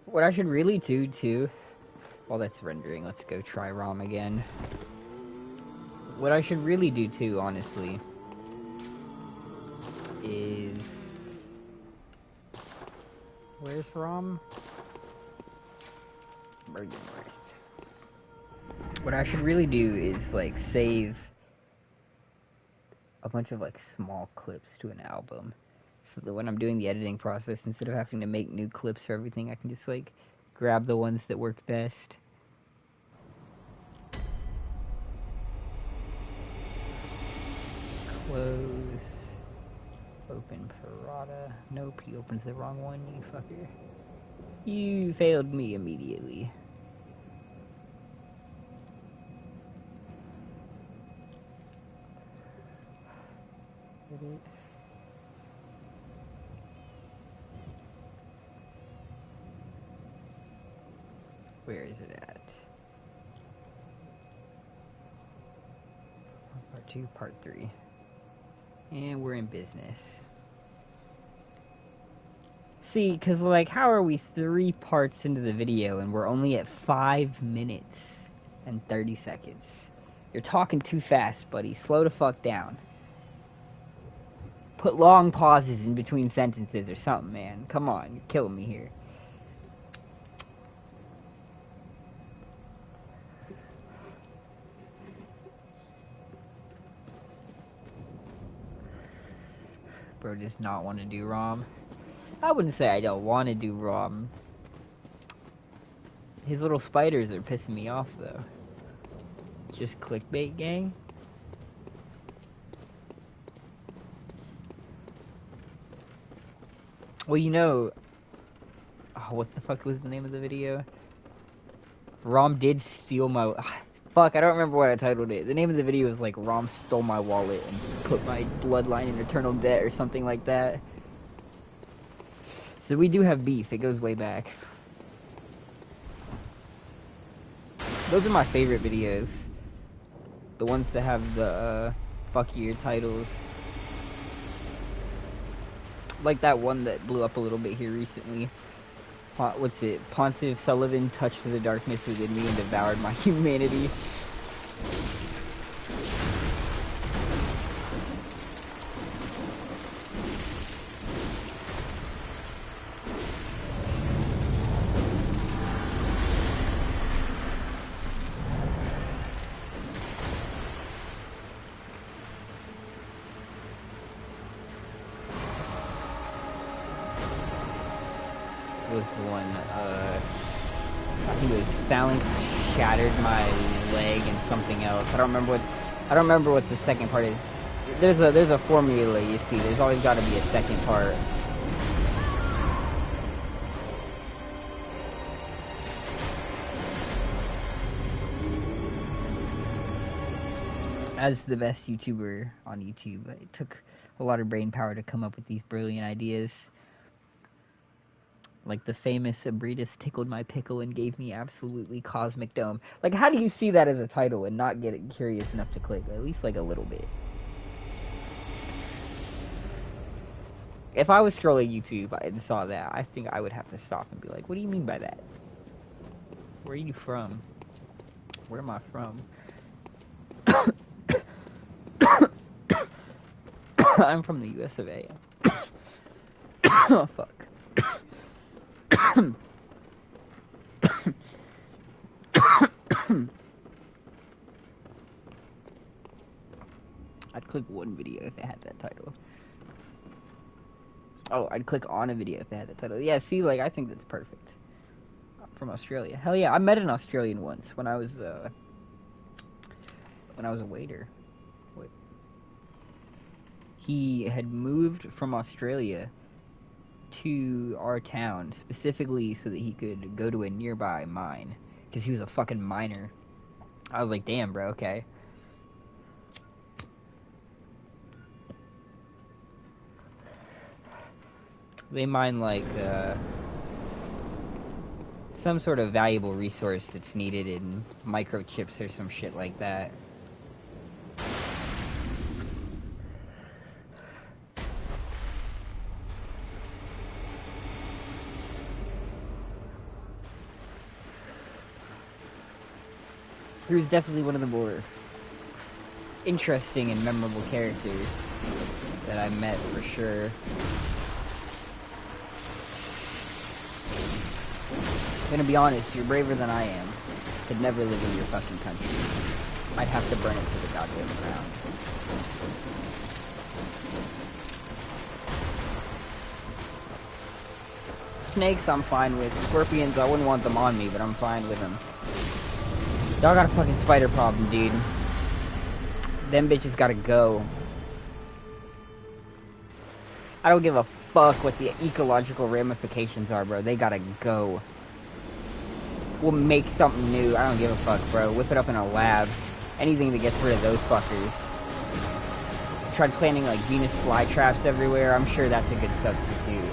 What I should really do, too, while that's rendering, let's go try ROM again. What I should really do, too, honestly, is... Where's ROM? What I should really do is, like, save a bunch of, like, small clips to an album. So that when I'm doing the editing process, instead of having to make new clips for everything, I can just, like, grab the ones that work best. Close. Open Parada. Nope, he opens the wrong one, you fucker. You failed me immediately. Edit. Where is it at? Part 2, Part 3. And we're in business. See, because, like, how are we 3 parts into the video and we're only at 5 minutes and 30 seconds? You're talking too fast, buddy. Slow the fuck down. Put long pauses in between sentences or something, man. Come on, you're killing me here. Bro does not want to do ROM. I wouldn't say I don't want to do ROM. His little spiders are pissing me off, though. Just clickbait, gang. Well, you know... Oh, what the fuck was the name of the video? ROM did steal my... Fuck, I don't remember what I titled it. The name of the video was like Rom stole my wallet and put my bloodline in eternal debt or something like that. So we do have beef. It goes way back. Those are my favorite videos. The ones that have the fuckier titles. Like that one that blew up a little bit here recently. What's it? Pontiff Sullivan touched the darkness within me and devoured my humanity. Was the one, I think it was phalanx shattered my leg and something else. I don't remember what the second part is. There's a formula, you see. There's always got to be a second part. As the best YouTuber on YouTube, it took a lot of brain power to come up with these brilliant ideas. Like the famous Abritus tickled my pickle and gave me absolutely cosmic dome. Like, how do you see that as a title and not get curious enough to click? At least like a little bit. If I was scrolling YouTube and saw that, I think I would have to stop and be like, what do you mean by that? Where are you from? Where am I from? I'm from the US of A. Oh, fuck. I'd click one video if it had that title. Oh, I'd click on a video if it had that title. Yeah, see, like, I think that's perfect. From Australia. Hell yeah, I met an Australian once when I was a waiter. Wait. He had moved from Australia to our town specifically so that he could go to a nearby mine because he was a fucking miner. I was like, damn, bro, okay. They mine like some sort of valuable resource that's needed in microchips or some shit like that. He was definitely one of the more interesting and memorable characters that I met, for sure. I'm gonna be honest, you're braver than I am. Could never live in your fucking country. I'd have to burn it to the goddamn ground. Snakes, I'm fine with. Scorpions, I wouldn't want them on me, but I'm fine with them. Y'all got a fucking spider problem, dude. Them bitches gotta go. I don't give a fuck what the ecological ramifications are, bro. They gotta go. We'll make something new. I don't give a fuck, bro. Whip it up in a lab. Anything that gets rid of those fuckers. Tried planting, like, Venus flytraps everywhere. I'm sure that's a good substitute.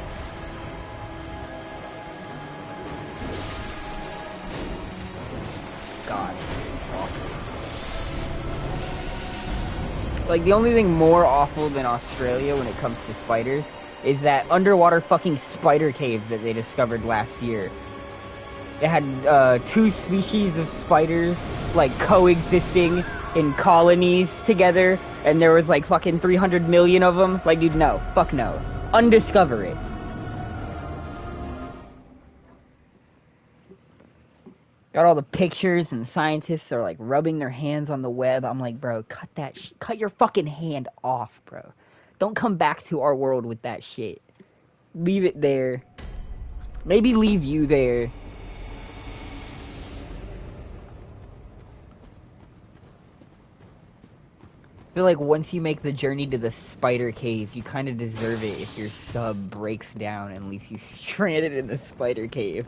God. Awful. Like, the only thing more awful than Australia when it comes to spiders is that underwater fucking spider cave that they discovered last year. They had 2 species of spiders, like, coexisting in colonies together, and there was, like, fucking 300 million of them. Like, dude, no. Fuck no. Undiscover it. Got all the pictures, and scientists are, like, rubbing their hands on the web. I'm like, bro, cut your fucking hand off, bro. Don't come back to our world with that shit. Leave it there. Maybe leave you there. I feel like once you make the journey to the spider cave, you kind of deserve it if your sub breaks down and leaves you stranded in the spider cave.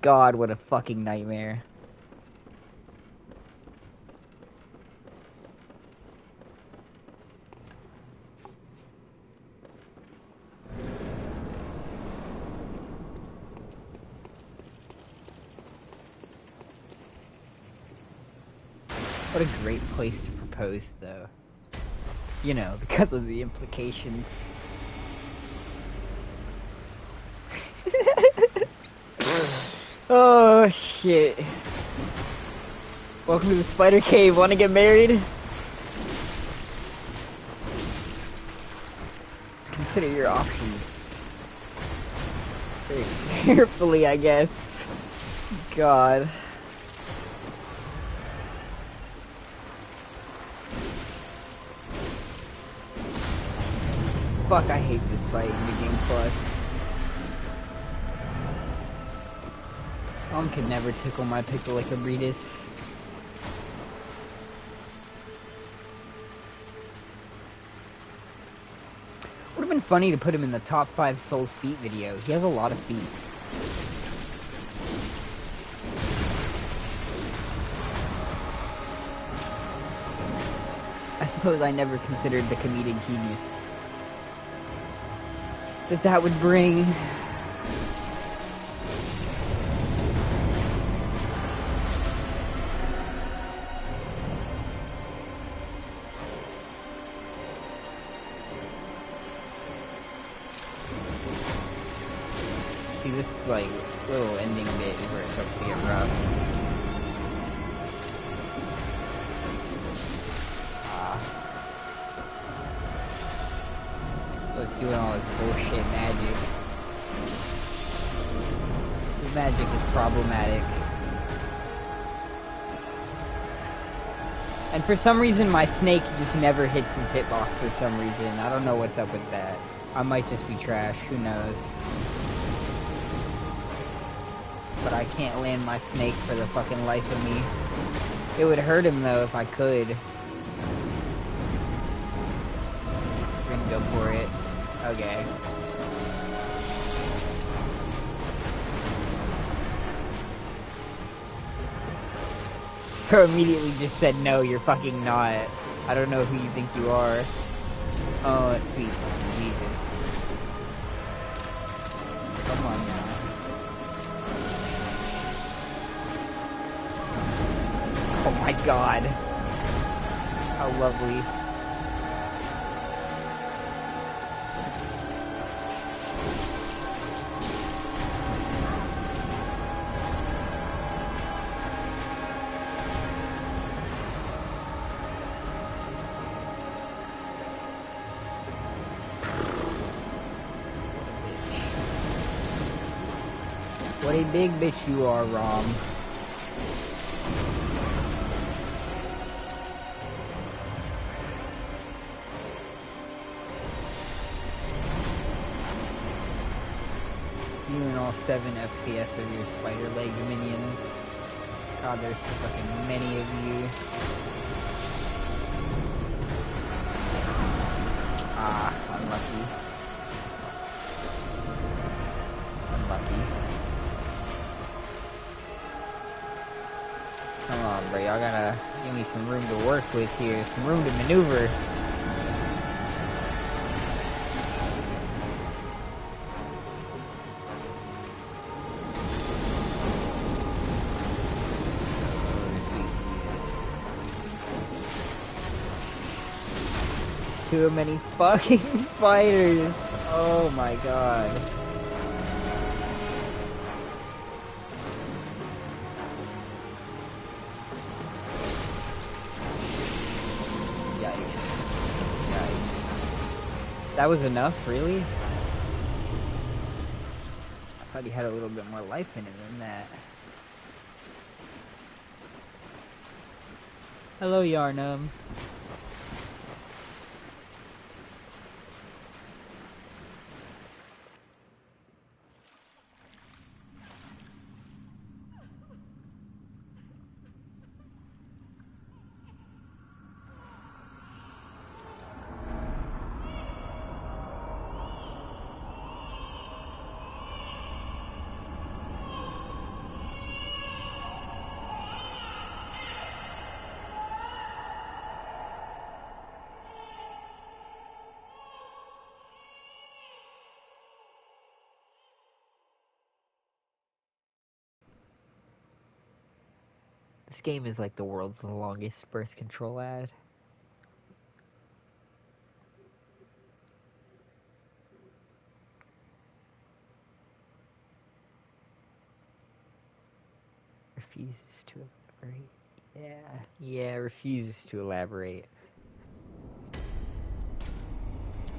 God, what a fucking nightmare. What a great place to propose, though. You know, because of the implications. Oh, shit. Welcome to the Spider Cave. Want to get married? Consider your options. Very carefully, I guess. God. Fuck, I hate this fight in the game plus. Mom could never tickle my pickle like a Breedis. Would have been funny to put him in the top 5 Souls feet video. He has a lot of feet. I suppose I never considered the comedic genius that would bring. See, this like little ending bit is where it starts to get rough. So it's doing all this bullshit magic. This magic is problematic. And for some reason my snake just never hits his hitbox for some reason. I don't know what's up with that. I might just be trash, who knows. But I can't land my snake for the fucking life of me. It would hurt him though if I could. We're gonna go for it. Okay. Her immediately just said, no, you're fucking not. I don't know who you think you are. Oh, that's sweet. Jesus. Come on now. Oh my god. How lovely. What a big bitch you are, Rom. You and all 7 FPS of your spider leg minions. God, there's so fucking many of you. Ah, unlucky. Unlucky. Come on, bro. Y'all gotta give me some room to work with here. Some room to maneuver. Too many fucking spiders. Oh my god. Yikes. Yikes. That was enough, really? I thought he had a little bit more life in him than that. Hello, Yharnam. This game is like the world's longest birth control ad. Refuses to elaborate. Yeah, refuses to elaborate.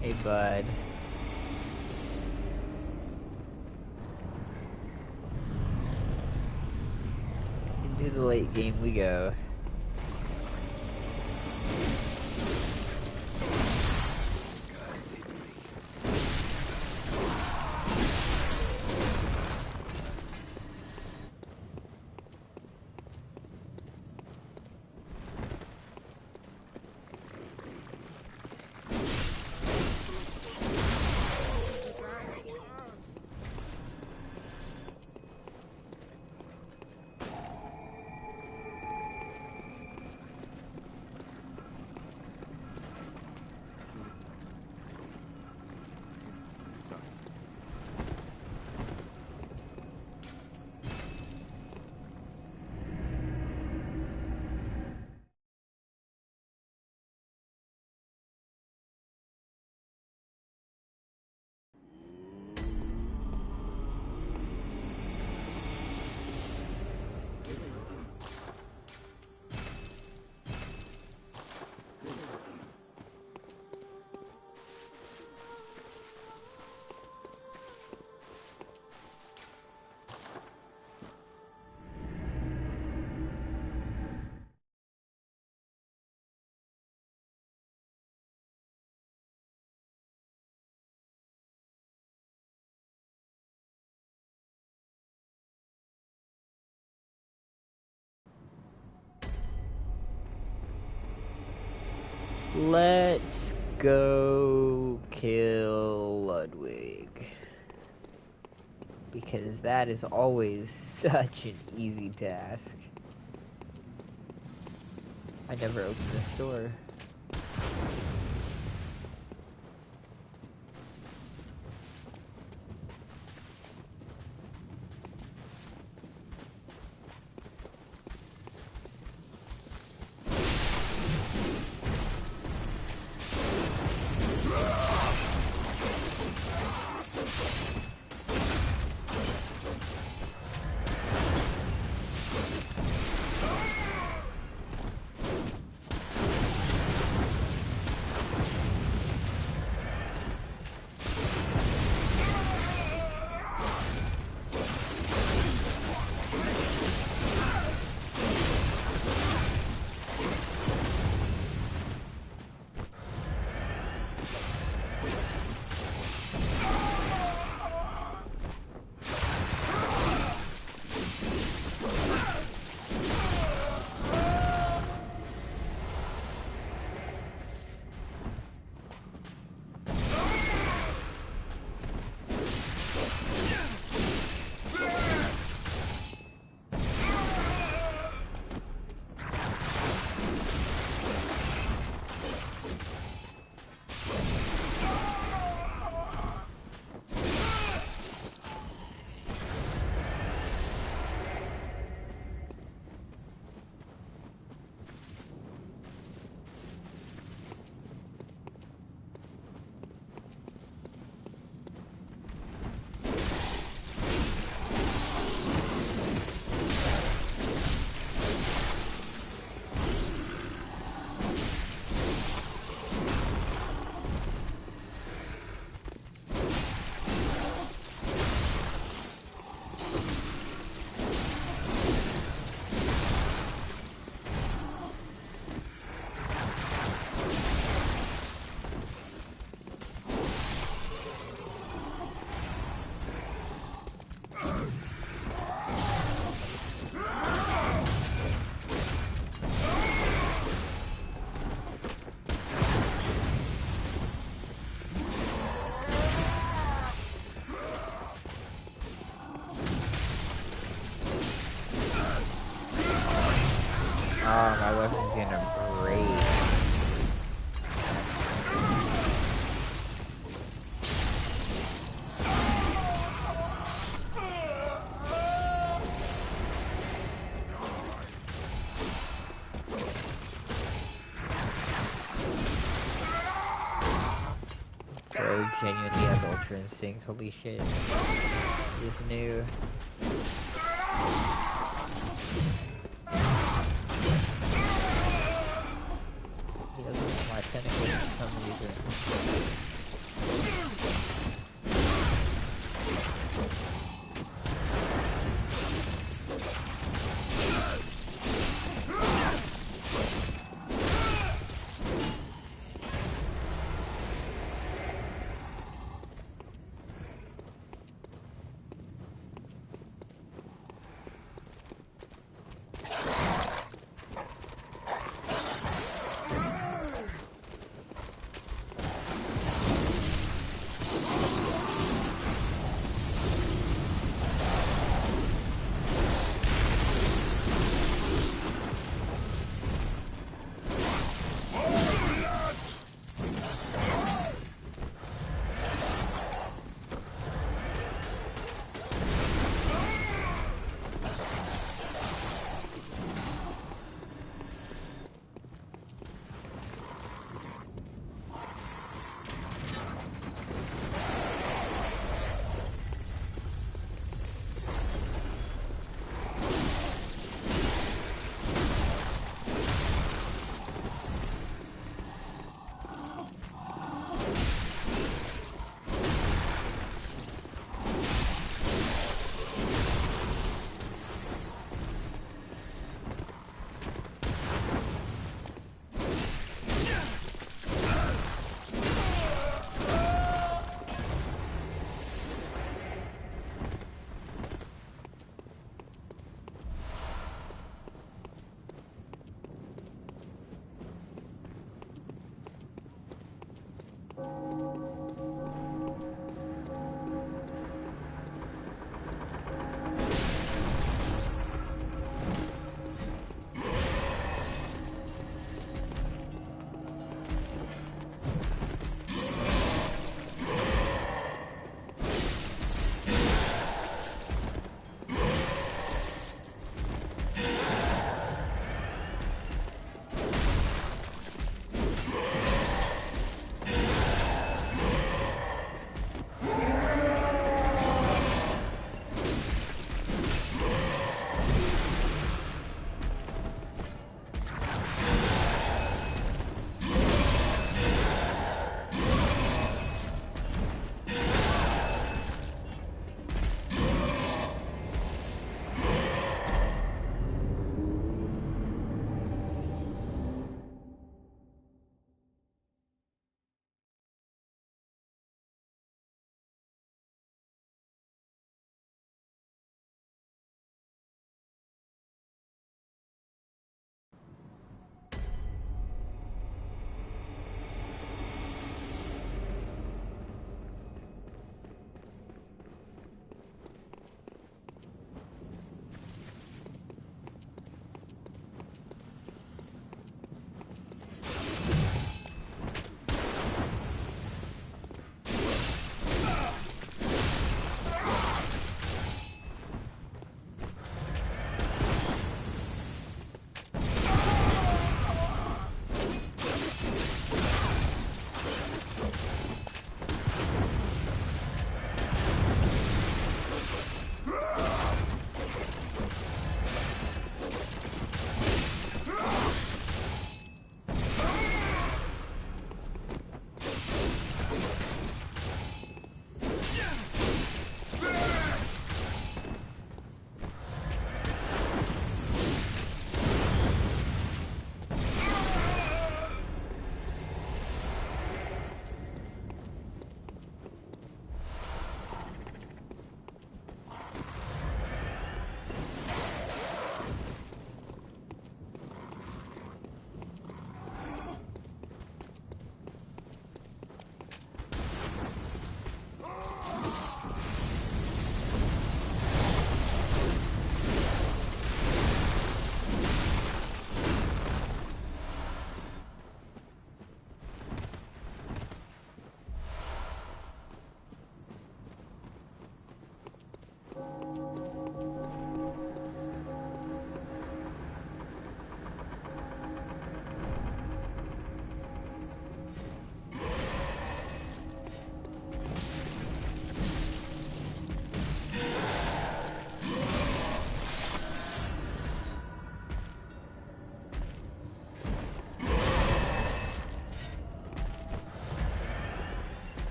Hey, bud. Into the late game we go. Let's go kill Ludwig. Because that is always such an easy task. I never opened this door. Oh, my weapon's gonna break. genuinely has Ultra Instinct. Holy shit. This new. He doesn't want my tentacles for some reason.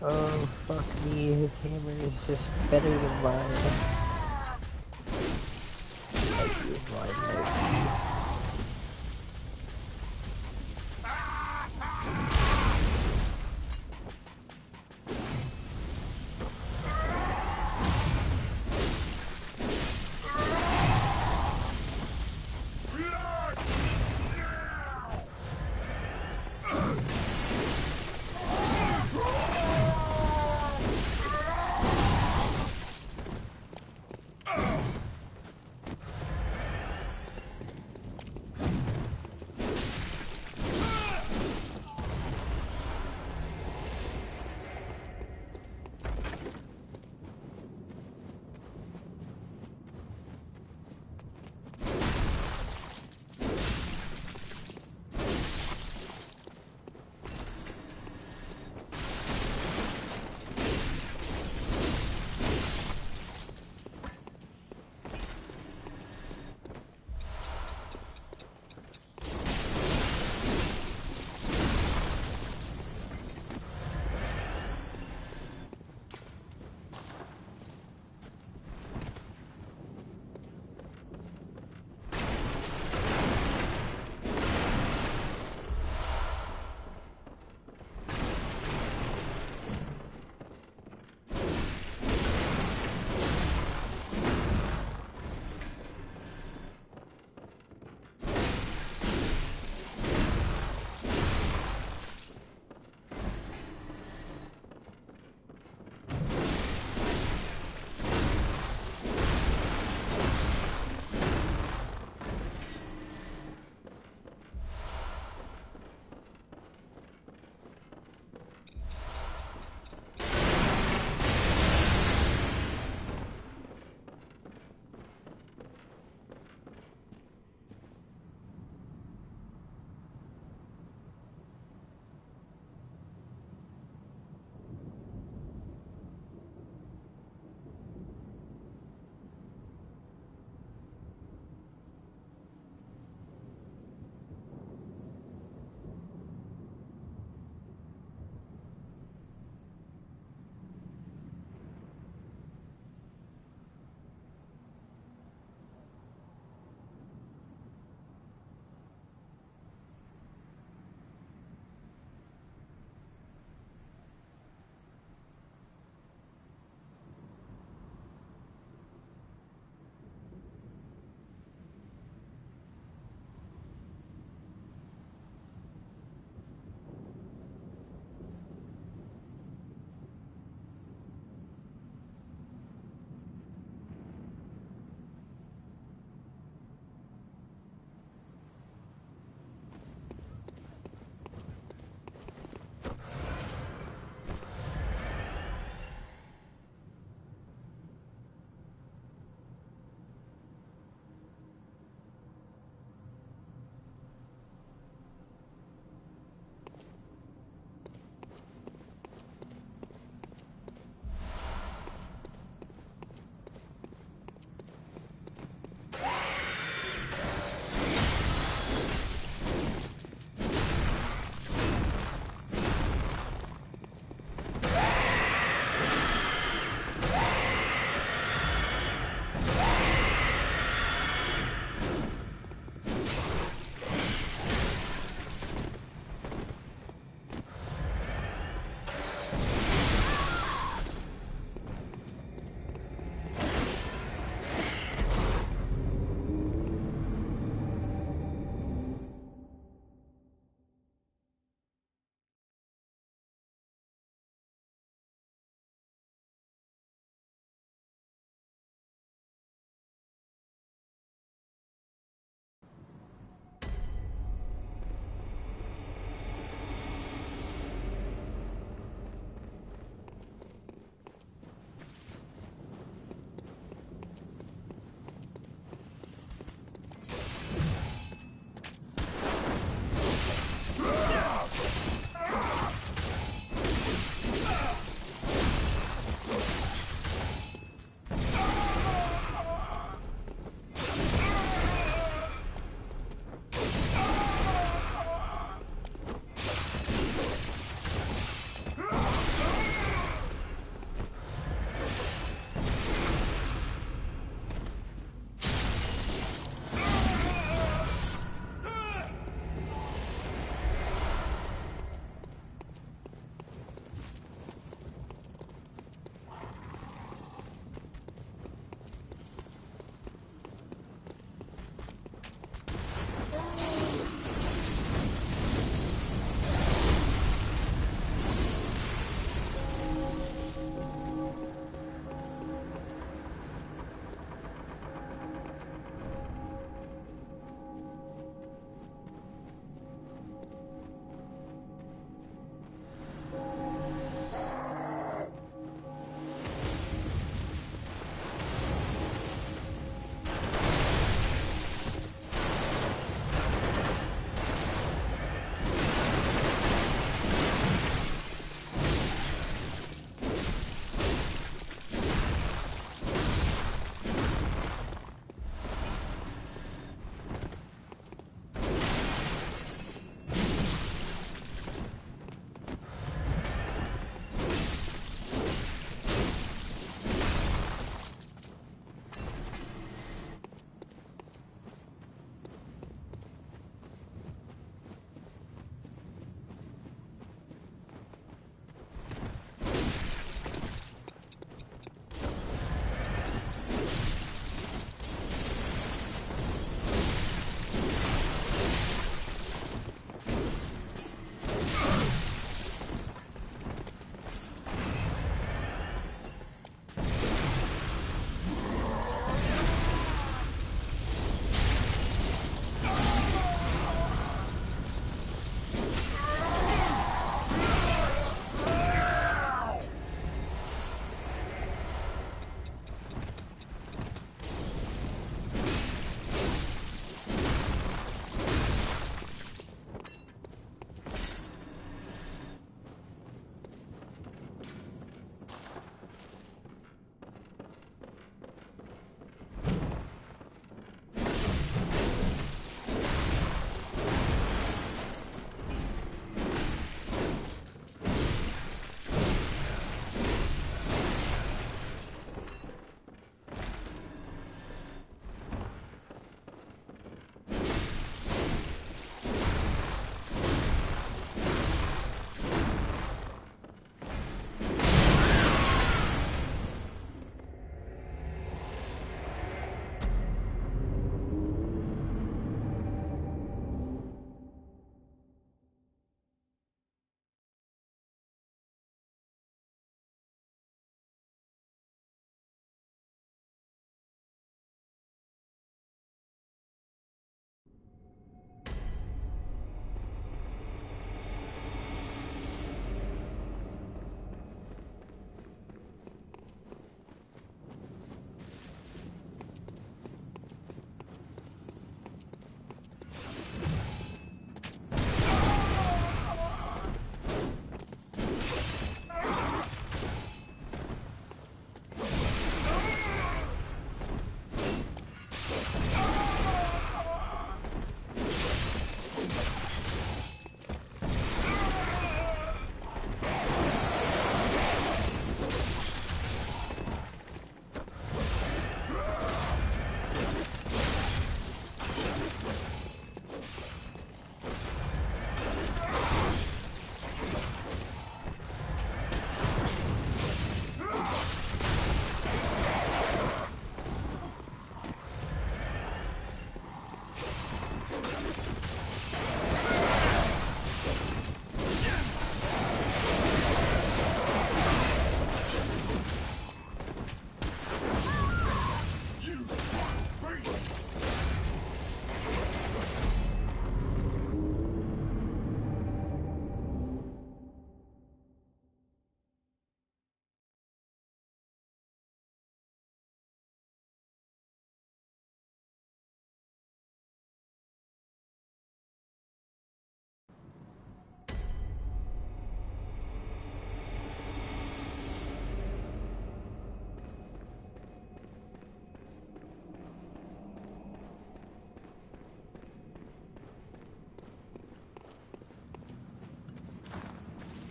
Oh, fuck me, his hammer is just better than mine. Like, use mine,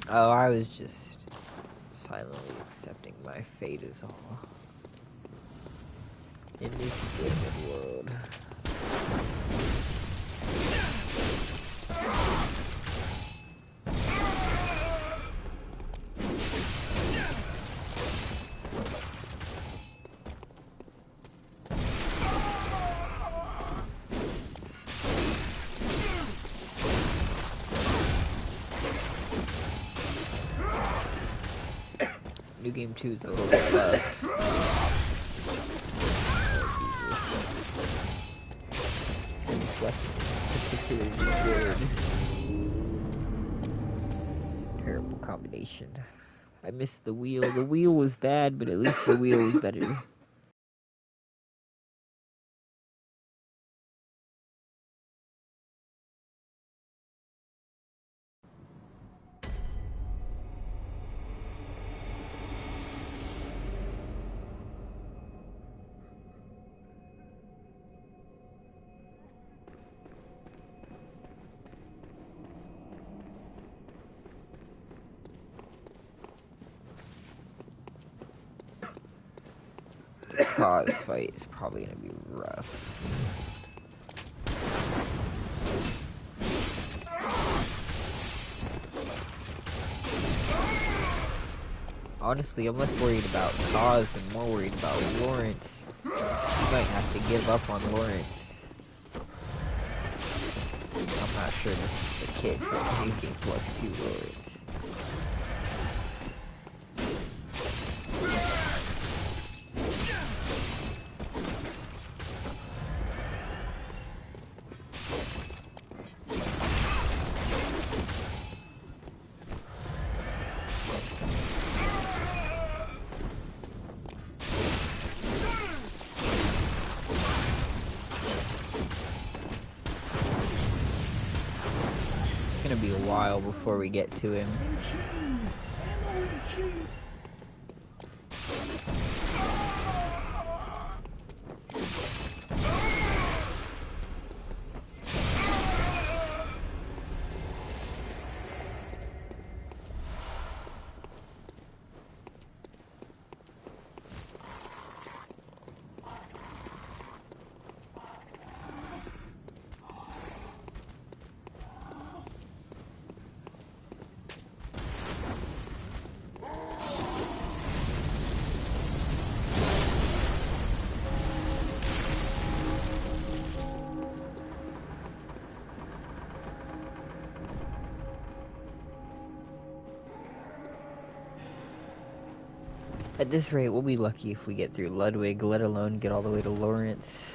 Oh, I was just silently accepting my fate is all. In this wicked world. New Game 2 is a little bit rough. These weapons particularly good. Terrible combination. I missed the wheel. The wheel was bad, but at least the wheel was better. The cause fight is probably gonna be rough. Honestly, I'm less worried about Cause and more worried about Lawrence. You might have to give up on Lawrence. I'm not sure this is the kid for anything plus 2 Lawrence. It's gonna be a while before we get to him. At this rate, we'll be lucky if we get through Ludwig, let alone get all the way to Lawrence.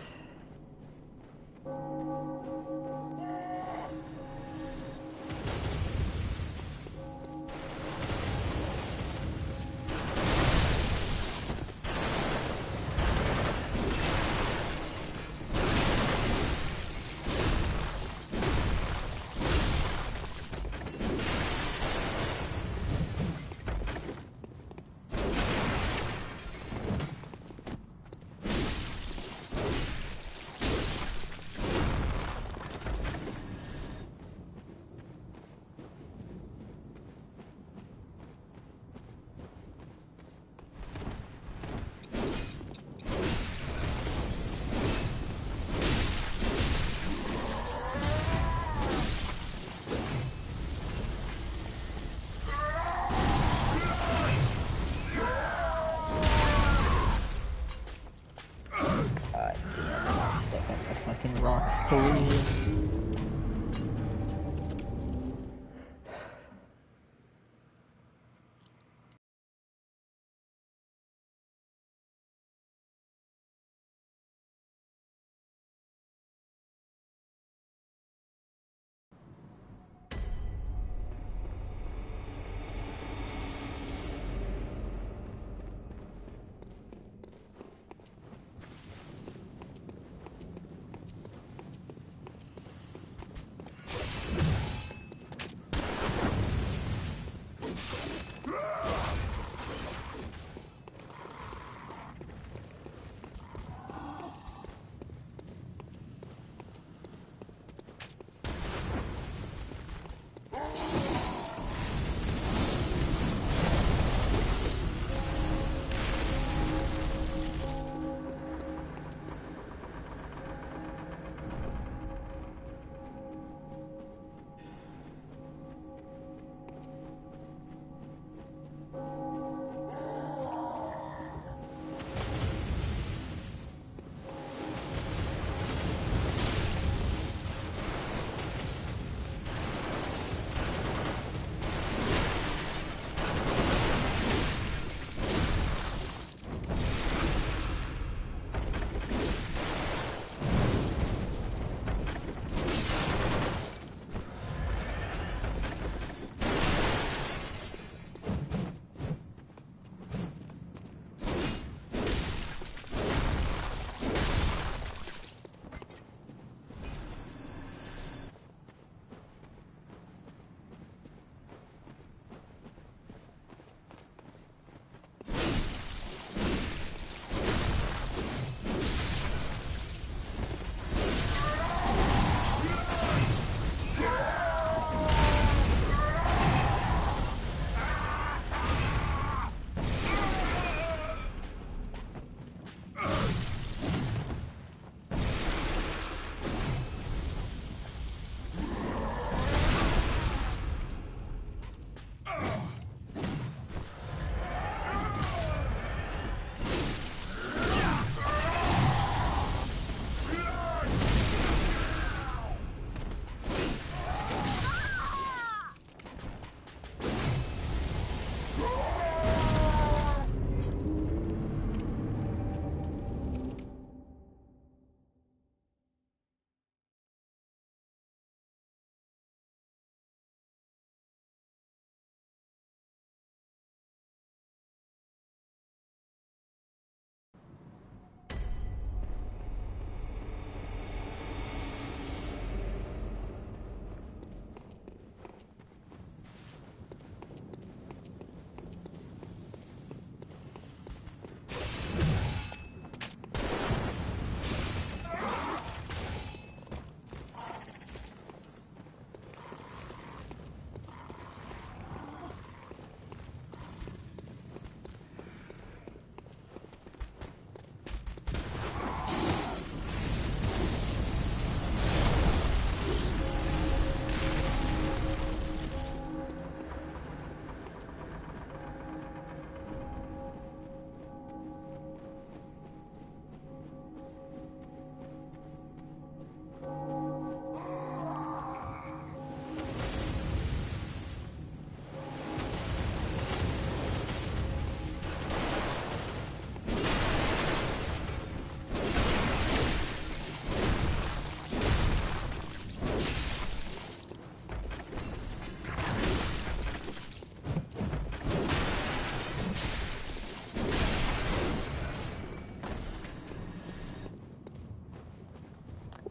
Rocks collision.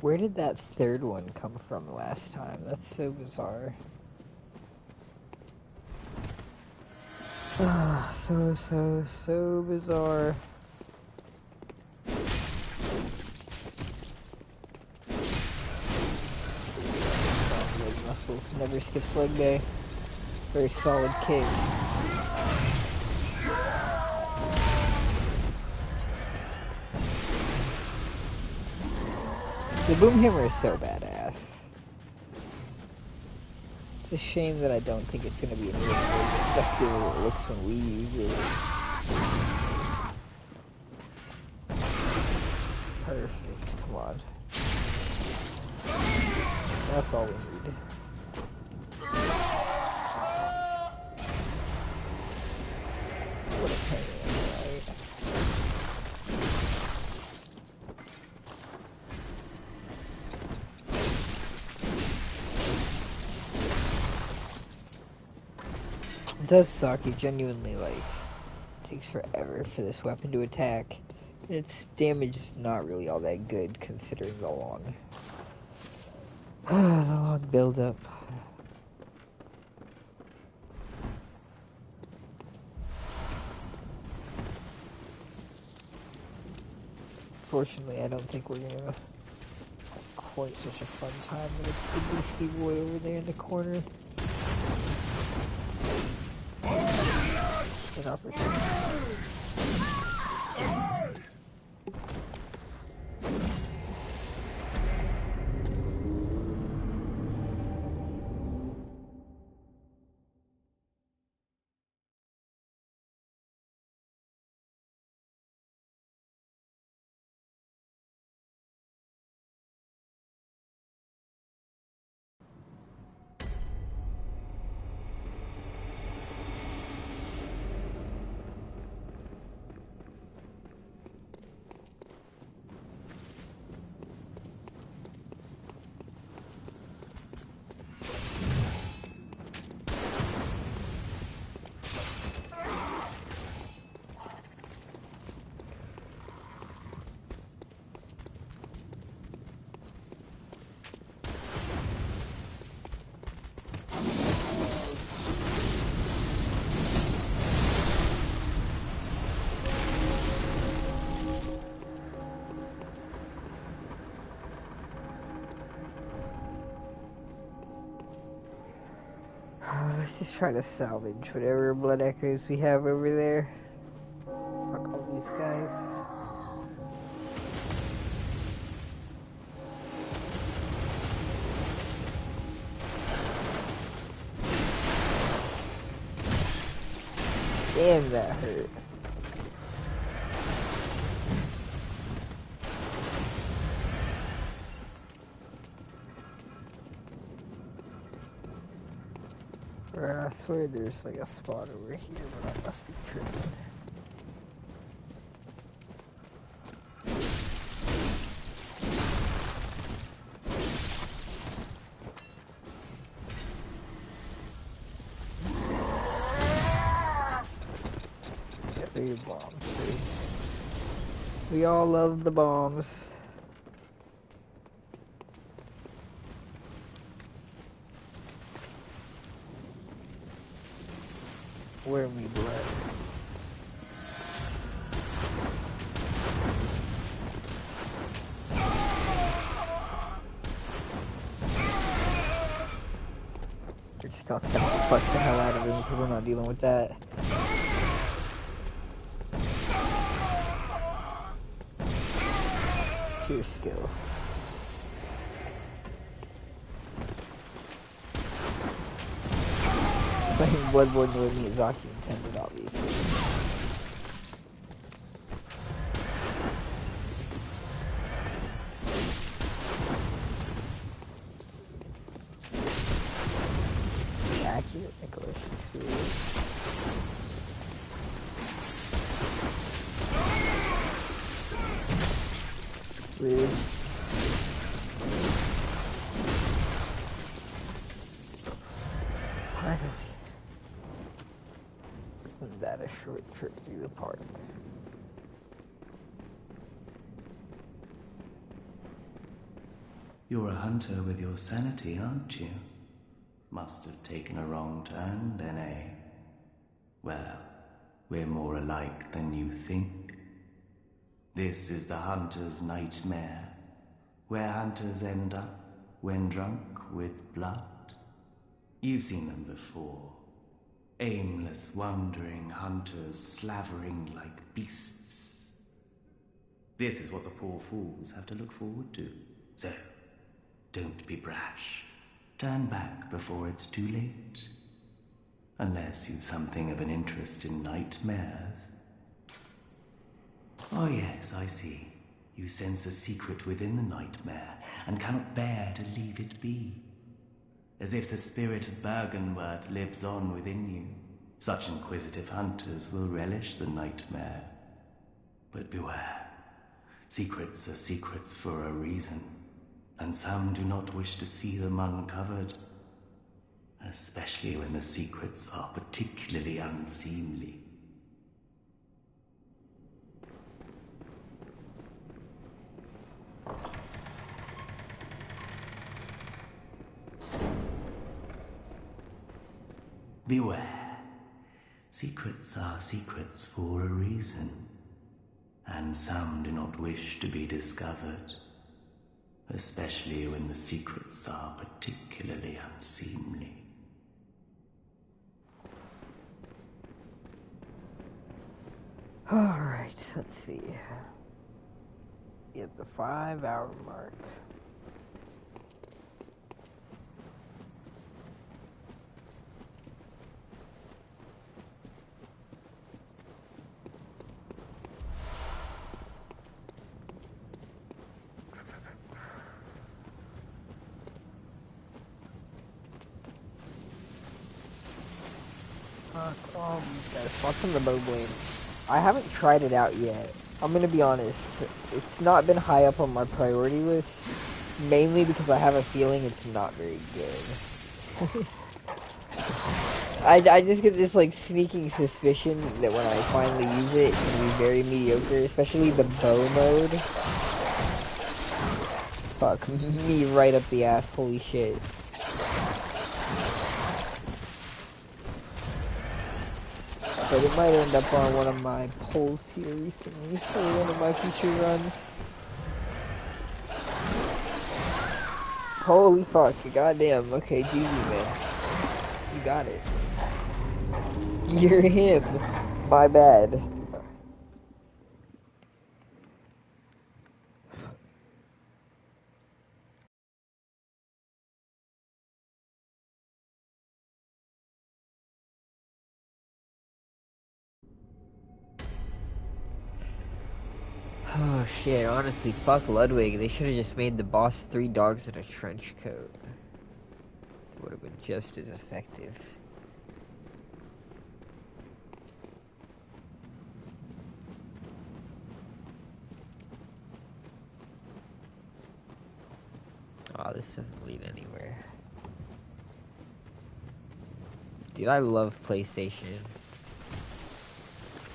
Where did that third one come from last time? That's so bizarre. Ah, so bizarre. Leg muscles, never skips leg day. Very solid kick. The boom hammer is so badass. It's a shame that I don't think it's going to be any as effective as it looks when we use it. Perfect, come on. That's all we need. What a pain, right? It does suck. It genuinely, like, takes forever for this weapon to attack. Its damage is not really all that good considering the long, the long build-up. Fortunately, I don't think we're gonna have quite such a fun time with the beastie boy over there in the corner. An opportunity. Let's just try to salvage whatever blood echoes we have over there. Fuck all these guys. Damn, that hurt. I swear there's like a spot over here, but I must be tripping. Get through your bombs, see? We all love the bombs. Where we blood. We're just gonna fuck the hell out of him because we're not dealing with that. Pure skill. Playing Bloodborne the way Miyazaki intended, obviously. Accurate Nicholas experience. Weird. Isn't that a short trip through the park? You're a hunter with your sanity, aren't you? Must have taken a wrong turn, then, eh? Well, we're more alike than you think. This is the hunter's nightmare, where hunters end up when drunk with blood. You've seen them before. Aimless, wandering hunters slavering like beasts. This is what the poor fools have to look forward to. So, don't be brash. Turn back before it's too late. Unless you've something of an interest in nightmares. Oh yes, I see. You sense a secret within the nightmare, and cannot bear to leave it be. As if the spirit of Bergenworth lives on within you. Such inquisitive hunters will relish the nightmare. But beware. Secrets are secrets for a reason, and some do not wish to see them uncovered. Especially when the secrets are particularly unseemly. Beware. Secrets are secrets for a reason, and some do not wish to be discovered, especially when the secrets are particularly unseemly. Alright, let's see. At the 5-hour mark. Spots on the bow blade. I haven't tried it out yet. I'm gonna be honest. It's not been high up on my priority list. Mainly because I have a feeling it's not very good. I just get this like sneaking suspicion that when I finally use it, it's gonna be very mediocre, especially the bow mode. Fuck me right up the ass, holy shit. But it might end up on one of my polls here recently, or one of my future runs. Holy fuck, goddamn, okay, GG man. You got it. You're him. My bad. Oh shit, honestly, fuck Ludwig. They should have just made the boss 3 dogs in a trench coat. Would have been just as effective. Oh, this doesn't lead anywhere. Dude, I love PlayStation.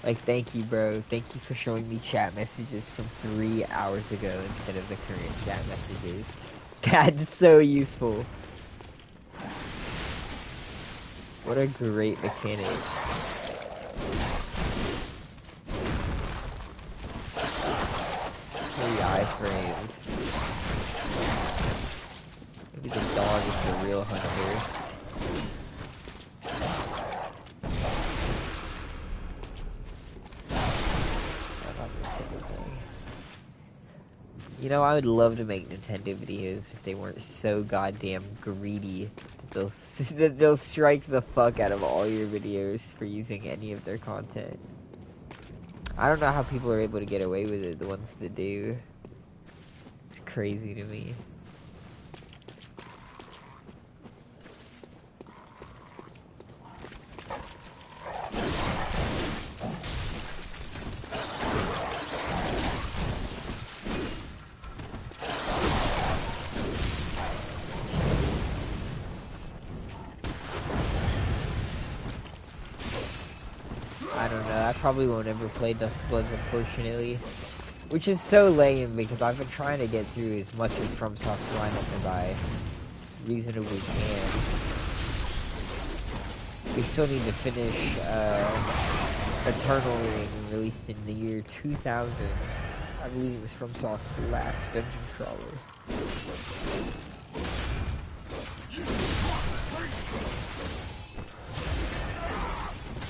Like, thank you, bro. Thank you for showing me chat messages from 3 hours ago instead of the current chat messages. That's so useful. What a great mechanic. 3 iframes. Maybe the dog is the real hunter. You know, I would love to make Nintendo videos if they weren't so goddamn greedy that they'll strike the fuck out of all your videos for using any of their content. I don't know how people are able to get away with it, the ones that do. It's crazy to me. I don't know, I probably won't ever play Duskbloods, unfortunately. Which is so lame because I've been trying to get through as much of FromSoft's lineup as I reasonably can. We still need to finish Eternal Ring, released in the year 2000. I believe it was FromSoft's last dungeon crawler.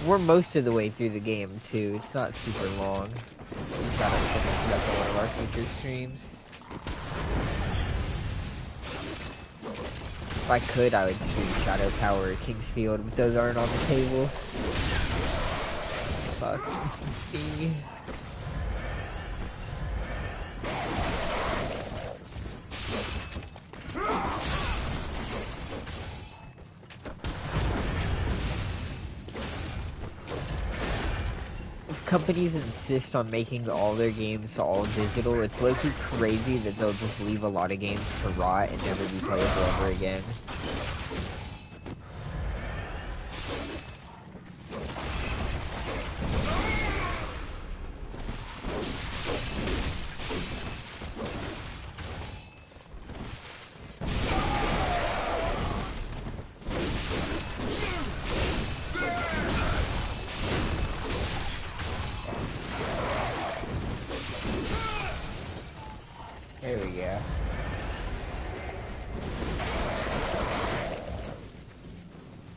We're most of the way through the game too. It's not super long. Just gotta finish it up on one of our future streams. If I could, I would stream Shadow Tower or Kingsfield, but those aren't on the table. Fuck me. Companies insist on making all their games all digital. It's low-key crazy that they'll just leave a lot of games to rot and never be playable ever again. There we go.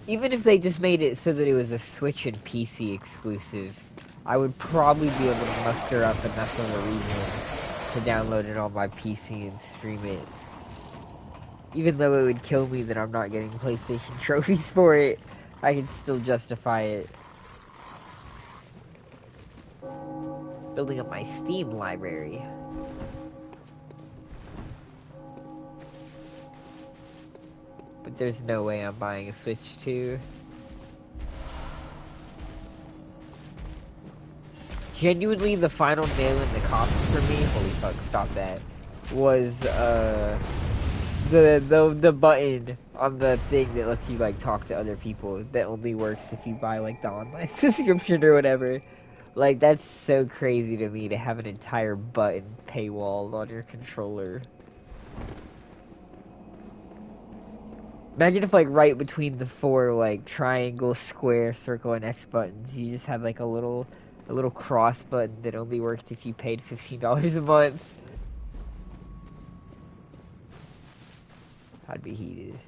Even if they just made it so that it was a Switch and PC exclusive, I would probably be able to muster up enough of a reason to download it on my PC and stream it. Even though it would kill me that I'm not getting PlayStation trophies for it, I can still justify it. Building up my Steam library. But there's no way I'm buying a Switch 2. Genuinely, the final nail in the coffin for me, holy fuck, stop that, was, the button on the thing that lets you, like, talk to other people that only works if you buy, like, the online subscription or whatever. Like, that's so crazy to me to have an entire button paywall on your controller. Imagine if, like, right between the four, like, triangle, square, circle, and X buttons, you just had, like, a little cross button that only worked if you paid $15 a month. I'd be heated.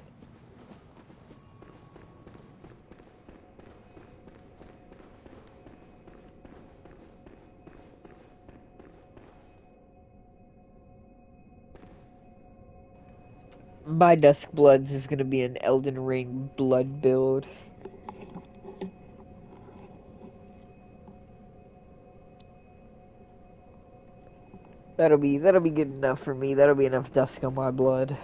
My Duskbloods is gonna be an Elden Ring blood build. That'll be good enough for me. That'll be enough dusk on my blood.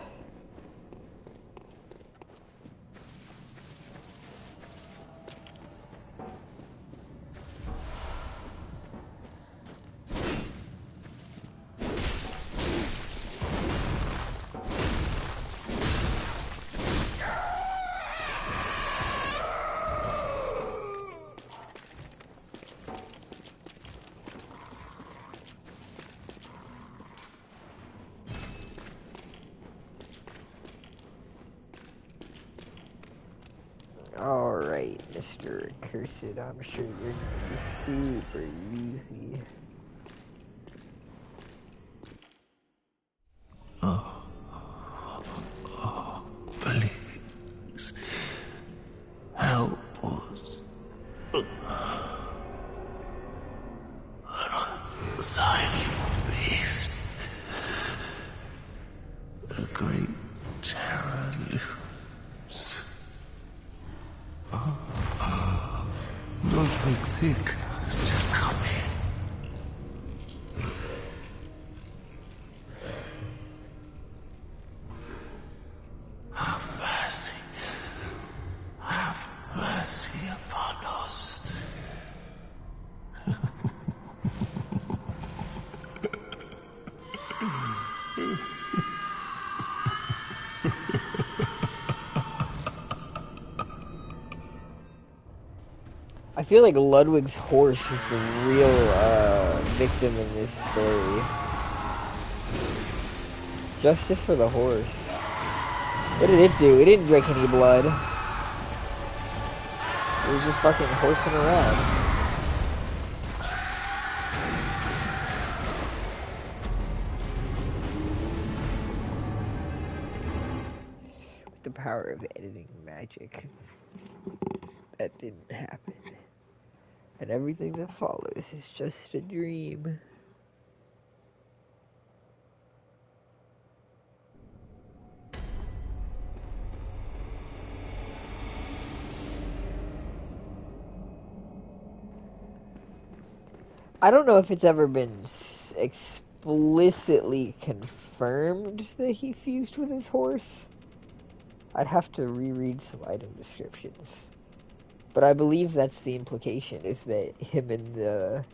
Alright, Mr. Accursed, I'm sure you're gonna be super easy. Please, help us. An silent beast. A great terror looms. Ludwig Cainhurst is coming. Have mercy. Have mercy upon us. I feel like Ludwig's horse is the real, victim in this story. Justice for the horse. What did it do? It didn't drink any blood. It was just fucking horsing around. With the power of editing magic. That didn't happen. And everything that follows is just a dream. I don't know if it's ever been explicitly confirmed that he fused with his horse. I'd have to reread some item descriptions. But I believe that's the implication, is that him and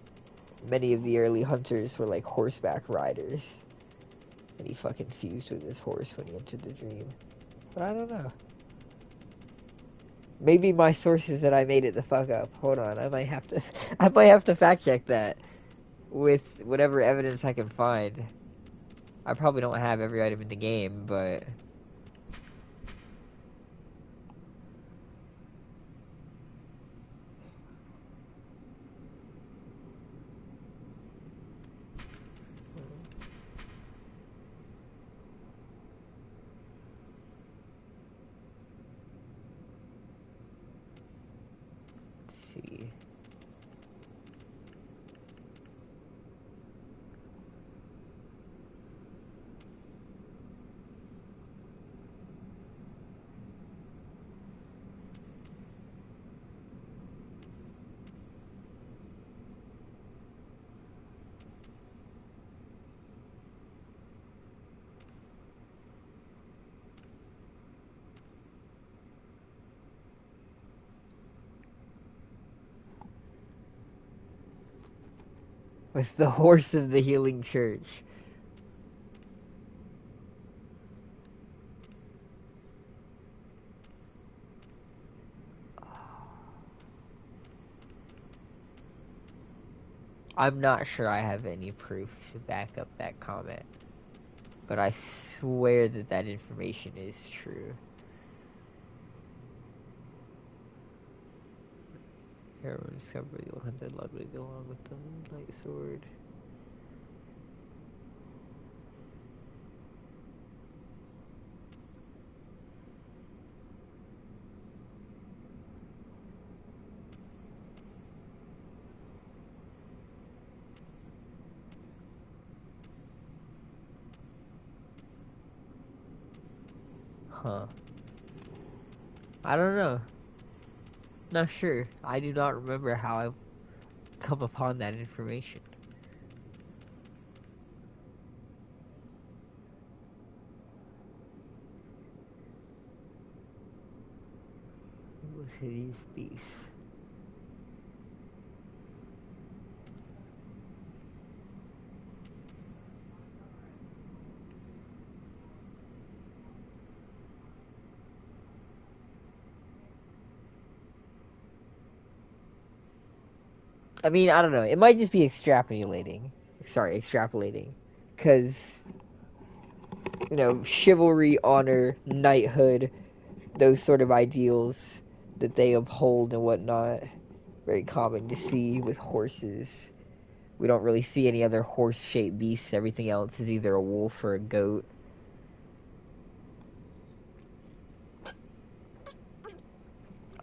many of the early hunters were like horseback riders. And he fucking fused with his horse when he entered the dream. But I don't know. Maybe my source is that I made it the fuck up. Hold on, I might have to fact check that with whatever evidence I can find. I probably don't have every item in the game, but let's see. With the horse of the healing church. I'm not sure I have any proof to back up that comment, but I swear that that information is true. Everyone discovered the hunted Ludwig along with the Moonlight Sword. Huh. I don't know. Not sure. I do not remember how I come upon that information. What are these beasts? I mean, I don't know. It might just be extrapolating. Sorry, extrapolating. Because, you know, chivalry, honor, knighthood, those sort of ideals that they uphold and whatnot. Very common to see with horses. We don't really see any other horse-shaped beasts. Everything else is either a wolf or a goat.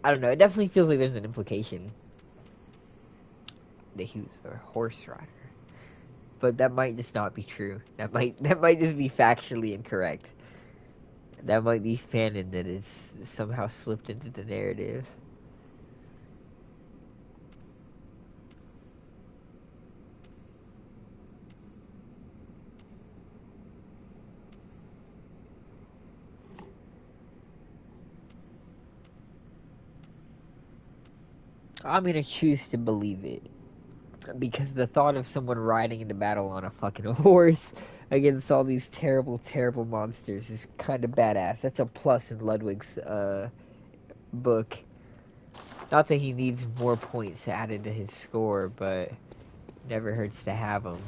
I don't know. It definitely feels like there's an implication that he was a horse rider. But that might just not be true. That might just be factually incorrect. That might be fanon that is somehow slipped into the narrative. I'm gonna choose to believe it. Because the thought of someone riding into battle on a fucking horse against all these terrible, terrible monsters is kind of badass. That's a plus in Ludwig's book. Not that he needs more points added to his score, but Never hurts to have them.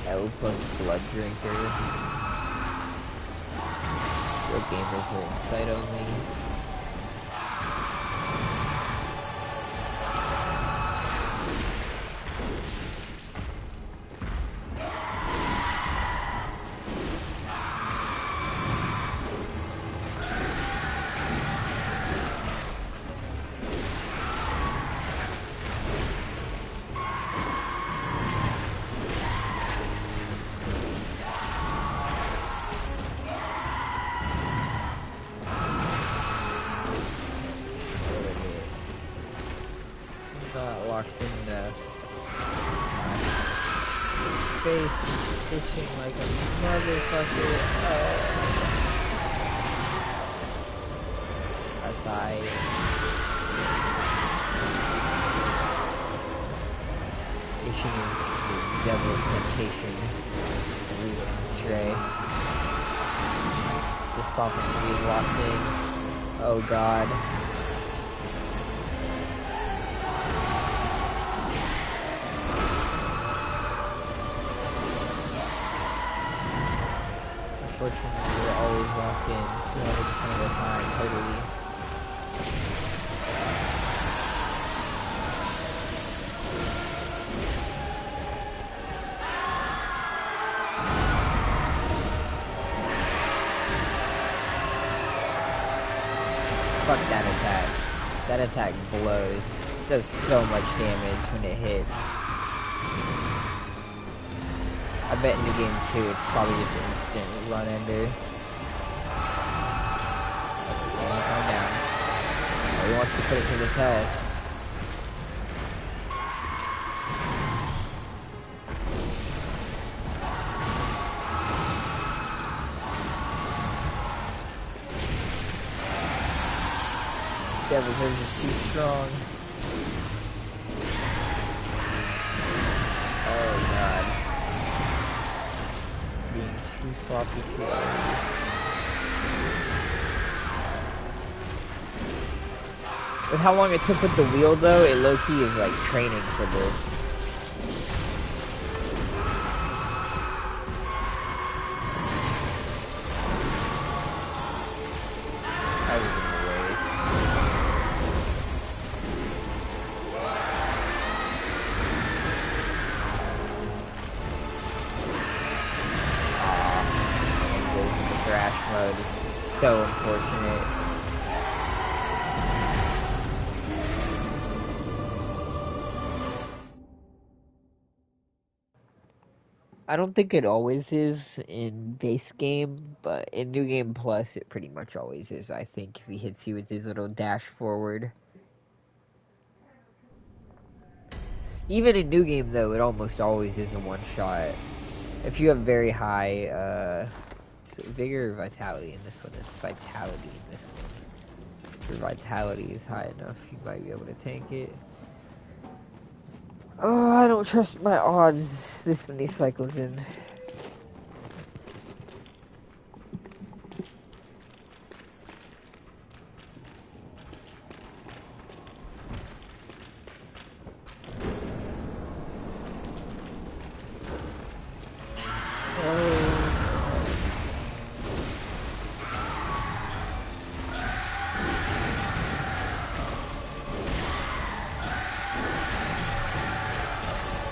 L plus Blood Drinker. Real gamers are inside only. Locked in face, fishing like a motherfucker. I died. Fishing is the devil's temptation to lead us astray. This coffin is locked in. Oh god. Unfortunately, we're always locked in 200% of the time, totally. Fuck that attack. That attack blows. It does so much damage when it hits. I bet in the game 2 it's probably just instant run ender. Calm down. He wants to put it to the test. Devil's Urge is too strong. Oh god. Being too sloppy too early. With how long it took with the wheel though, it low-key is like training for this. I was in the race. The thrash mode is so unfortunate. I don't think it always is in base game, but in New Game Plus it pretty much always is, I think, if he hits you with his little dash forward. Even in New Game though, it almost always is a one-shot. If you have very high, Vigor or Vitality in this one, it's Vitality in this one. If your Vitality is high enough, you might be able to tank it. Oh, I don't trust my odds this many cycles in.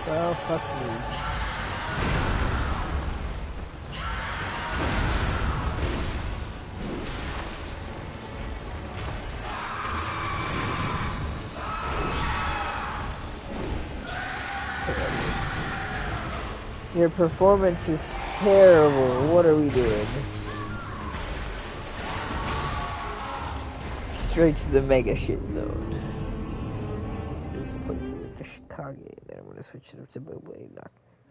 Well, fuck me. Your performance is terrible. What are we doing? Straight to the mega shit zone. With the Chicago, then I'm gonna switch it up to Bowblade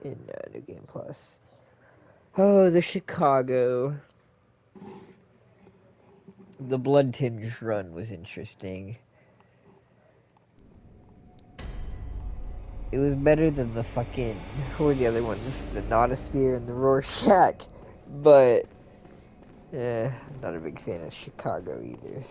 in New Game Plus. Oh, the Chicago. The Bloodtinge run was interesting. It was better than the fucking, who were the other ones? The Notosphere and the Rorschach. But, I'm not a big fan of Chicago either.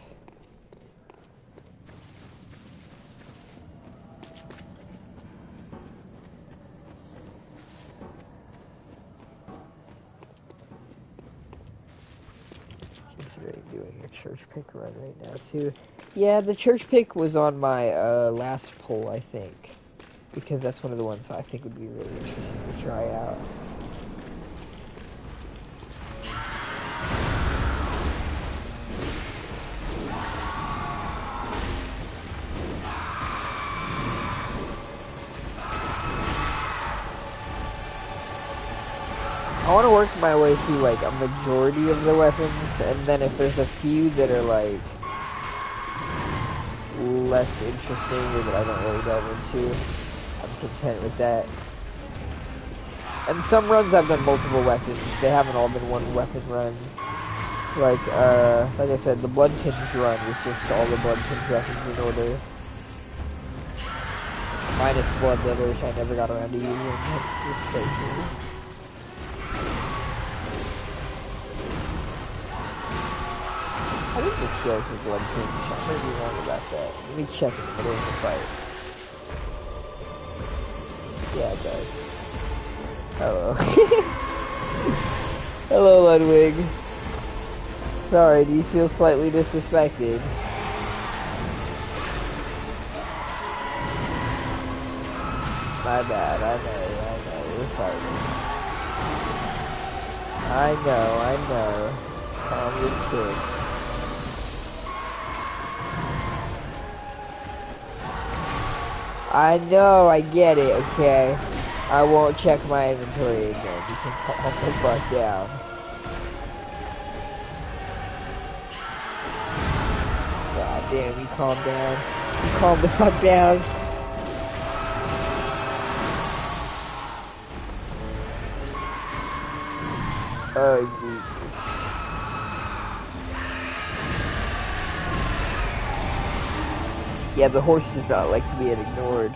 Considering doing a church pick run right now too. Yeah, the church pick was on my last poll, I think. Because that's one of the ones I think would be really interesting to try out. I want to work my way through like a majority of the weapons, and then if there's a few that are like less interesting or that I don't really delve into, I'm content with that. And some runs I've done multiple weapons. They haven't all been one weapon runs. Like I said, the Bloodtinge run was just all the Bloodtinge weapons in order. Minus Bloodletter, which I never got around to using. That's just crazy. I think the skills for Bloodtinge, I might be wrong about that. Let me check in the middle of the fight. Yeah, it does. Hello. Hello, Ludwig. Sorry, do you feel slightly disrespected? My bad, I know, we're fighting. I know. Calm your kids. I know, I get it, okay? I won't check my inventory again. You can calm the fuck down. God damn, you calm down. You calm the fuck down. Oh, Jesus. Yeah, the horse does not like to be ignored.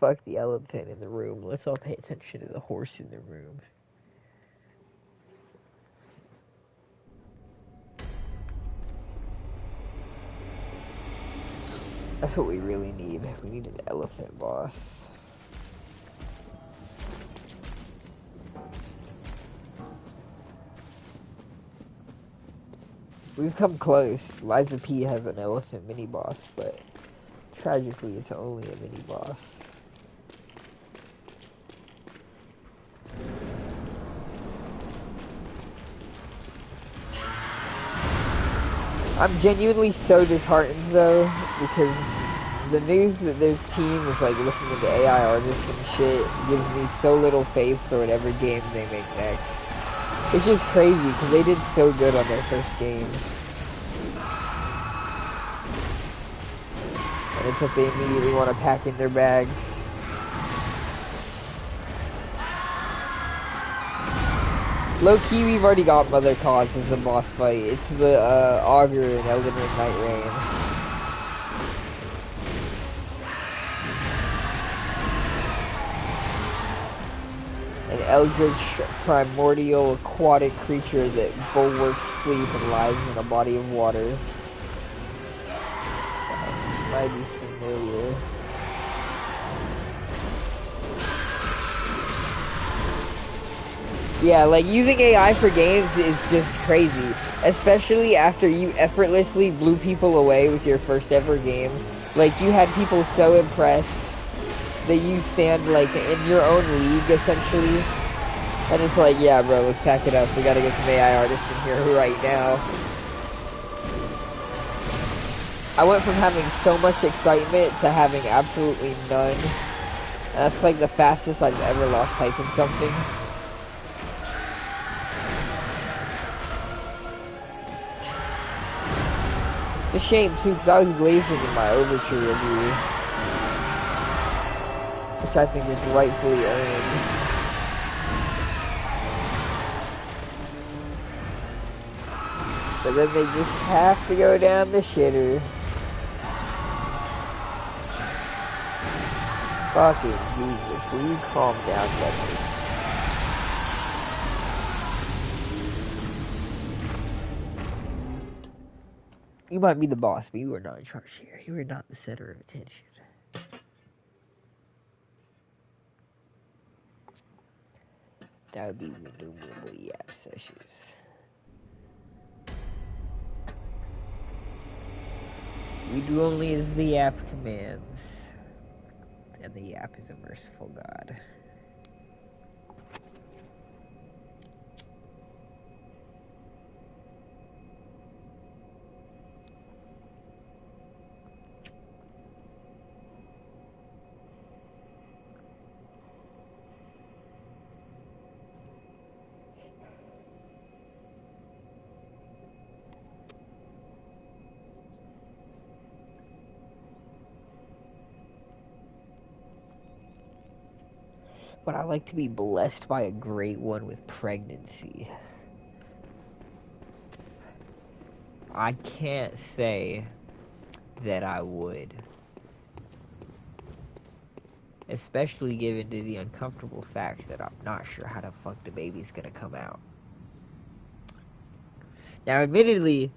Fuck the elephant in the room. Let's all pay attention to the horse in the room. That's what we really need. We need an elephant boss. We've come close. Liza P has an elephant mini-boss, but tragically it's only a mini-boss. I'm genuinely so disheartened though, because the news that their team is like looking into AI artists and shit gives me so little faith for whatever game they make next. Which is crazy, because they did so good on their first game. And it's like they immediately want to pack in their bags. Low-key, we've already got Mother Cause as a boss fight. It's the Augur in Elden Ring Night Rain. An eldritch, primordial, aquatic creature that bulwarks sleep and lies in a body of water. Sounds mighty familiar. Yeah, like, using AI for games is just crazy. Especially after you effortlessly blew people away with your first ever game. Like, you had people so impressed that you stand, like, in your own league, essentially. And it's like, yeah, bro, let's pack it up. We gotta get some AI artists in here right now. I went from having so much excitement to having absolutely none. And that's, like, the fastest I've ever lost hype in something. It's a shame, too, because I was glazing in my Overture review. Which I think is rightfully earned. But then they just have to go down the shitter. Fucking Jesus, will you calm down, Deadly? You might be the boss, but you are not in charge here. You are not the center of attention. That would be innumerable yap sessions. We do only as the yap commands. And the yap is a merciful god. But I like to be blessed by a great one with pregnancy. I can't say that I would. Especially given to the uncomfortable fact that I'm not sure how the fuck the baby's gonna come out. Now, admittedly,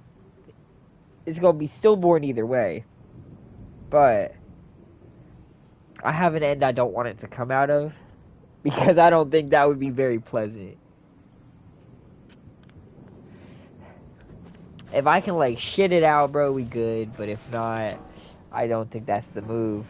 it's gonna be stillborn either way. But I have an end I don't want it to come out of. Because I don't think that would be very pleasant. If I can, like, shit it out, bro, we good. But if not, I don't think that's the move.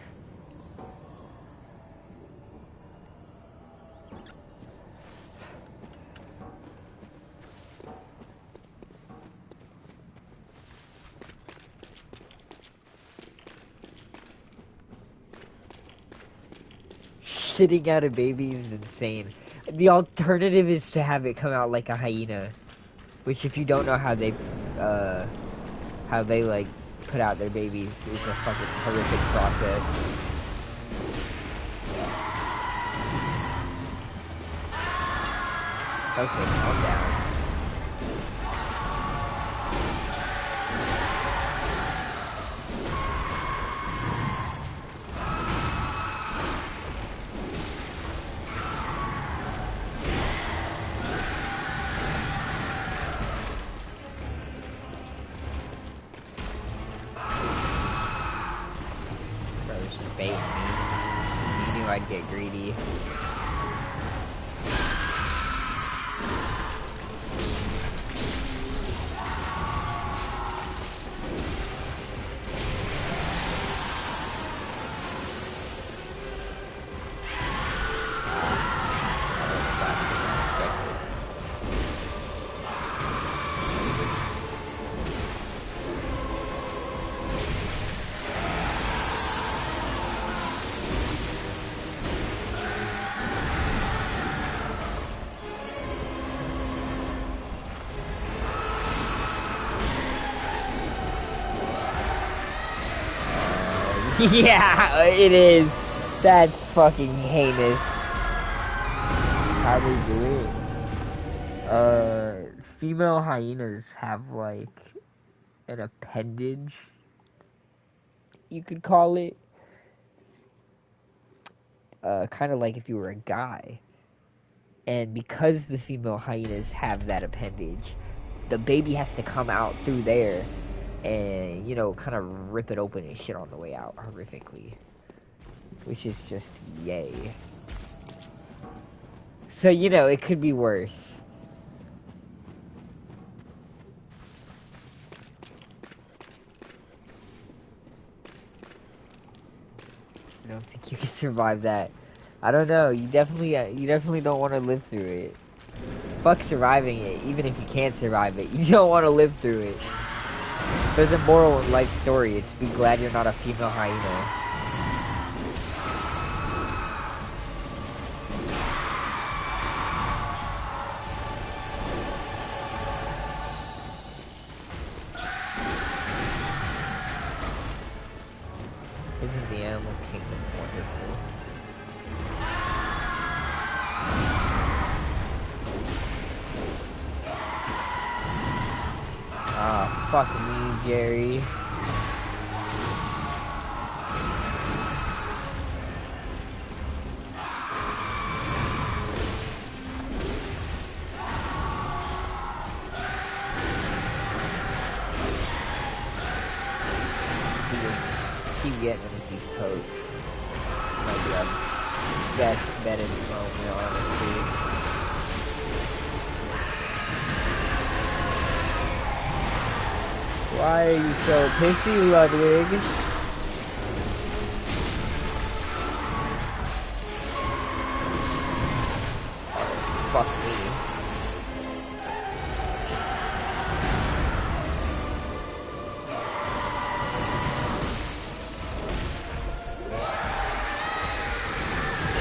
Shitting out a baby is insane. The alternative is to have it come out like a hyena. Which, if you don't know how they like put out their babies, it's a fucking horrific process. Okay, calm down. Bait me. You knew I'd get greedy. Yeah, it is. That's fucking heinous. How they do it? Female hyenas have, like, an appendage, you could call it. Kind of like if you were a guy. And because the female hyenas have that appendage, the baby has to come out through there and, you know, kind of rip it open and shit on the way out horrifically. Which is just yay. So, you know, it could be worse. I don't think you can survive that. I don't know. You definitely don't want to live through it. Fuck surviving it, even if you can't survive it. You don't want to live through it. There's a moral in life story. It's be glad you're not a female hyena. Isn't the animal kingdom wonderful? Ah, Fuck me, Jerry. Keep getting with these pokes. Might be our best bet in the moment, honestly. Why are you so pissy, Ludwig? Oh, fuck me.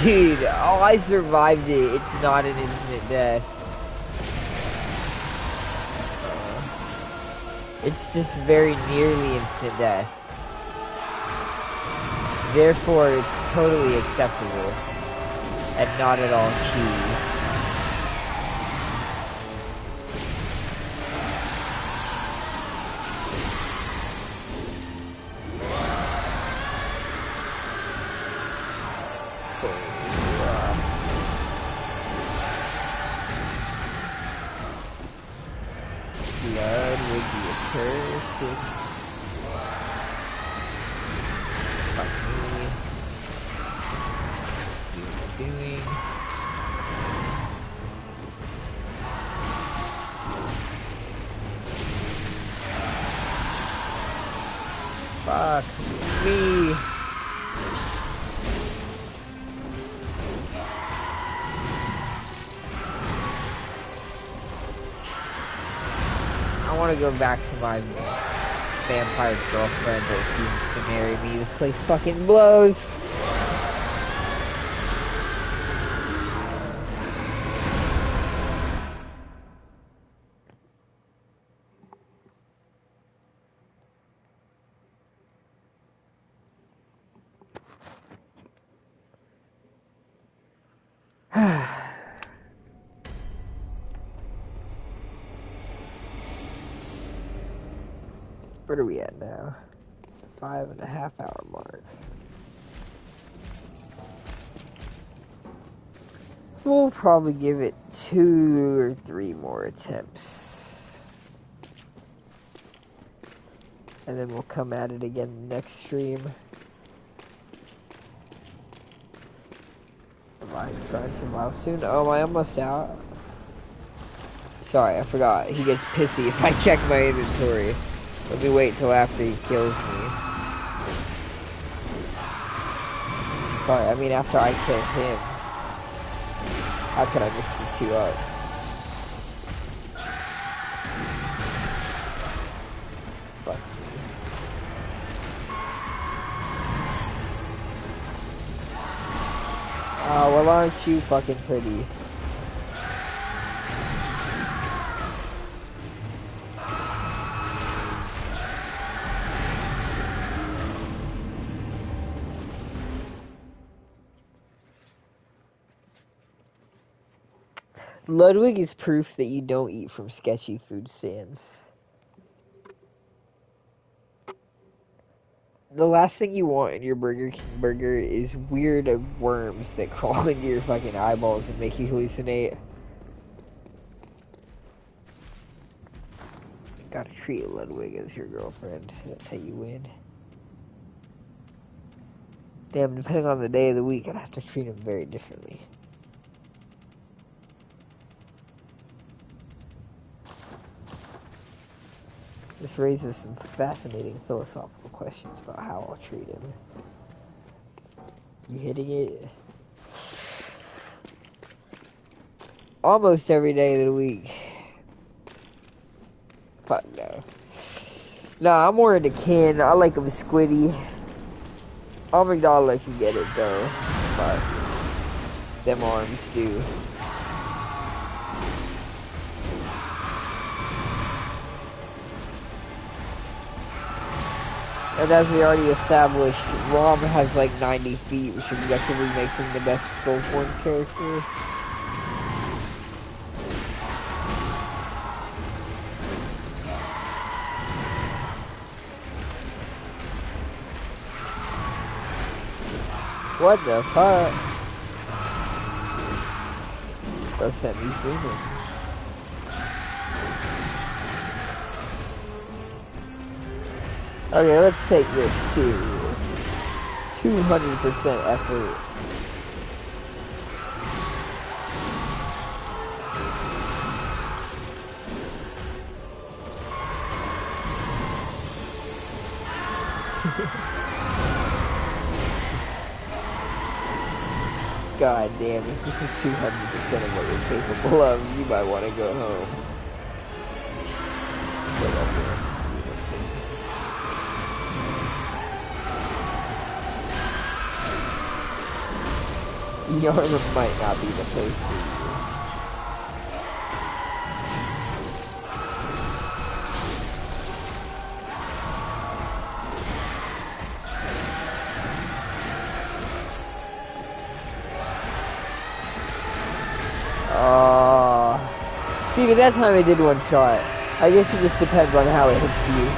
Dude, oh, I survived it. It's not an instant death. It's just very nearly instant death. Therefore, it's totally acceptable. And not at all cheese. Blood would be accursed. Fuck me. See what I'm doing. Fuck me. I want to go back to my vampire girlfriend that seems to marry me. This place fucking blows. Where are we at now? 5.5 hour mark. We'll probably give it 2 or 3 more attempts. And then we'll come at it again next stream. Am I going for a while soon? Oh, am I almost out? Sorry, I forgot. He gets pissy if I check my inventory. Let me wait till after he kills me. Sorry, I mean after I kill him. How could I mix the two up? Fuck me. Oh, well aren't you fucking pretty? Ludwig is proof that you don't eat from sketchy food stands. The last thing you want in your Burger King burger is weird worms that crawl into your fucking eyeballs and make you hallucinate. Gotta treat Ludwig as your girlfriend. That's how you win. Damn, depending on the day of the week, I'd have to treat him very differently. This raises some fascinating philosophical questions about how I'll treat him. You hitting it? Almost every day of the week. Fuck no. Nah, I'm more into Ken. I like him squiddy. I'll let you get it though. But them arms do. And as we already established, Rom has like 90 feet, which objectively makes him the best Soulsborne character. What the fuck? Bro sent me sooner. Okay, let's take this serious. 200% effort. God damn, if this is 200% of what you're capable of, you might want to go home. Yharnam might not be the place for you. See, but that time I did one shot. I guess it just depends on how it hits you.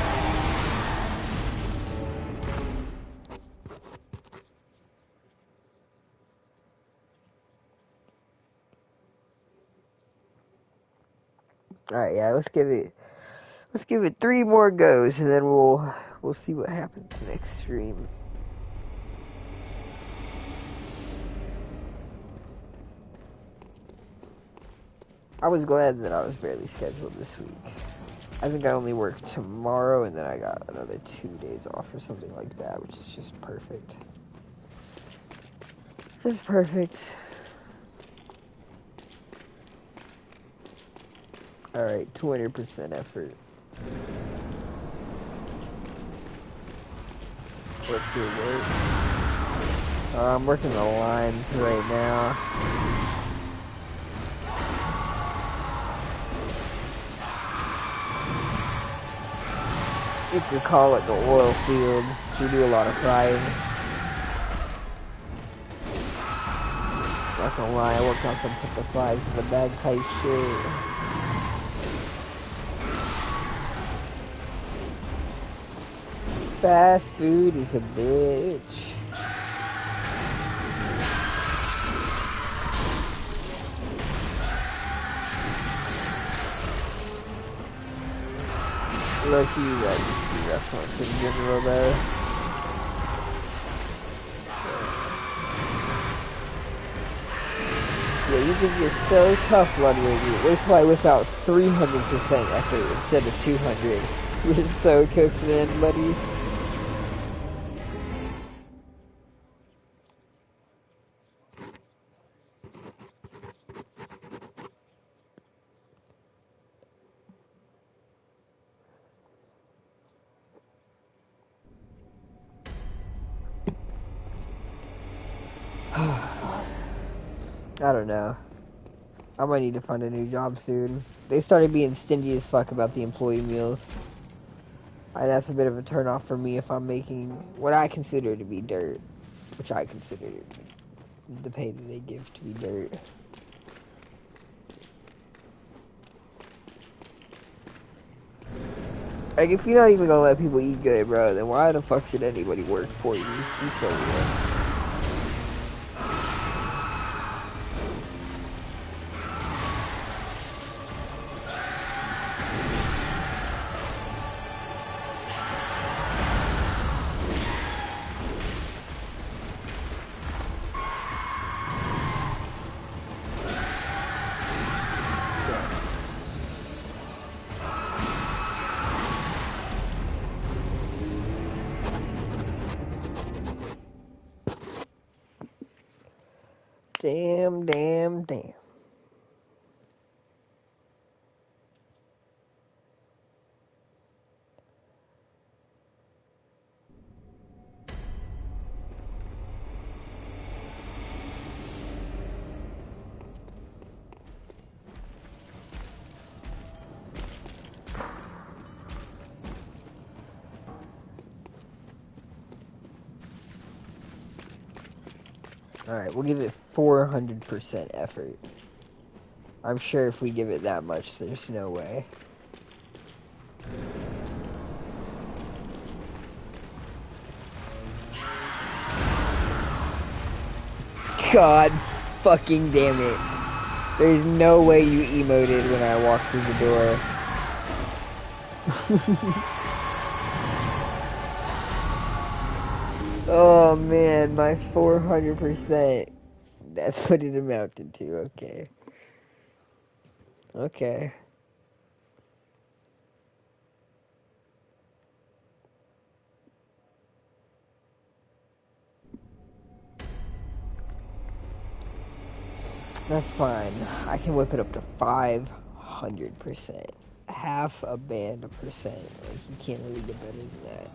Alright, yeah, let's give it 3 more goes, and then we'll see what happens next stream. I was glad that I was barely scheduled this week. I think I only work tomorrow, and then I got another 2 days off or something like that, which is just perfect. Just perfect. Alright, 200% effort. What's your work? I'm working the lines right now. You could call it the oil fields. We do a lot of frying. Not gonna lie, I worked on some put the flies in the bagpipe shit. Fast food is a bitch. Lucky you guys see restaurants in general though. Yeah, you think you're so tough, Ludwig. Wait till I whip out 300% effort instead of 200. You're so cooked, man, buddy. I don't know. I might need to find a new job soon. They started being stingy as fuck about the employee meals. That's a bit of a turnoff for me if I'm making what I consider to be dirt. Which I consider the pay that they give to be dirt. Like, if you're not even gonna let people eat good, bro, then why the fuck should anybody work for you? You so weird. Damn, damn, damn. Alright, we'll give it 400% effort. I'm sure if we give it that much, there's no way. God fucking damn it. There's no way you emoted when I walked through the door. Oh man, my 400%. That's what it amounted to, okay. Okay. That's fine. I can whip it up to 500%. Half a band of percent. Like, you can't really get better than that.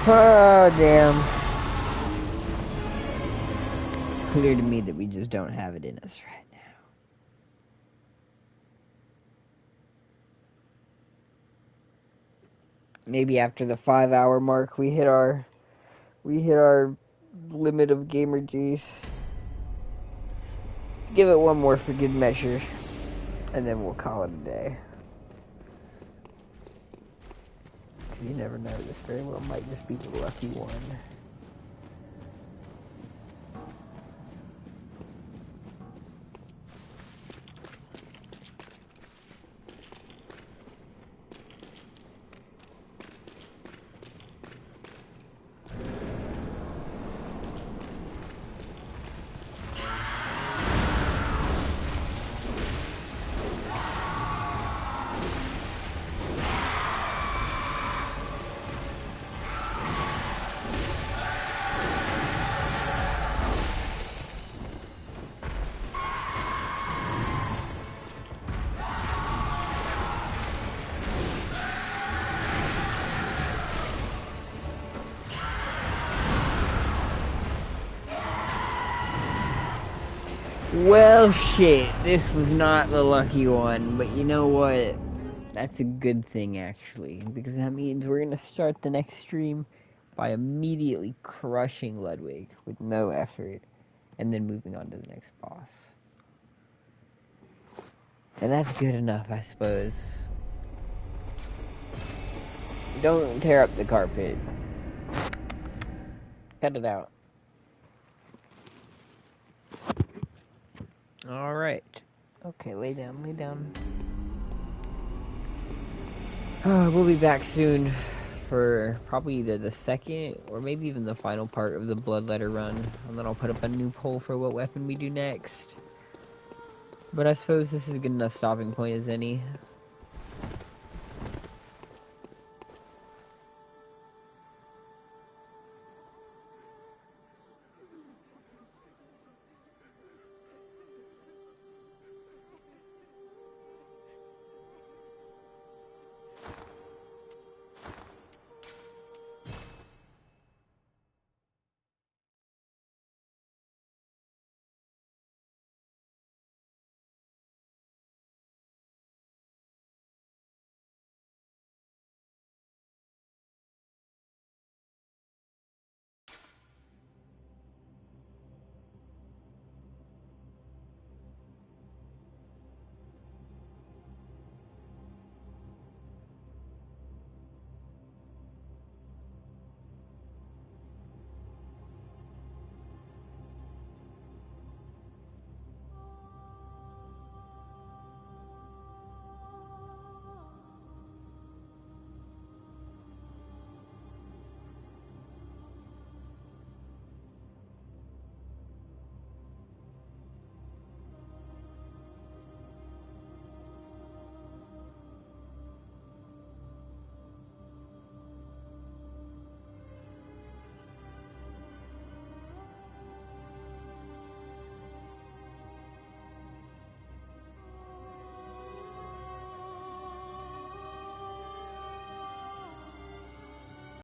Oh, damn. It's clear to me that we just don't have it in us right now. Maybe after the 5-hour mark we hit our limit of gamer juice. Let's give it one more for good measure, and then we'll call it a day. Because you never know, this very well might just be the lucky one. Well, shit, this was not the lucky one, but you know what? That's a good thing, actually, because that means we're gonna start the next stream by immediately crushing Ludwig with no effort, and then moving on to the next boss. And that's good enough, I suppose. Don't tear up the carpet. Cut it out. Alright. Okay, lay down, lay down. We'll be back soon for probably either the second or maybe even the final part of the Bloodletter run. And then I'll put up a new poll for what weapon we do next. But I suppose this is a good enough stopping point as any.